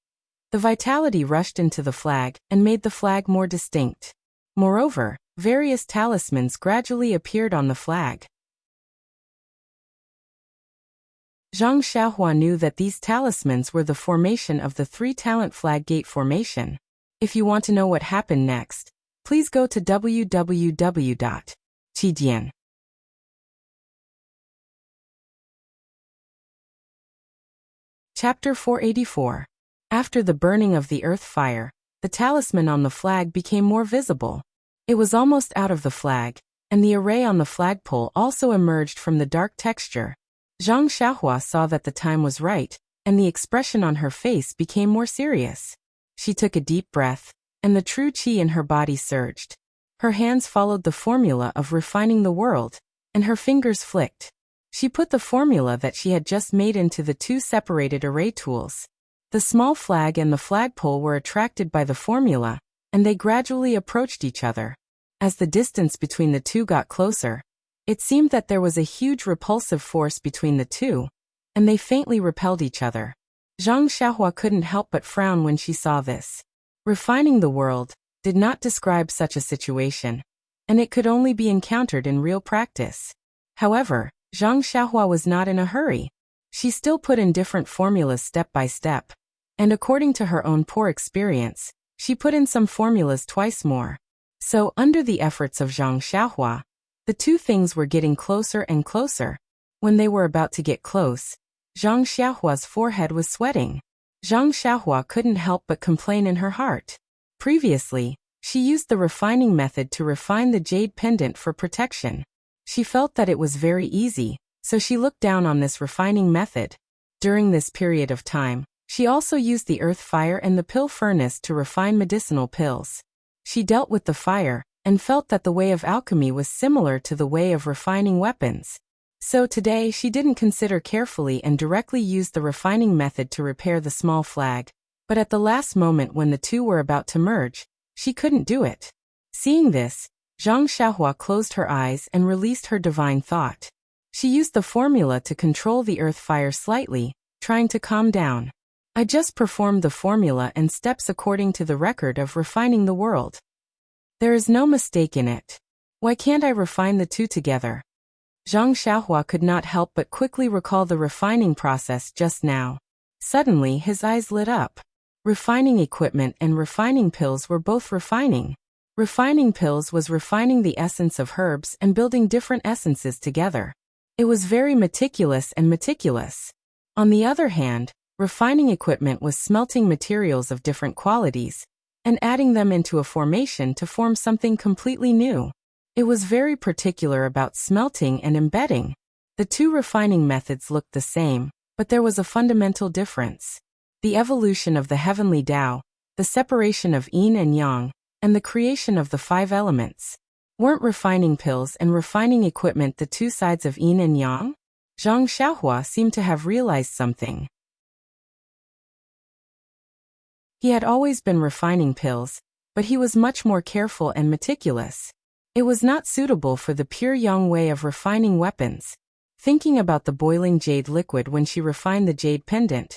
the vitality rushed into the flag and made the flag more distinct. Moreover, various talismans gradually appeared on the flag. Zhang Xiaohua knew that these talismans were the formation of the 3-talent flag gate formation. If you want to know what happened next, please go to www.Qidian. Chapter 484. After the burning of the earth fire, the talisman on the flag became more visible. It was almost out of the flag, and the array on the flagpole also emerged from the dark texture. Zhang Xiaohua saw that the time was right, and the expression on her face became more serious. She took a deep breath, and the true qi in her body surged. Her hands followed the formula of refining the world, and her fingers flicked. She put the formula that she had just made into the 2 separated array tools. The small flag and the flagpole were attracted by the formula, and they gradually approached each other. As the distance between the 2 got closer, it seemed that there was a huge repulsive force between the 2, and they faintly repelled each other. Zhang Xiaohua couldn't help but frown when she saw this. Refining the world did not describe such a situation, and it could only be encountered in real practice. However, Zhang Xiaohua was not in a hurry. She still put in different formulas step by step, and according to her own poor experience, she put in some formulas twice more. So, under the efforts of Zhang Xiaohua, the 2 things were getting closer and closer. When they were about to get close, Zhang Xiaohua's forehead was sweating. Zhang Xiaohua couldn't help but complain in her heart. Previously, she used the refining method to refine the jade pendant for protection. She felt that it was very easy, so she looked down on this refining method. During this period of time, she also used the earth fire and the pill furnace to refine medicinal pills. She dealt with the fire, and felt that the way of alchemy was similar to the way of refining weapons. So today she didn't consider carefully and directly used the refining method to repair the small flag. But at the last moment when the two were about to merge, she couldn't do it. Seeing this, Zhang Xiaohua closed her eyes and released her divine thought. She used the formula to control the earth fire slightly, trying to calm down. I just performed the formula and steps according to the record of refining the world. There is no mistake in it. Why can't I refine the two together? Zhang Xiaohua could not help but quickly recall the refining process just now. Suddenly his eyes lit up. Refining equipment and refining pills were both refining. Refining pills was refining the essence of herbs and building different essences together. It was very meticulous and meticulous. On the other hand, refining equipment was smelting materials of different qualities and adding them into a formation to form something completely new. It was very particular about smelting and embedding. The two refining methods looked the same, but there was a fundamental difference. The evolution of the heavenly Tao, the separation of yin and yang, and the creation of the 5 elements. Weren't refining pills and refining equipment the two sides of yin and yang? Zhang Xiaohua seemed to have realized something. He had always been refining pills, but he was much more careful and meticulous. It was not suitable for the pure yang way of refining weapons. Thinking about the boiling jade liquid when she refined the jade pendant,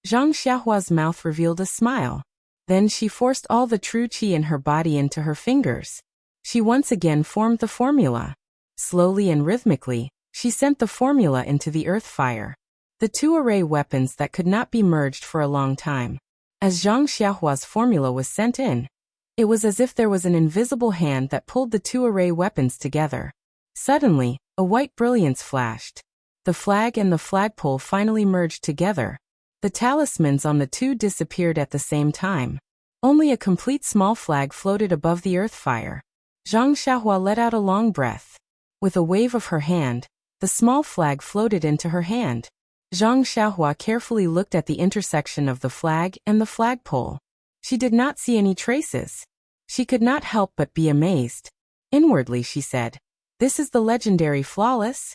Zhang Xiaohua's mouth revealed a smile. Then she forced all the true qi in her body into her fingers. She once again formed the formula. Slowly and rhythmically, she sent the formula into the earth fire. The two array weapons that could not be merged for a long time. As Zhang Xiaohua's formula was sent in, it was as if there was an invisible hand that pulled the two array weapons together. Suddenly, a white brilliance flashed. The flag and the flagpole finally merged together. The talismans on the two disappeared at the same time. Only a complete small flag floated above the earth fire. Zhang Xiaohua let out a long breath. With a wave of her hand, the small flag floated into her hand. Zhang Xiaohua carefully looked at the intersection of the flag and the flagpole. She did not see any traces. She could not help but be amazed. Inwardly she said, "This is the legendary flawless?"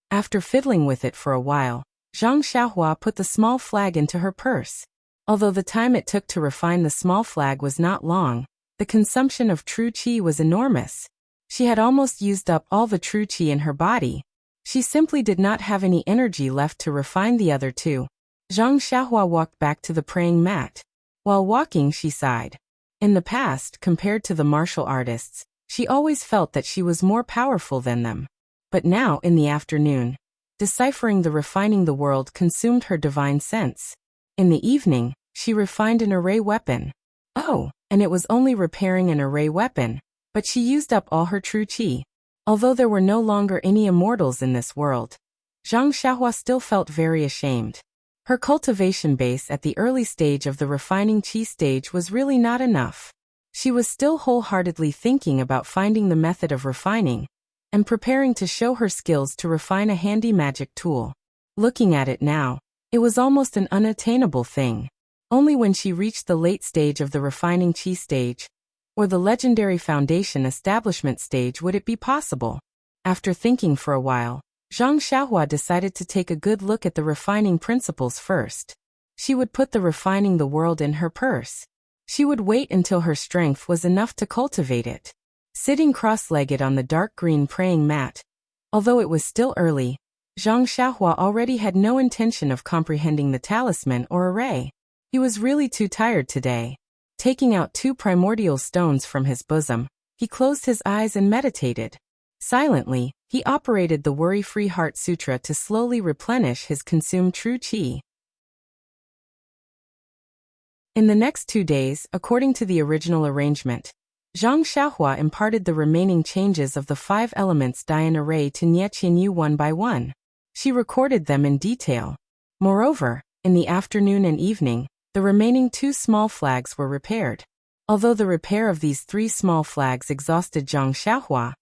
After fiddling with it for a while, Zhang Xiaohua put the small flag into her purse. Although the time it took to refine the small flag was not long, the consumption of true qi was enormous. She had almost used up all the true qi in her body. She simply did not have any energy left to refine the other two. Zhang Xiaohua walked back to the praying mat. While walking, she sighed. In the past, compared to the martial artists, she always felt that she was more powerful than them. But now, in the afternoon, deciphering the refining the world consumed her divine sense. In the evening, she refined an array weapon. Oh, and it was only repairing an array weapon, but she used up all her true qi. Although there were no longer any immortals in this world, Zhang Xiaohua still felt very ashamed. Her cultivation base at the early stage of the refining qi stage was really not enough. She was still wholeheartedly thinking about finding the method of refining, and preparing to show her skills to refine a handy magic tool. Looking at it now, it was almost an unattainable thing. Only when she reached the late stage of the refining qi stage, or the legendary foundation establishment stage, would it be possible. After thinking for a while, Zhang Xiaohua decided to take a good look at the refining principles first. She would put the refining the world in her purse. She would wait until her strength was enough to cultivate it. Sitting cross-legged on the dark green praying mat, although it was still early, Zhang Xiaohua already had no intention of comprehending the talisman or array. He was really too tired today. Taking out 2 primordial stones from his bosom, he closed his eyes and meditated. Silently, he operated the Worry-Free Heart Sutra to slowly replenish his consumed true qi. In the next 2 days, according to the original arrangement, Zhang Xiaohua imparted the remaining changes of the 5 elements Dian array to Nie Qianyu one by one. She recorded them in detail. Moreover, in the afternoon and evening, the remaining 2 small flags were repaired. Although the repair of these 3 small flags exhausted Zhang Xiaohua,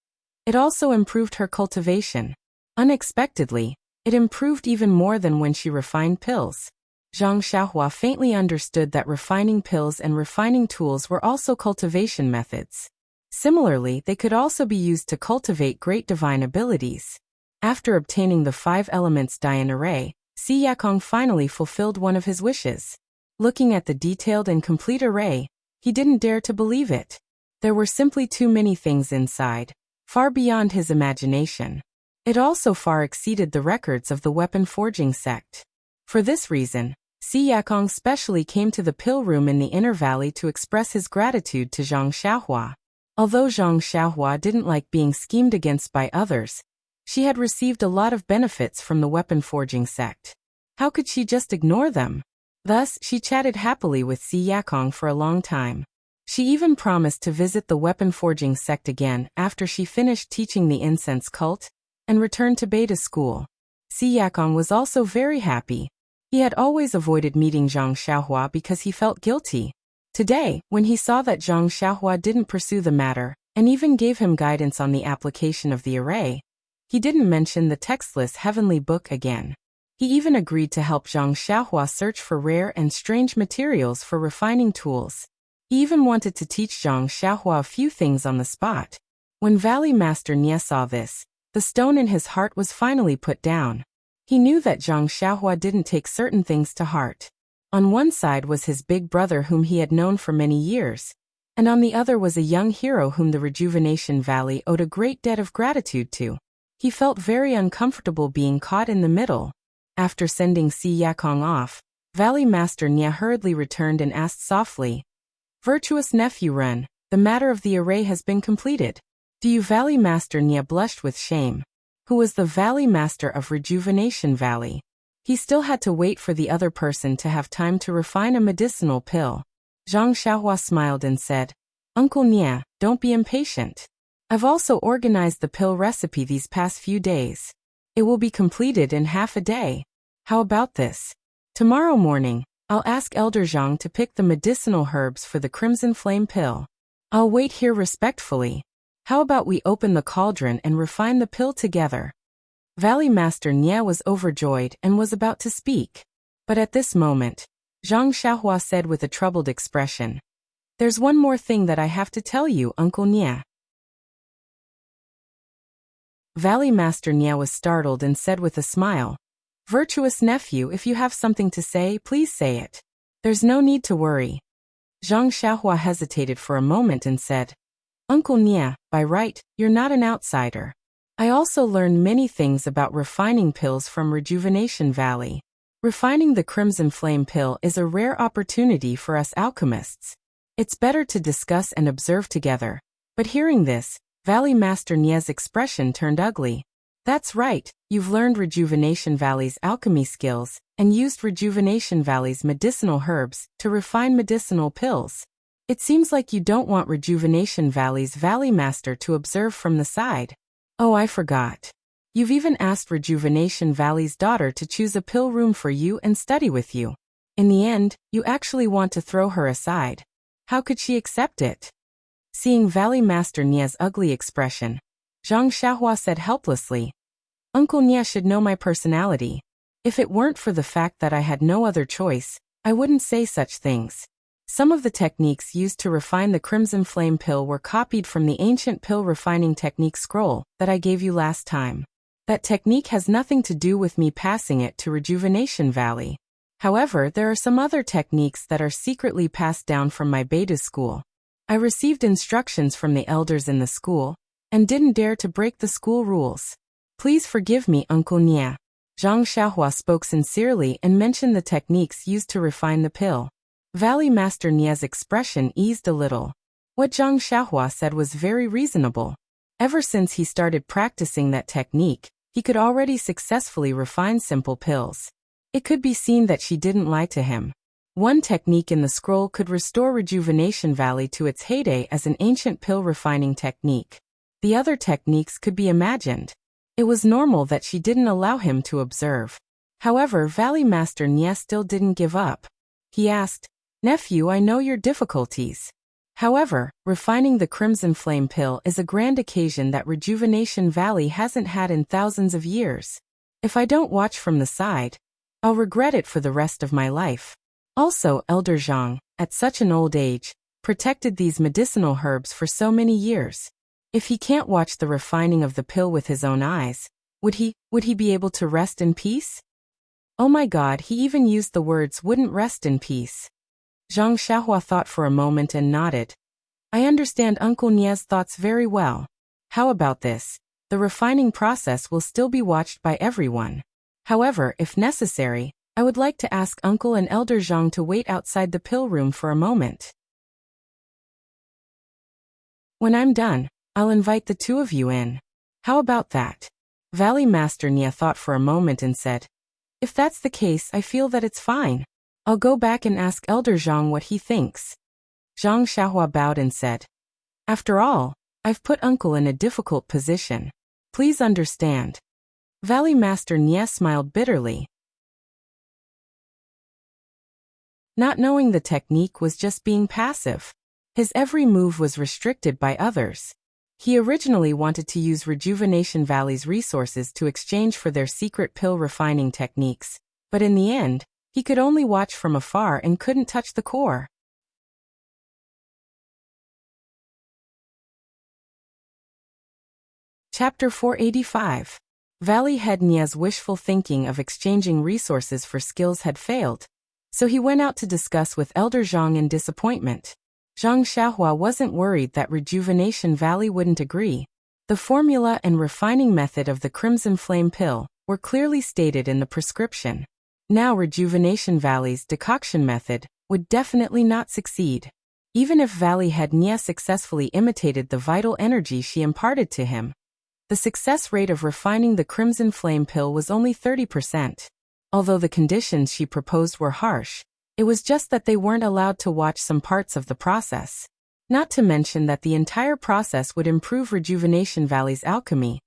it also improved her cultivation. Unexpectedly, It improved even more than when she refined pills. Zhang Xiaohua faintly understood that refining pills and refining tools were also cultivation methods. Similarly, they could also be used to cultivate great divine abilities. After obtaining the 5 elements Dian array, Si Yakong finally fulfilled one of his wishes. Looking at the detailed and complete array, he didn't dare to believe it. There were simply too many things inside, far beyond his imagination. It also far exceeded the records of the weapon forging sect. For this reason, Si Yakong specially came to the pill room in the inner valley to express his gratitude to Zhang Xiaohua. Although Zhang Xiaohua didn't like being schemed against by others, she had received a lot of benefits from the weapon forging sect. How could she just ignore them? Thus, she chatted happily with Si Yakong for a long time. She even promised to visit the weapon forging sect again after she finished teaching the incense cult and returned to beta school. Si Yakong was also very happy. He had always avoided meeting Zhang Xiaohua because he felt guilty. Today, when he saw that Zhang Xiaohua didn't pursue the matter and even gave him guidance on the application of the array, he didn't mention the textless heavenly book again. He even agreed to help Zhang Xiaohua search for rare and strange materials for refining tools. He even wanted to teach Zhang Xiaohua a few things on the spot. When Valley Master Nie saw this, the stone in his heart was finally put down. He knew that Zhang Xiaohua didn't take certain things to heart. On one side was his big brother whom he had known for many years, and on the other was a young hero whom the Rejuvenation Valley owed a great debt of gratitude to. He felt very uncomfortable being caught in the middle. After sending Si Yakong off, Valley Master Nie hurriedly returned and asked softly, "Virtuous nephew Ren, the matter of the array has been completed. Do you?" Valley Master Nie blushed with shame. Who was the Valley Master of Rejuvenation Valley? He still had to wait for the other person to have time to refine a medicinal pill. Zhang Xiaohua smiled and said, "Uncle Nie, don't be impatient. I've also organized the pill recipe these past few days. It will be completed in half a day. How about this? Tomorrow morning, I'll ask Elder Zhang to pick the medicinal herbs for the Crimson Flame pill. I'll wait here respectfully. How about we open the cauldron and refine the pill together?" Valley Master Nie was overjoyed and was about to speak. But at this moment, Zhang Xiaohua said with a troubled expression, "There's one more thing that I have to tell you, Uncle Nie." Valley Master Nie was startled and said with a smile, "Virtuous nephew, if you have something to say, please say it. There's no need to worry." Zhang Xiaohua hesitated for a moment and said, "Uncle Nie, by right, you're not an outsider. I also learned many things about refining pills from Rejuvenation Valley. Refining the Crimson Flame pill is a rare opportunity for us alchemists. It's better to discuss and observe together." But hearing this, Valley Master Nie's expression turned ugly. "That's right, you've learned Rejuvenation Valley's alchemy skills and used Rejuvenation Valley's medicinal herbs to refine medicinal pills. It seems like you don't want Rejuvenation Valley's Valley Master to observe from the side. Oh, I forgot. You've even asked Rejuvenation Valley's daughter to choose a pill room for you and study with you. In the end, you actually want to throw her aside. How could she accept it?" Seeing Valley Master Nie's ugly expression, Zhang Xiaohua said helplessly, "Uncle Nie should know my personality. If it weren't for the fact that I had no other choice, I wouldn't say such things. Some of the techniques used to refine the Crimson Flame pill were copied from the ancient pill refining technique scroll that I gave you last time. That technique has nothing to do with me passing it to Rejuvenation Valley. However, there are some other techniques that are secretly passed down from my beta school. I received instructions from the elders in the school and didn't dare to break the school rules. Please forgive me, Uncle Nie." Zhang Xiaohua spoke sincerely and mentioned the techniques used to refine the pill. Valley Master Nie's expression eased a little. What Zhang Xiaohua said was very reasonable. Ever since he started practicing that technique, he could already successfully refine simple pills. It could be seen that she didn't lie to him. One technique in the scroll could restore Rejuvenation Valley to its heyday as an ancient pill refining technique. The other techniques could be imagined. It was normal that she didn't allow him to observe. However, Valley Master Nie still didn't give up. He asked, "Nephew, I know your difficulties. However, refining the Crimson Flame pill is a grand occasion that Rejuvenation Valley hasn't had in thousands of years. If I don't watch from the side, I'll regret it for the rest of my life. Also, Elder Zhang, at such an old age, protected these medicinal herbs for so many years. If he can't watch the refining of the pill with his own eyes, would he be able to rest in peace? Oh my God, he even used the words wouldn't rest in peace. Zhang Xiaohua thought for a moment and nodded. I understand Uncle Nie's thoughts very well. How about this? The refining process will still be watched by everyone. However, if necessary, I would like to ask Uncle and Elder Zhang to wait outside the pill room for a moment. When I'm done, I'll invite the two of you in. How about that? Valley Master Nie thought for a moment and said, if that's the case, I feel that it's fine. I'll go back and ask Elder Zhang what he thinks. Zhang Xiaohua bowed and said, after all, I've put Uncle in a difficult position. Please understand. Valley Master Nie smiled bitterly. Not knowing the technique was just being passive. His every move was restricted by others. He originally wanted to use Rejuvenation Valley's resources to exchange for their secret pill refining techniques, but in the end, he could only watch from afar and couldn't touch the core. Chapter 485. Valley Head Nie's wishful thinking of exchanging resources for skills had failed, so he went out to discuss with Elder Zhang in disappointment. Zhang Xiaohua wasn't worried that Rejuvenation Valley wouldn't agree. The formula and refining method of the Crimson Flame pill were clearly stated in the prescription. Now Rejuvenation Valley's decoction method would definitely not succeed. Even if Valley Head Nie successfully imitated the vital energy she imparted to him, the success rate of refining the Crimson Flame pill was only 30%. Although the conditions she proposed were harsh, it was just that they weren't allowed to watch some parts of the process. Not to mention that the entire process would improve Rejuvenation Valley's alchemy.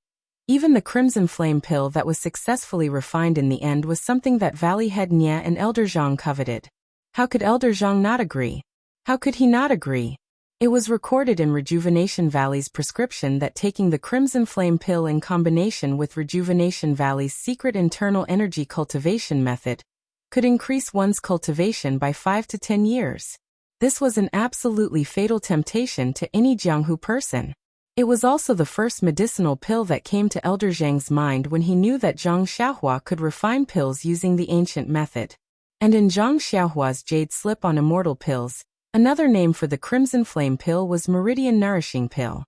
Even the Crimson Flame pill that was successfully refined in the end was something that Valley Head Nie and Elder Zhang coveted. How could Elder Zhang not agree? How could he not agree? It was recorded in Rejuvenation Valley's prescription that taking the Crimson Flame pill in combination with Rejuvenation Valley's secret internal energy cultivation method could increase one's cultivation by 5 to 10 years. This was an absolutely fatal temptation to any Jianghu person. It was also the first medicinal pill that came to Elder Zhang's mind when he knew that Zhang Xiaohua could refine pills using the ancient method. And in Zhang Xiaohua's jade slip-on immortal pills, another name for the Crimson Flame pill was Meridian Nourishing Pill.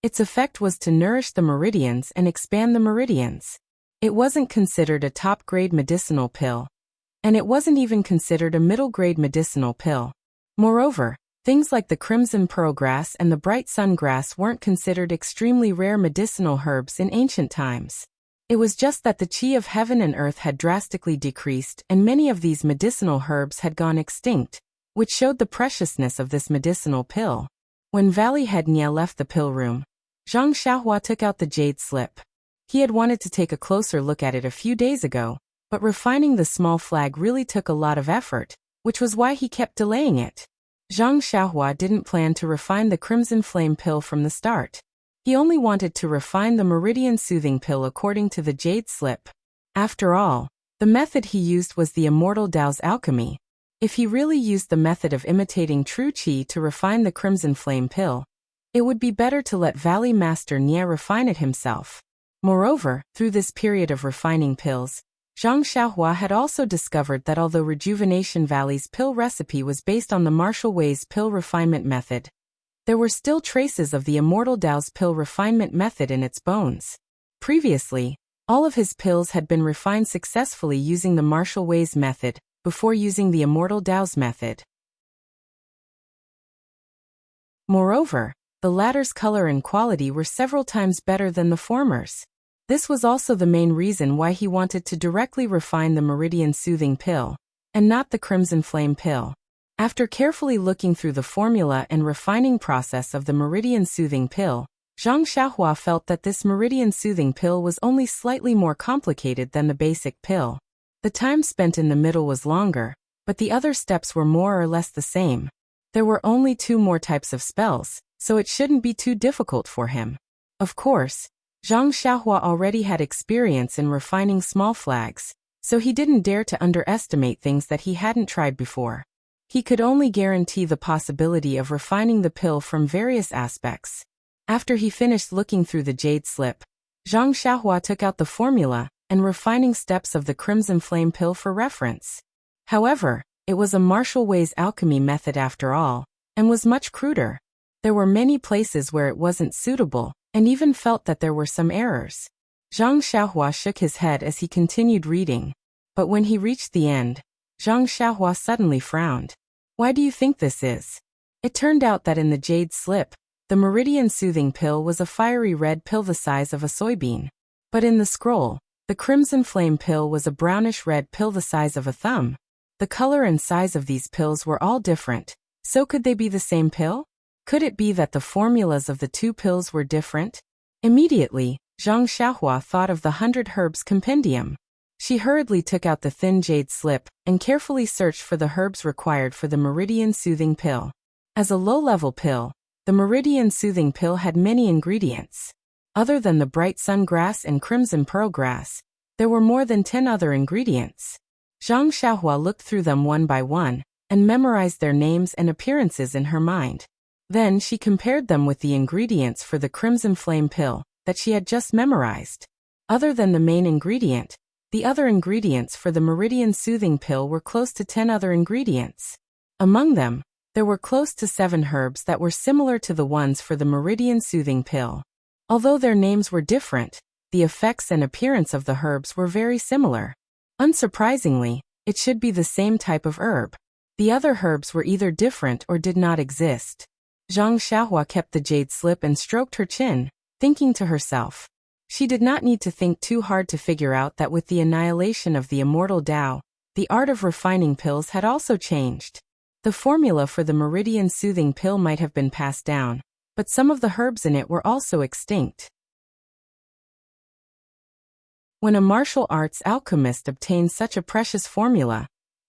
Its effect was to nourish the meridians and expand the meridians. It wasn't considered a top-grade medicinal pill, and it wasn't even considered a middle-grade medicinal pill. Moreover, things like the crimson pearl grass and the bright sun grass weren't considered extremely rare medicinal herbs in ancient times. It was just that the qi of heaven and earth had drastically decreased and many of these medicinal herbs had gone extinct, which showed the preciousness of this medicinal pill. When Valley Head Nie left the pill room, Zhang Xiaohua took out the jade slip. He had wanted to take a closer look at it a few days ago, but refining the small flag really took a lot of effort, which was why he kept delaying it. Zhang Xiaohua didn't plan to refine the Crimson Flame pill from the start. He only wanted to refine the Meridian Soothing pill according to the jade slip. After all, the method he used was the Immortal Tao's alchemy. If he really used the method of imitating true qi to refine the Crimson Flame pill, it would be better to let Valley Master Nie refine it himself. Moreover, through this period of refining pills, Zhang Xiaohua had also discovered that although Rejuvenation Valley's pill recipe was based on the Martial Way's pill refinement method, there were still traces of the Immortal Tao's pill refinement method in its bones. Previously, all of his pills had been refined successfully using the Martial Way's method, before using the Immortal Tao's method. Moreover, the latter's color and quality were several times better than the former's. This was also the main reason why he wanted to directly refine the Meridian Soothing pill, and not the Crimson Flame pill. After carefully looking through the formula and refining process of the Meridian Soothing pill, Zhang Xiaohua felt that this Meridian Soothing pill was only slightly more complicated than the basic pill. The time spent in the middle was longer, but the other steps were more or less the same. There were only 2 more types of spells, so it shouldn't be too difficult for him. Of course, Zhang Xiaohua already had experience in refining small flags, so he didn't dare to underestimate things that he hadn't tried before. He could only guarantee the possibility of refining the pill from various aspects. After he finished looking through the jade slip, Zhang Xiaohua took out the formula and refining steps of the crimson flame pill for reference. However, it was a martial way's alchemy method after all, and was much cruder. There were many places where it wasn't suitable, and even felt that there were some errors. Zhang Xiaohua shook his head as he continued reading, but when he reached the end, Zhang Xiaohua suddenly frowned. Why do you think this is? It turned out that in the jade slip, the meridian soothing pill was a fiery red pill the size of a soybean. But in the scroll, the crimson flame pill was a brownish red pill the size of a thumb. The color and size of these pills were all different, so could they be the same pill? Could it be that the formulas of the two pills were different? Immediately, Zhang Xiaohua thought of the 100 Herbs Compendium. She hurriedly took out the thin jade slip and carefully searched for the herbs required for the meridian soothing pill. As a low-level pill, the meridian soothing pill had many ingredients. Other than the bright sun grass and crimson pearl grass, there were more than 10 other ingredients. Zhang Xiaohua looked through them one by one and memorized their names and appearances in her mind. Then she compared them with the ingredients for the crimson flame pill that she had just memorized. Other than the main ingredient, the other ingredients for the meridian soothing pill were close to 10 other ingredients. Among them, there were close to 7 herbs that were similar to the ones for the meridian soothing pill. Although their names were different, the effects and appearance of the herbs were very similar. Unsurprisingly, it should be the same type of herb. The other herbs were either different or did not exist. Zhang Xiaohua kept the jade slip and stroked her chin, thinking to herself. She did not need to think too hard to figure out that with the annihilation of the immortal Tao, the art of refining pills had also changed. The formula for the meridian soothing pill might have been passed down, but some of the herbs in it were also extinct. When a martial arts alchemist obtained such a precious formula,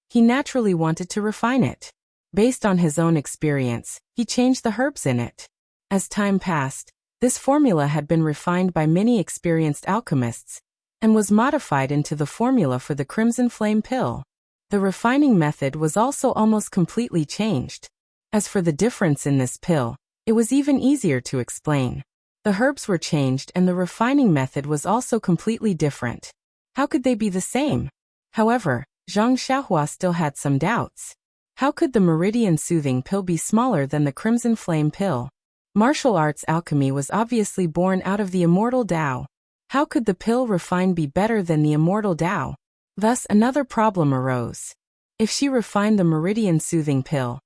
he naturally wanted to refine it. Based on his own experience, he changed the herbs in it. As time passed, this formula had been refined by many experienced alchemists, and was modified into the formula for the crimson flame pill. The refining method was also almost completely changed. As for the difference in this pill, it was even easier to explain. The herbs were changed and the refining method was also completely different. How could they be the same? However, Zhang Xiaohua still had some doubts. How could the meridian soothing pill be smaller than the crimson flame pill? Martial arts alchemy was obviously born out of the immortal Tao. How could the pill refined be better than the immortal Tao? Thus another problem arose. If she refined the meridian soothing pill,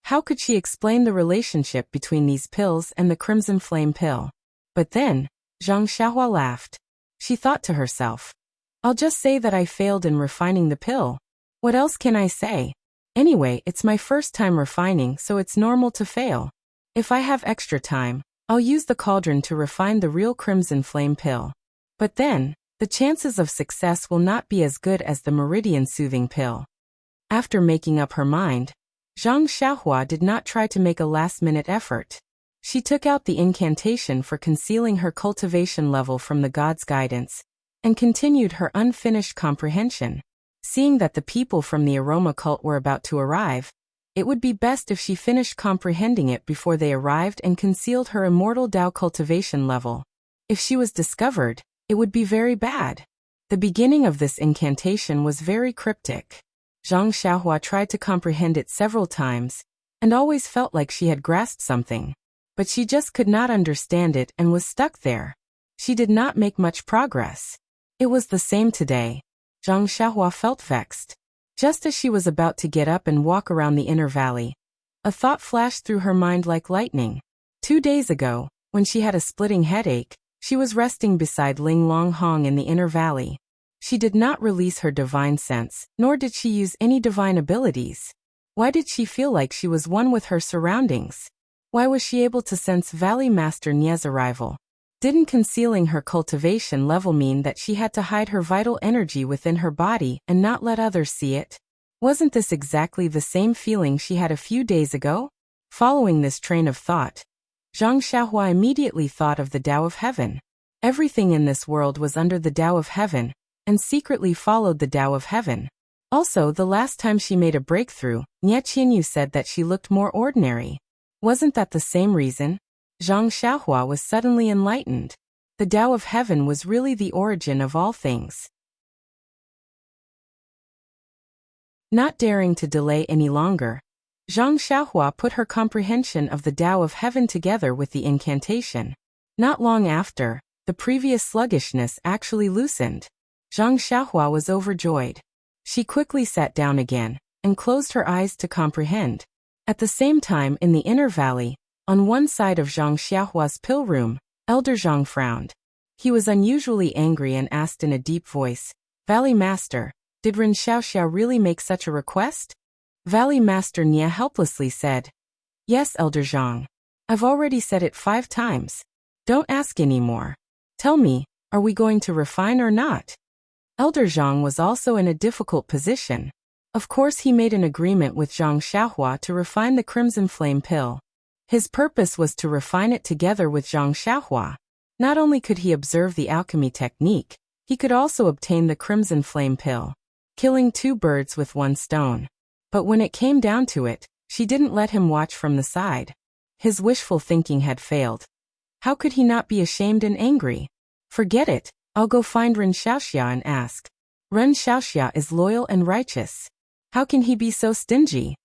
how could she explain the relationship between these pills and the crimson flame pill? But then, Zhang Xiaohua laughed. She thought to herself, I'll just say that I failed in refining the pill. What else can I say? Anyway, it's my first time refining, so it's normal to fail. If I have extra time, I'll use the cauldron to refine the real crimson flame pill. But then, the chances of success will not be as good as the meridian soothing pill. After making up her mind, Zhang Xiaohua did not try to make a last-minute effort. She took out the incantation for concealing her cultivation level from the god's guidance, and continued her unfinished comprehension. Seeing that the people from the aroma cult were about to arrive, it would be best if she finished comprehending it before they arrived and concealed her immortal Tao cultivation level. If she was discovered, it would be very bad. The beginning of this incantation was very cryptic. Zhang Xiaohua tried to comprehend it several times, and always felt like she had grasped something. But she just could not understand it and was stuck there. She did not make much progress. It was the same today. Zhang Xiaohua felt vexed. Just as she was about to get up and walk around the inner valley, a thought flashed through her mind like lightning. 2 days ago, when she had a splitting headache, she was resting beside Ling Long Hong in the inner valley. She did not release her divine sense, nor did she use any divine abilities. Why did she feel like she was one with her surroundings? Why was she able to sense Valley Master Nie's arrival? Didn't concealing her cultivation level mean that she had to hide her vital energy within her body and not let others see it? Wasn't this exactly the same feeling she had a few days ago? Following this train of thought, Zhang Xiaohua immediately thought of the Tao of Heaven. Everything in this world was under the Tao of Heaven, and secretly followed the Tao of Heaven. Also, the last time she made a breakthrough, Nie Qianyu said that she looked more ordinary. Wasn't that the same reason? Zhang Xiaohua was suddenly enlightened. The Tao of Heaven was really the origin of all things. Not daring to delay any longer, Zhang Xiaohua put her comprehension of the Tao of Heaven together with the incantation. Not long after, the previous sluggishness actually loosened. Zhang Xiaohua was overjoyed. She quickly sat down again, and closed her eyes to comprehend. At the same time, in the inner valley, on one side of Zhang Xiaohua's pill room, Elder Zhang frowned. He was unusually angry and asked in a deep voice, "Valley Master, did Ren Xiaoxia really make such a request?" Valley Master Nie helplessly said, "Yes, Elder Zhang. I've already said it 5 times. Don't ask anymore. Tell me, are we going to refine or not?" Elder Zhang was also in a difficult position. Of course, he made an agreement with Zhang Xiaohua to refine the Crimson Flame pill. His purpose was to refine it together with Zhang Xiaohua. Not only could he observe the alchemy technique, he could also obtain the Crimson Flame pill, killing 2 birds with 1 stone. But when it came down to it, she didn't let him watch from the side. His wishful thinking had failed. How could he not be ashamed and angry? Forget it, I'll go find Ren Xiaoxia and ask. Ren Xiaoxia is loyal and righteous. How can he be so stingy?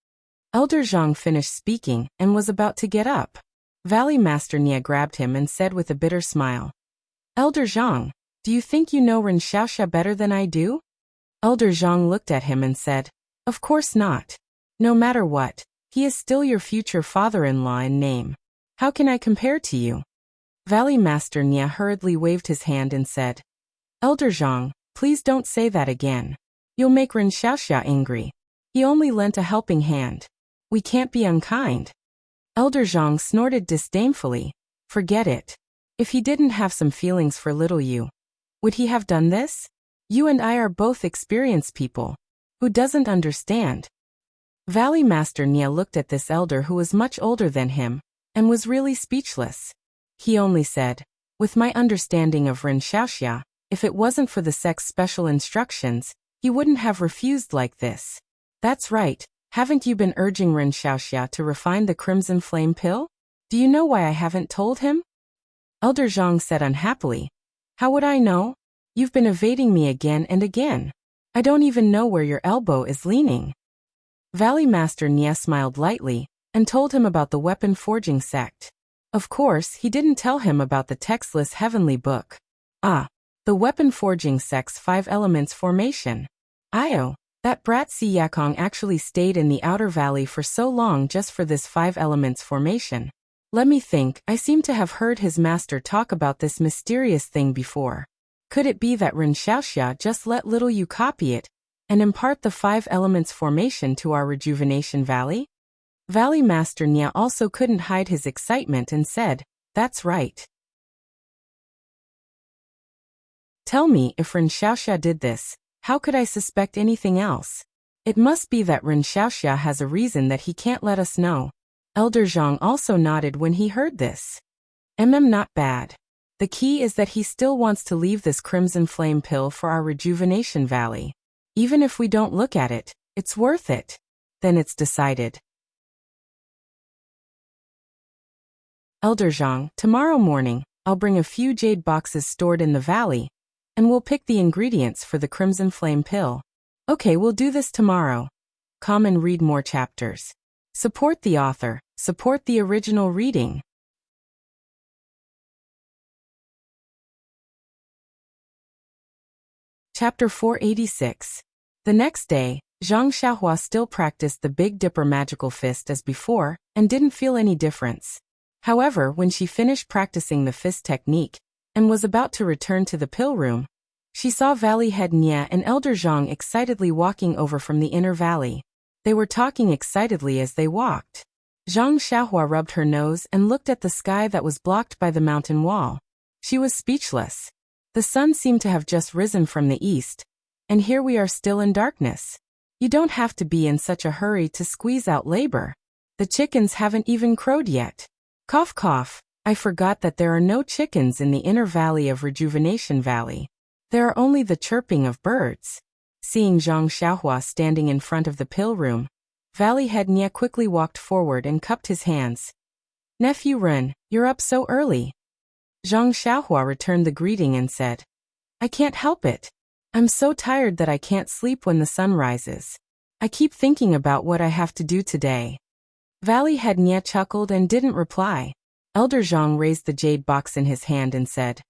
Elder Zhang finished speaking and was about to get up. Valley Master Nie grabbed him and said with a bitter smile, "Elder Zhang, do you think you know Ren Xiaoxia better than I do?" Elder Zhang looked at him and said, "Of course not. No matter what, he is still your future father-in-law in name. How can I compare to you?" Valley Master Nie hurriedly waved his hand and said, "Elder Zhang, please don't say that again. You'll make Ren Xiaoxia angry. He only lent a helping hand. We can't be unkind." Elder Zhang snorted disdainfully. "Forget it. If he didn't have some feelings for little you, would he have done this? You and I are both experienced people. Who doesn't understand?" Valley Master Nie looked at this elder who was much older than him, and was really speechless. He only said, "With my understanding of Ren Xiaoxia, if it wasn't for the sect's special instructions, he wouldn't have refused like this." "That's right. Haven't you been urging Ren Xiaoxia to refine the Crimson Flame pill? Do you know why I haven't told him?" Elder Zhang said unhappily, "How would I know? You've been evading me again and again. I don't even know where your elbow is leaning." Valley Master Nie smiled lightly, and told him about the weapon forging sect. Of course, he didn't tell him about the textless heavenly book. The weapon forging sect's 5 elements formation. That brat Si Yakong actually stayed in the outer valley for so long just for this 5 elements formation. Let me think, I seem to have heard his master talk about this mysterious thing before. Could it be that Ren Xiaoxia just let little you copy it, and impart the 5 elements formation to our rejuvenation valley? Valley Master Nie also couldn't hide his excitement and said, "That's right. Tell me, if Ren Xiaoxia did this, how could I suspect anything else? It must be that Ren Xiaoxia has a reason that he can't let us know." Elder Zhang also nodded when he heard this. Not bad. The key is that he still wants to leave this Crimson Flame pill for our rejuvenation valley. Even if we don't look at it, it's worth it. Then it's decided. Elder Zhang, tomorrow morning, I'll bring a few jade boxes stored in the valley, and we'll pick the ingredients for the Crimson Flame pill. Okay, we'll do this tomorrow. Come and read more chapters. Support the author, support the original reading. Chapter 486. The next day, Zhang Xiaohua still practiced the Big Dipper magical fist as before, and didn't feel any difference. However, when she finished practicing the fist technique, and was about to return to the pill room, she saw Valley Head Nie and Elder Zhang excitedly walking over from the inner valley. They were talking excitedly as they walked. Zhang Xiaohua rubbed her nose and looked at the sky that was blocked by the mountain wall. She was speechless. The sun seemed to have just risen from the east, and here we are still in darkness. You don't have to be in such a hurry to squeeze out labor. The chickens haven't even crowed yet. Cough cough, I forgot that there are no chickens in the inner valley of Rejuvenation Valley. There are only the chirping of birds. Seeing Zhang Xiaohua standing in front of the pill room, Valley Head Nie quickly walked forward and cupped his hands. Nephew Ren, you're up so early. Zhang Xiaohua returned the greeting and said, I can't help it. I'm so tired that I can't sleep when the sun rises. I keep thinking about what I have to do today. Valley Head Nie chuckled and didn't reply. Elder Zhang raised the jade box in his hand and said,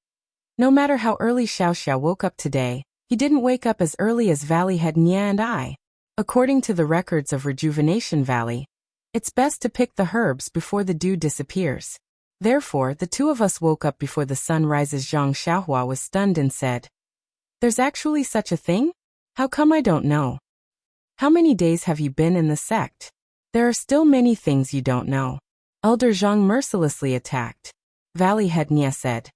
No matter how early Xiaoxia woke up today, he didn't wake up as early as Valley Head Nie and I. According to the records of Rejuvenation Valley, it's best to pick the herbs before the dew disappears. Therefore, the two of us woke up before the sun rises. Zhang Xiaohua was stunned and said, There's actually such a thing? How come I don't know? How many days have you been in the sect? There are still many things you don't know. Elder Zhang mercilessly attacked. Valley Head Nie said,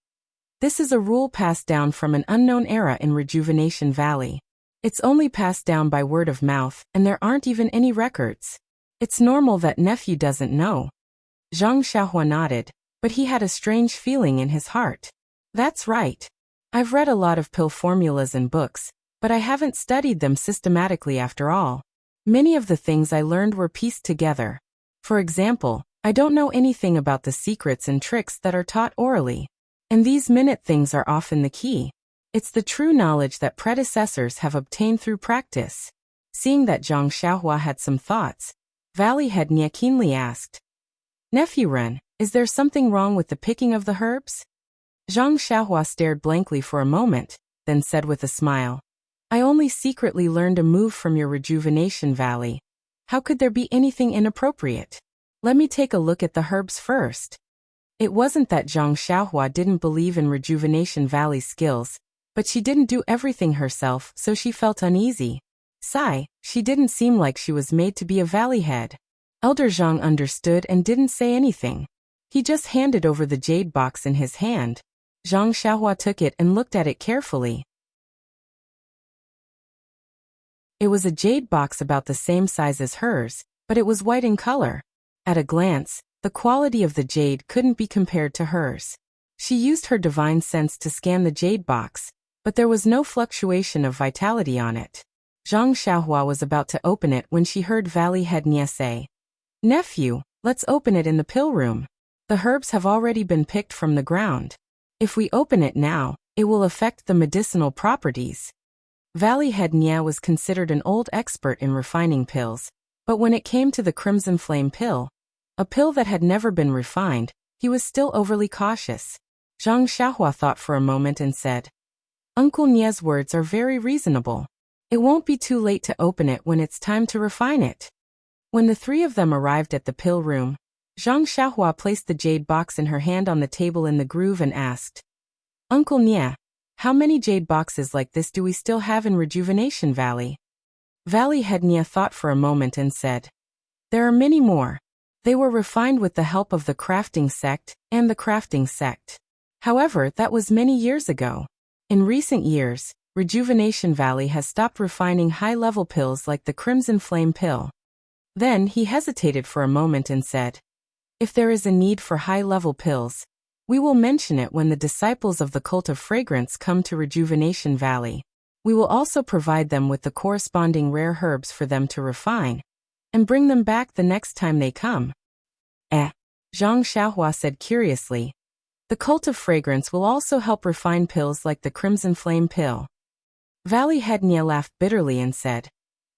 This is a rule passed down from an unknown era in Rejuvenation Valley. It's only passed down by word of mouth, and there aren't even any records. It's normal that nephew doesn't know. Zhang Xiaohua nodded, but he had a strange feeling in his heart. That's right. I've read a lot of pill formulas and books, but I haven't studied them systematically after all. Many of the things I learned were pieced together. For example, I don't know anything about the secrets and tricks that are taught orally. And these minute things are often the key. It's the true knowledge that predecessors have obtained through practice. Seeing that Zhang Xiaohua had some thoughts, Valley Head Nie keenly asked, Nephew Ren, is there something wrong with the picking of the herbs? Zhang Xiaohua stared blankly for a moment, then said with a smile, I only secretly learned a move from your Rejuvenation Valley. How could there be anything inappropriate? Let me take a look at the herbs first. It wasn't that Zhang Xiaohua didn't believe in Rejuvenation Valley's skills, but she didn't do everything herself, so she felt uneasy. Sigh, she didn't seem like she was made to be a valley head. Elder Zhang understood and didn't say anything. He just handed over the jade box in his hand. Zhang Xiaohua took it and looked at it carefully. It was a jade box about the same size as hers, but it was white in color. At a glance, the quality of the jade couldn't be compared to hers. She used her divine sense to scan the jade box, but there was no fluctuation of vitality on it. Zhang Xiaohua was about to open it when she heard Valley Head Nie say, Nephew, let's open it in the pill room. The herbs have already been picked from the ground. If we open it now, it will affect the medicinal properties. Valley Head Nie was considered an old expert in refining pills, but when it came to the Crimson Flame pill, a pill that had never been refined, he was still overly cautious. Zhang Xiaohua thought for a moment and said, Uncle Nie's words are very reasonable. It won't be too late to open it when it's time to refine it. When the three of them arrived at the pill room, Zhang Xiaohua placed the jade box in her hand on the table in the groove and asked, Uncle Nie, how many jade boxes like this do we still have in Rejuvenation Valley? Valley Head Nie thought for a moment and said, There are many more. They were refined with the help of the crafting sect and the crafting sect. However, that was many years ago. In recent years, Rejuvenation Valley has stopped refining high-level pills like the Crimson Flame pill. Then he hesitated for a moment and said, If there is a need for high-level pills, we will mention it when the disciples of the Cult of Fragrance come to Rejuvenation Valley. We will also provide them with the corresponding rare herbs for them to refine, and bring them back the next time they come. Zhang Xiaohua said curiously, The Cult of Fragrance will also help refine pills like the Crimson Flame pill. Valley Head Nie laughed bitterly and said,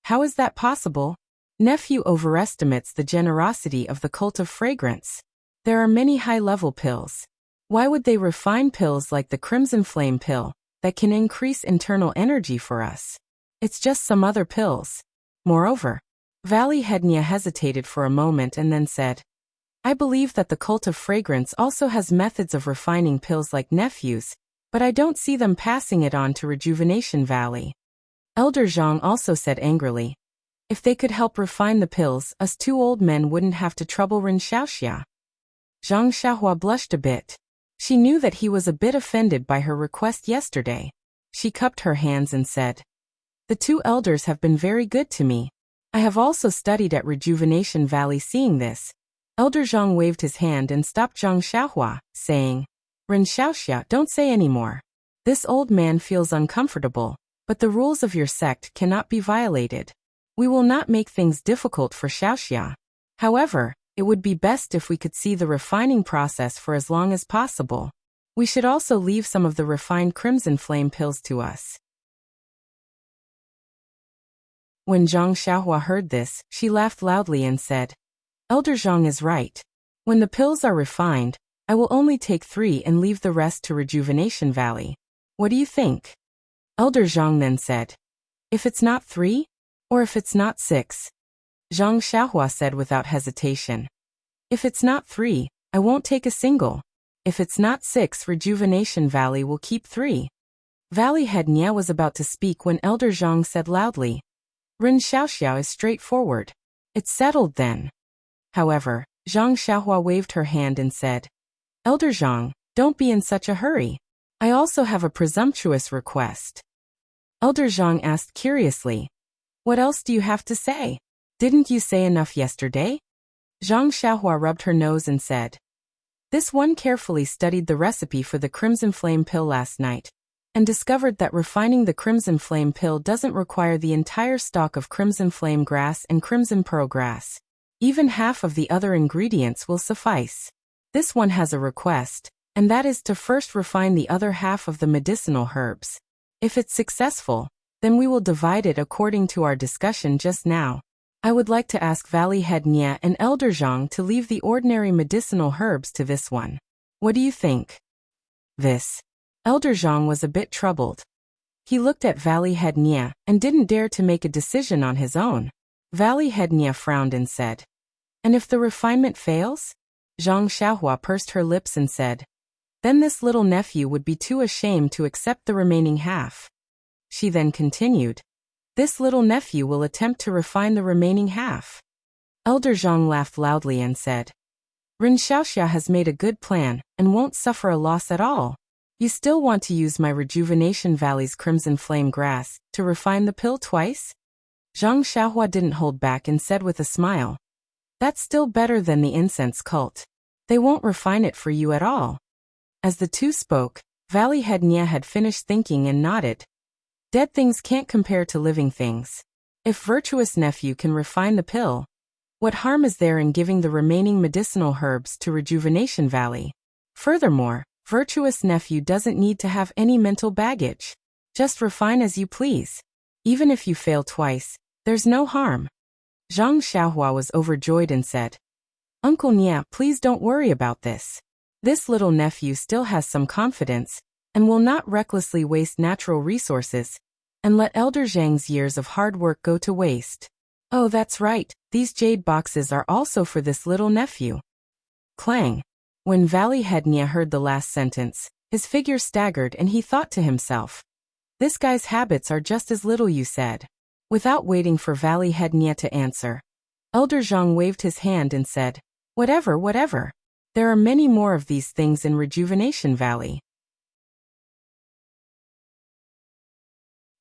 How is that possible? Nephew overestimates the generosity of the Cult of Fragrance. There are many high-level pills. Why would they refine pills like the Crimson Flame pill that can increase internal energy for us? It's just some other pills. Moreover, Valley Head Nie hesitated for a moment and then said, I believe that the Cult of Fragrance also has methods of refining pills like nephew's, but I don't see them passing it on to Rejuvenation Valley. Elder Zhang also said angrily, If they could help refine the pills, us two old men wouldn't have to trouble Ren Xiaoxia. Zhang Xiaohua blushed a bit. She knew that he was a bit offended by her request yesterday. She cupped her hands and said, The two elders have been very good to me. I have also studied at Rejuvenation Valley. Seeing this, Elder Zhang waved his hand and stopped Zhang Xiaohua, saying, Ren Xiaoxia, don't say any more. This old man feels uncomfortable, but the rules of your sect cannot be violated. We will not make things difficult for Xiaoxia. However, it would be best if we could see the refining process for as long as possible. We should also leave some of the refined crimson flame pills to us. When Zhang Xiaohua heard this, she laughed loudly and said, Elder Zhang is right. When the pills are refined, I will only take 3 and leave the rest to Rejuvenation Valley. What do you think? Elder Zhang then said, If it's not 3? Or if it's not 6? Zhang Xiaohua said without hesitation. If it's not 3, I won't take a single. If it's not 6, Rejuvenation Valley will keep 3. Valley Head Nia was about to speak when Elder Zhang said loudly, Ren Xiaoxiao is straightforward. It's settled then. However, Zhang Xiaohua waved her hand and said, Elder Zhang, don't be in such a hurry. I also have a presumptuous request. Elder Zhang asked curiously, What else do you have to say? Didn't you say enough yesterday? Zhang Xiaohua rubbed her nose and said, This one carefully studied the recipe for the Crimson Flame pill last night, and discovered that refining the Crimson Flame pill doesn't require the entire stock of Crimson Flame grass and Crimson Pearl grass. Even half of the other ingredients will suffice. This one has a request, and that is to first refine the other half of the medicinal herbs. If it's successful, then we will divide it according to our discussion just now. I would like to ask Valley Head Nia and Elder Zhang to leave the ordinary medicinal herbs to this one. What do you think? This. Elder Zhang was a bit troubled. He looked at Valley Head Nia and didn't dare to make a decision on his own. Valley Head Nia frowned and said, And if the refinement fails? Zhang Xiaohua pursed her lips and said, Then this little nephew would be too ashamed to accept the remaining half. She then continued, This little nephew will attempt to refine the remaining half. Elder Zhang laughed loudly and said, Ren Xiaoxia has made a good plan and won't suffer a loss at all. You still want to use my Rejuvenation Valley's Crimson Flame grass to refine the pill twice? Zhang Xiaohua didn't hold back and said with a smile, That's still better than the incense cult. They won't refine it for you at all. As the two spoke, Valley Head Nia had finished thinking and nodded. Dead things can't compare to living things. If Virtuous Nephew can refine the pill, what harm is there in giving the remaining medicinal herbs to Rejuvenation Valley? Furthermore, Virtuous Nephew doesn't need to have any mental baggage. Just refine as you please. Even if you fail twice, there's no harm. Zhang Xiaohua was overjoyed and said, Uncle Nia, please don't worry about this. This little nephew still has some confidence, and will not recklessly waste natural resources, and let Elder Zhang's years of hard work go to waste. Oh, that's right, these jade boxes are also for this little nephew. Clang. When Valley Head Nia heard the last sentence, his figure staggered and he thought to himself, This guy's habits are just as little you said. Without waiting for Valley Head Nia to answer, Elder Zhang waved his hand and said, Whatever. There are many more of these things in Rejuvenation Valley.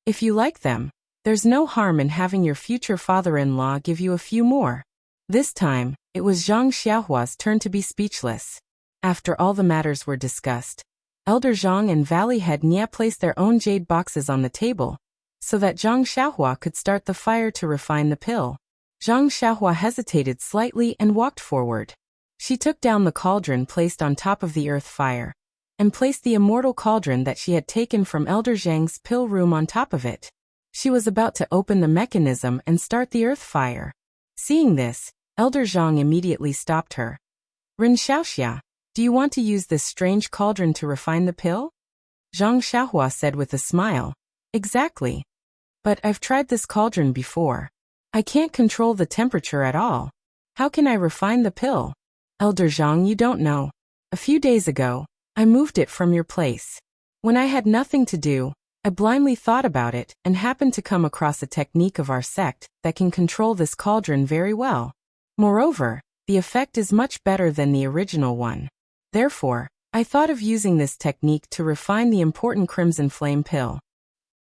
If you like them, there's no harm in having your future father-in-law give you a few more. This time, it was Zhang Xiaohua's turn to be speechless. After all the matters were discussed, Elder Zhang and Valley Head Nia placed their own jade boxes on the table, so that Zhang Xiaohua could start the fire to refine the pill. Zhang Xiaohua hesitated slightly and walked forward. She took down the cauldron placed on top of the earth fire, and placed the immortal cauldron that she had taken from Elder Zhang's pill room on top of it. She was about to open the mechanism and start the earth fire. Seeing this, Elder Zhang immediately stopped her. Ren Xiaoxia, do you want to use this strange cauldron to refine the pill? Zhang Xiaohua said with a smile. Exactly. But I've tried this cauldron before. I can't control the temperature at all. How can I refine the pill? Elder Zhang, you don't know. A few days ago, I moved it from your place. When I had nothing to do, I blindly thought about it and happened to come across a technique of our sect that can control this cauldron very well. Moreover, the effect is much better than the original one. Therefore, I thought of using this technique to refine the important Crimson Flame pill.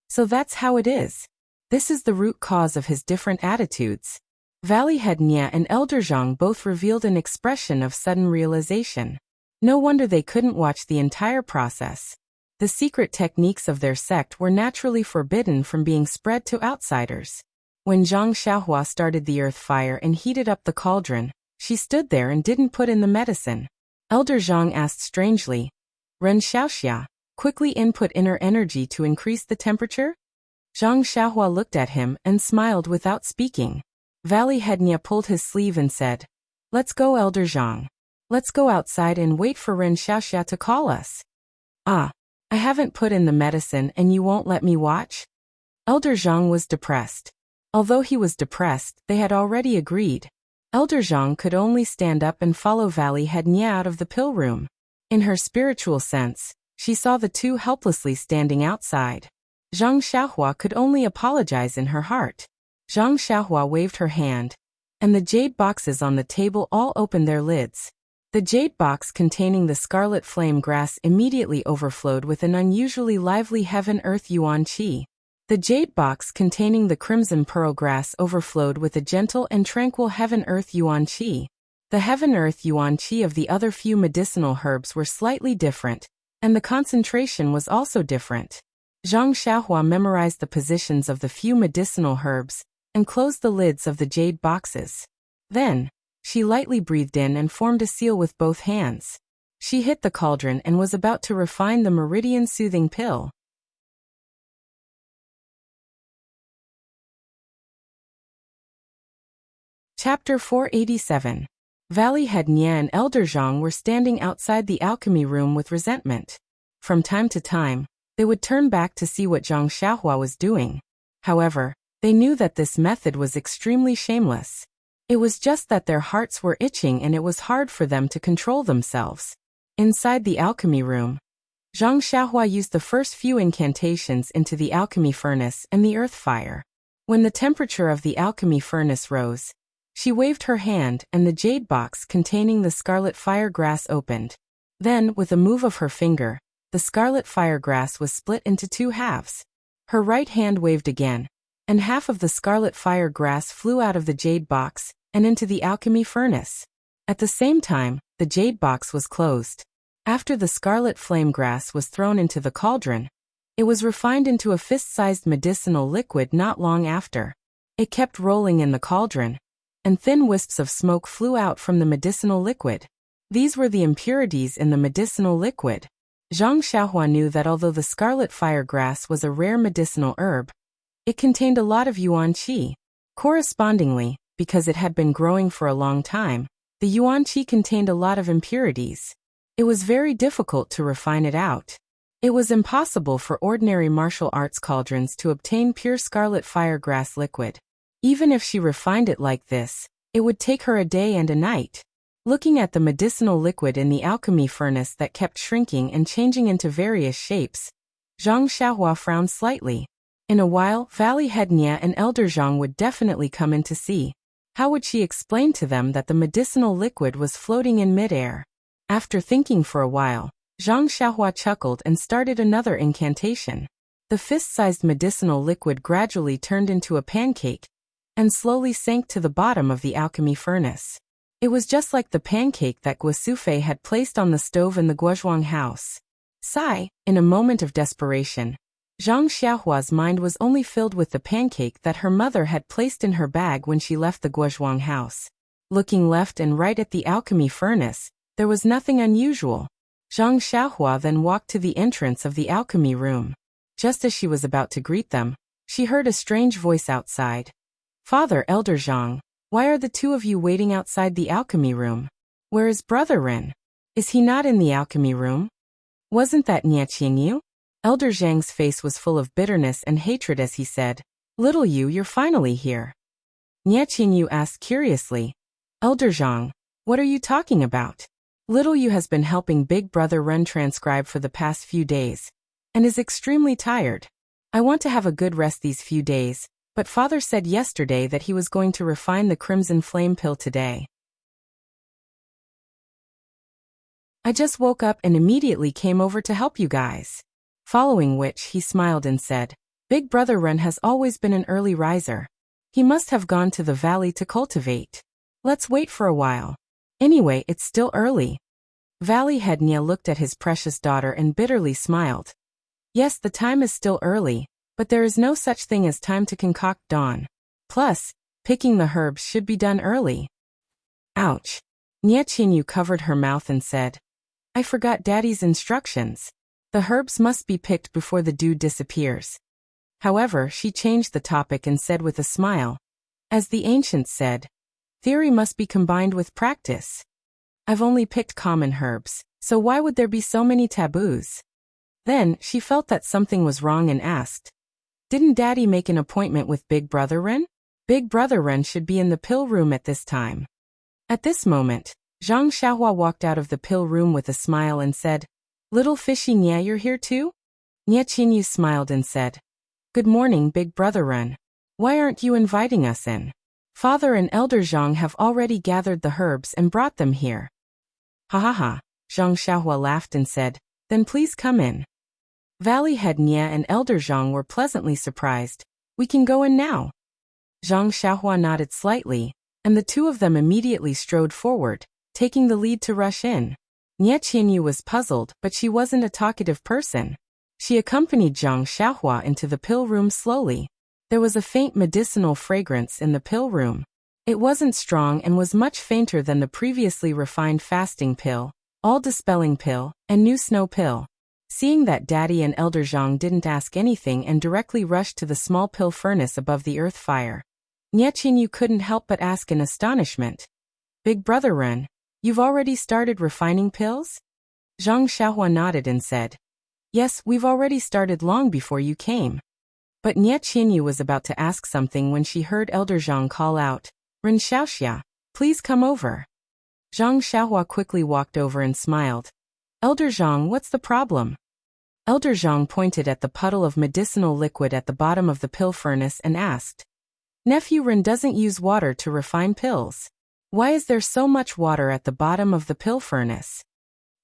So that's how it is. This is the root cause of his different attitudes. Valley Head Nya and Elder Zhang both revealed an expression of sudden realization. No wonder they couldn't watch the entire process. The secret techniques of their sect were naturally forbidden from being spread to outsiders. When Zhang Xiaohua started the earth fire and heated up the cauldron, she stood there and didn't put in the medicine. Elder Zhang asked strangely, "Ren Xiaoxia, quickly input inner energy to increase the temperature?" Zhang Xiaohua looked at him and smiled without speaking. Valley Head Nya pulled his sleeve and said, "Let's go, Elder Zhang. Let's go outside and wait for Ren Xiaoxia to call us." "Ah, I haven't put in the medicine and you won't let me watch?" Elder Zhang was depressed. Although he was depressed, they had already agreed. Elder Zhang could only stand up and follow Valley Head Nya out of the pill room. In her spiritual sense, she saw the two helplessly standing outside. Zhang Xiaohua could only apologize in her heart. Zhang Xiaohua waved her hand, and the jade boxes on the table all opened their lids. The jade box containing the scarlet flame grass immediately overflowed with an unusually lively heaven-earth yuan qi. The jade box containing the crimson pearl grass overflowed with a gentle and tranquil heaven-earth yuan qi. The heaven-earth yuan qi of the other few medicinal herbs were slightly different, and the concentration was also different. Zhang Xiaohua memorized the positions of the few medicinal herbs and closed the lids of the jade boxes. Then, she lightly breathed in and formed a seal with both hands. She hit the cauldron and was about to refine the meridian soothing pill. Chapter 487. Valley Head Nya and Elder Zhang were standing outside the alchemy room with resentment. From time to time, they would turn back to see what Zhang Xiaohua was doing. However, they knew that this method was extremely shameless. It was just that their hearts were itching and it was hard for them to control themselves. Inside the alchemy room, Zhang Xiaohua used the first few incantations into the alchemy furnace and the earth fire. When the temperature of the alchemy furnace rose, she waved her hand and the jade box containing the scarlet fire grass opened. Then, with a move of her finger, the scarlet fire grass was split into two halves. Her right hand waved again, and half of the scarlet fire grass flew out of the jade box and into the alchemy furnace. At the same time, the jade box was closed. After the scarlet flame grass was thrown into the cauldron, it was refined into a fist-sized medicinal liquid not long after. It kept rolling in the cauldron, and thin wisps of smoke flew out from the medicinal liquid. These were the impurities in the medicinal liquid. Zhang Xiaohua knew that although the scarlet fire grass was a rare medicinal herb, it contained a lot of yuan qi. Correspondingly, because it had been growing for a long time, the yuan qi contained a lot of impurities. It was very difficult to refine it out. It was impossible for ordinary martial arts cauldrons to obtain pure scarlet fire grass liquid. Even if she refined it like this, it would take her a day and a night. Looking at the medicinal liquid in the alchemy furnace that kept shrinking and changing into various shapes, Zhang Xiaohua frowned slightly. In a while, Valley Head Nya and Elder Zhang would definitely come in to see. How would she explain to them that the medicinal liquid was floating in midair? After thinking for a while, Zhang Xiaohua chuckled and started another incantation. The fist-sized medicinal liquid gradually turned into a pancake and slowly sank to the bottom of the alchemy furnace. It was just like the pancake that Guosufei had placed on the stove in the Guozhuang house. Sigh, in a moment of desperation, Zhang Xiaohua's mind was only filled with the pancake that her mother had placed in her bag when she left the Guozhuang house. Looking left and right at the alchemy furnace, there was nothing unusual. Zhang Xiaohua then walked to the entrance of the alchemy room. Just as she was about to greet them, she heard a strange voice outside. "Father, Elder Zhang, why are the two of you waiting outside the alchemy room? Where is Brother Ren? Is he not in the alchemy room? Wasn't that Nya Qingyu?" Elder Zhang's face was full of bitterness and hatred as he said, "Little Yu, you're finally here." Nya Qingyu asked curiously, "Elder Zhang, what are you talking about? Little Yu has been helping Big Brother Ren transcribe for the past few days, and is extremely tired. I want to have a good rest these few days, but Father said yesterday that he was going to refine the Crimson Flame pill today. I just woke up and immediately came over to help you guys." Following which, he smiled and said, "Big Brother Ren has always been an early riser. He must have gone to the valley to cultivate. Let's wait for a while. Anyway, it's still early. Valley head Nia looked at his precious daughter and bitterly smiled. Yes, the time is still early, but there is no such thing as time to concoct dawn. Plus, picking the herbs should be done early. Ouch. Nia Qinyu covered her mouth and said, I forgot Daddy's instructions. The herbs must be picked before the dew disappears. However, she changed the topic and said with a smile, as the ancients said, theory must be combined with practice. I've only picked common herbs, so why would there be so many taboos? Then, she felt that something was wrong and asked, didn't Daddy make an appointment with Big Brother Ren? Big Brother Ren should be in the pill room at this time. At this moment, Zhang Xiaohua walked out of the pill room with a smile and said, Little fishy Nia, you're here too? Nia Qinyu smiled and said, Good morning, Big Brother Ren. Why aren't you inviting us in? Father and Elder Zhang have already gathered the herbs and brought them here. Ha ha ha, Zhang Xiaohua laughed and said, Then please come in. Valley head Nia and Elder Zhang were pleasantly surprised. We can go in now. Zhang Xiaohua nodded slightly, and the two of them immediately strode forward, taking the lead to rush in. Nia Qinyu was puzzled, but she wasn't a talkative person. She accompanied Zhang Xiaohua into the pill room slowly. There was a faint medicinal fragrance in the pill room. It wasn't strong and was much fainter than the previously refined fasting pill, all-dispelling pill, and new snow pill. Seeing that Daddy and Elder Zhang didn't ask anything and directly rushed to the small pill furnace above the earth fire, Nia Qinyu couldn't help but ask in astonishment, Big Brother Ren, you've already started refining pills? Zhang Xiaohua nodded and said, Yes, we've already started long before you came. But Nia Qinyu was about to ask something when she heard Elder Zhang call out, Ren Xiaoxia, please come over. Zhang Xiaohua quickly walked over and smiled. Elder Zhang, what's the problem? Elder Zhang pointed at the puddle of medicinal liquid at the bottom of the pill furnace and asked, Nephew Ren doesn't use water to refine pills. Why is there so much water at the bottom of the pill furnace?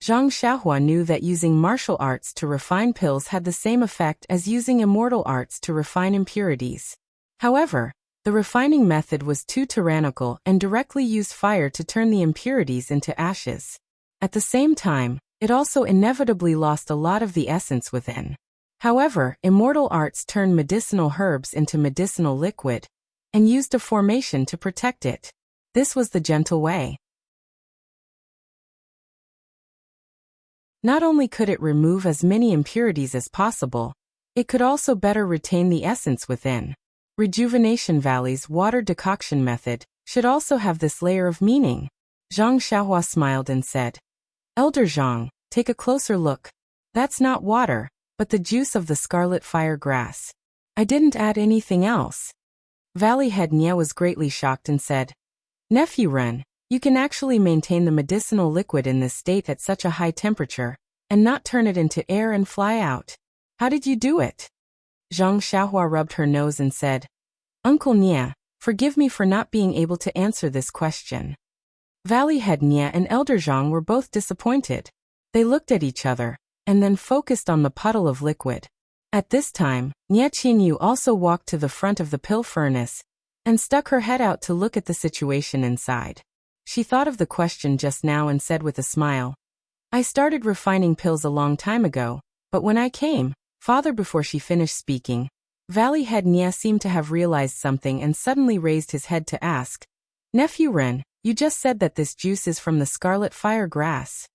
Zhang Xiaohua knew that using martial arts to refine pills had the same effect as using immortal arts to refine impurities. However, the refining method was too tyrannical and directly used fire to turn the impurities into ashes. At the same time, it also inevitably lost a lot of the essence within. However, immortal arts turned medicinal herbs into medicinal liquid and used a formation to protect it. This was the gentle way. Not only could it remove as many impurities as possible, it could also better retain the essence within. Rejuvenation Valley's water decoction method should also have this layer of meaning. Zhang Xiaohua smiled and said, Elder Zhang, take a closer look. That's not water, but the juice of the scarlet fire grass. I didn't add anything else. Valley head Nia was greatly shocked and said, Nephew Ren, you can actually maintain the medicinal liquid in this state at such a high temperature, and not turn it into air and fly out. How did you do it? Zhang Xiaohua rubbed her nose and said, Uncle Nia, forgive me for not being able to answer this question. Valley head Nia and Elder Zhang were both disappointed. They looked at each other, and then focused on the puddle of liquid. At this time, Nia Qinyu also walked to the front of the pill furnace, and stuck her head out to look at the situation inside. She thought of the question just now and said with a smile, I started refining pills a long time ago, but when I came, Father before she finished speaking, Valley head Nia seemed to have realized something and suddenly raised his head to ask, Nephew Ren, you just said that this juice is from the scarlet fire grass.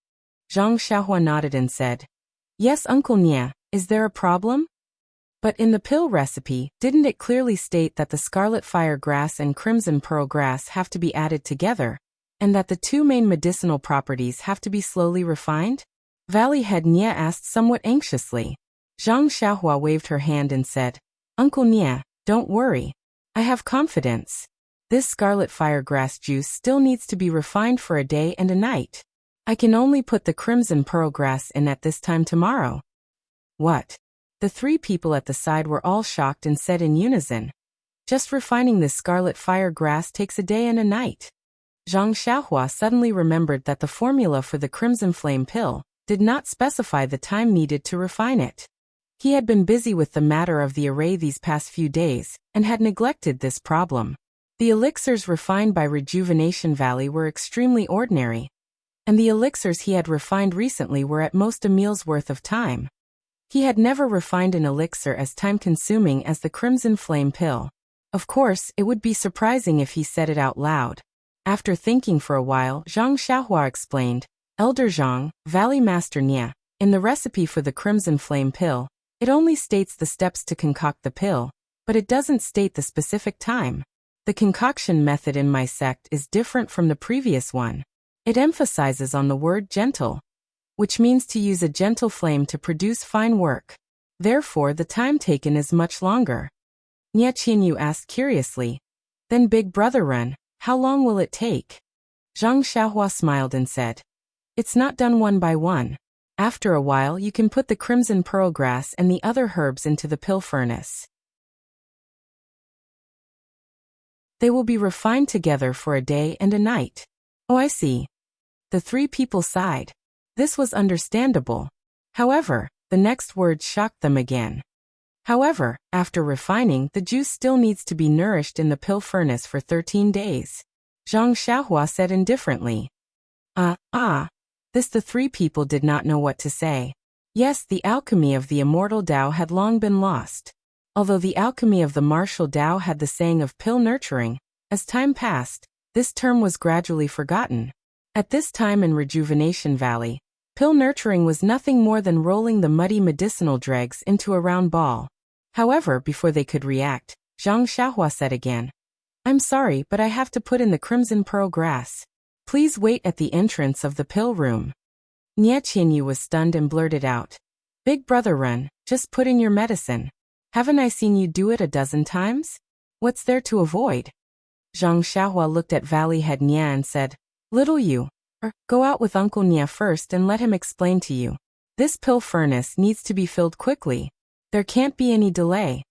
Zhang Xiaohua nodded and said, Yes, Uncle Nia, is there a problem? But in the pill recipe, didn't it clearly state that the scarlet fire grass and crimson pearl grass have to be added together, and that the two main medicinal properties have to be slowly refined? Valley head Nia asked somewhat anxiously. Zhang Xiaohua waved her hand and said, Uncle Nia, don't worry. I have confidence. This scarlet fire grass juice still needs to be refined for a day and a night. I can only put the crimson pearl grass in at this time tomorrow. What? The three people at the side were all shocked and said in unison, Just refining this scarlet fire grass takes a day and a night. Zhang Xiaohua suddenly remembered that the formula for the crimson flame pill did not specify the time needed to refine it. He had been busy with the matter of the array these past few days, and had neglected this problem. The elixirs refined by Rejuvenation Valley were extremely ordinary, and the elixirs he had refined recently were at most a meal's worth of time. He had never refined an elixir as time-consuming as the Crimson Flame pill. Of course, it would be surprising if he said it out loud. After thinking for a while, Zhang Xiaohua explained, Elder Zhang, Valley Master Nia, in the recipe for the Crimson Flame pill, it only states the steps to concoct the pill, but it doesn't state the specific time. The concoction method in my sect is different from the previous one. It emphasizes on the word gentle, which means to use a gentle flame to produce fine work. Therefore, the time taken is much longer. Nia Qinyu asked curiously, Then Big Brother Ren, how long will it take? Zhang Xiaohua smiled and said, It's not done one by one. After a while you can put the crimson pearl grass and the other herbs into the pill furnace. They will be refined together for a day and a night. Oh, I see. The three people sighed. This was understandable. However, the next words shocked them again. However, after refining, the juice still needs to be nourished in the pill furnace for 13 days. Zhang Xiaohua said indifferently. This the three people did not know what to say. Yes, the alchemy of the immortal Tao had long been lost. Although the alchemy of the martial Tao had the saying of pill nurturing, as time passed, this term was gradually forgotten. At this time in Rejuvenation Valley, pill nurturing was nothing more than rolling the muddy medicinal dregs into a round ball. However, before they could react, Zhang Xiaohua said again, I'm sorry, but I have to put in the crimson pearl grass. Please wait at the entrance of the pill room. Nia Qinyu was stunned and blurted out, Big Brother Ren, just put in your medicine. Haven't I seen you do it a dozen times? What's there to avoid? Zhang Xiaohua looked at Valley Head Nia and said, Little you, go out with Uncle Nia first and let him explain to you. This pill furnace needs to be filled quickly. There can't be any delay.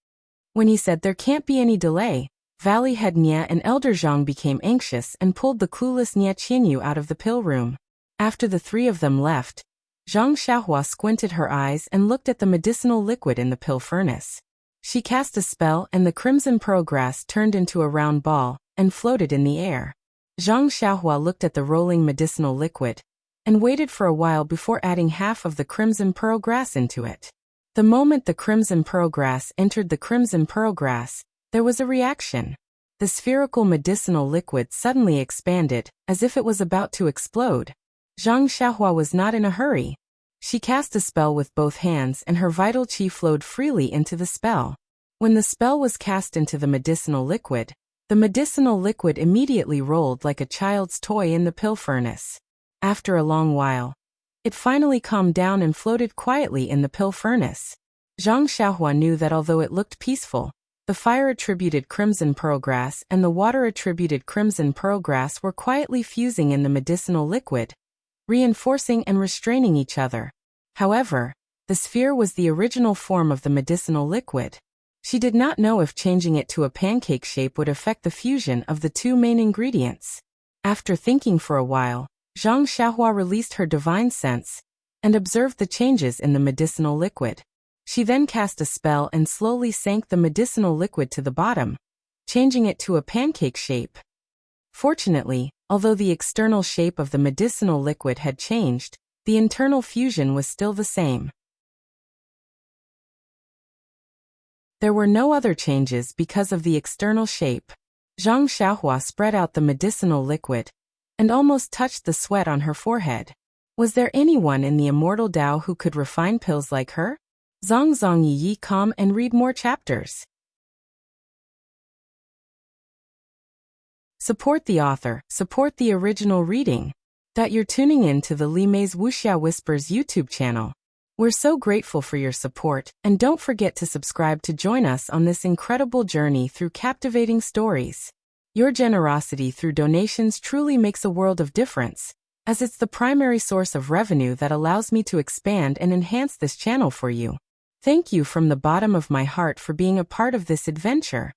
When he said there can't be any delay, Valley Head Nia and Elder Zhang became anxious and pulled the clueless Nia Qinyu out of the pill room. After the three of them left, Zhang Xiaohua squinted her eyes and looked at the medicinal liquid in the pill furnace. She cast a spell and the crimson pearl grass turned into a round ball and floated in the air. Zhang Xiaohua looked at the rolling medicinal liquid and waited for a while before adding half of the crimson pearl grass into it. The moment the crimson pearl grass entered the crimson pearl grass, there was a reaction. The spherical medicinal liquid suddenly expanded, as if it was about to explode. Zhang Xiaohua was not in a hurry. She cast a spell with both hands and her vital qi flowed freely into the spell. When the spell was cast into the medicinal liquid immediately rolled like a child's toy in the pill furnace. After a long while, it finally calmed down and floated quietly in the pill furnace. Zhang Xiaohua knew that although it looked peaceful, the fire-attributed crimson pearl grass and the water-attributed crimson pearl grass were quietly fusing in the medicinal liquid, reinforcing and restraining each other. However, the sphere was the original form of the medicinal liquid. She did not know if changing it to a pancake shape would affect the fusion of the two main ingredients. After thinking for a while, Zhang Xiaohua released her divine sense and observed the changes in the medicinal liquid. She then cast a spell and slowly sank the medicinal liquid to the bottom, changing it to a pancake shape. Fortunately, although the external shape of the medicinal liquid had changed, the internal fusion was still the same. There were no other changes because of the external shape. Zhang Xiaohua spread out the medicinal liquid and almost touched the sweat on her forehead. Was there anyone in the immortal Tao who could refine pills like her? Zong Yi come and read more chapters. Support the author, support the original reading. You're tuning in to the Li Mei's Wuxia Whispers YouTube channel. We're so grateful for your support, and don't forget to subscribe to join us on this incredible journey through captivating stories. Your generosity through donations truly makes a world of difference, as it's the primary source of revenue that allows me to expand and enhance this channel for you. Thank you from the bottom of my heart for being a part of this adventure.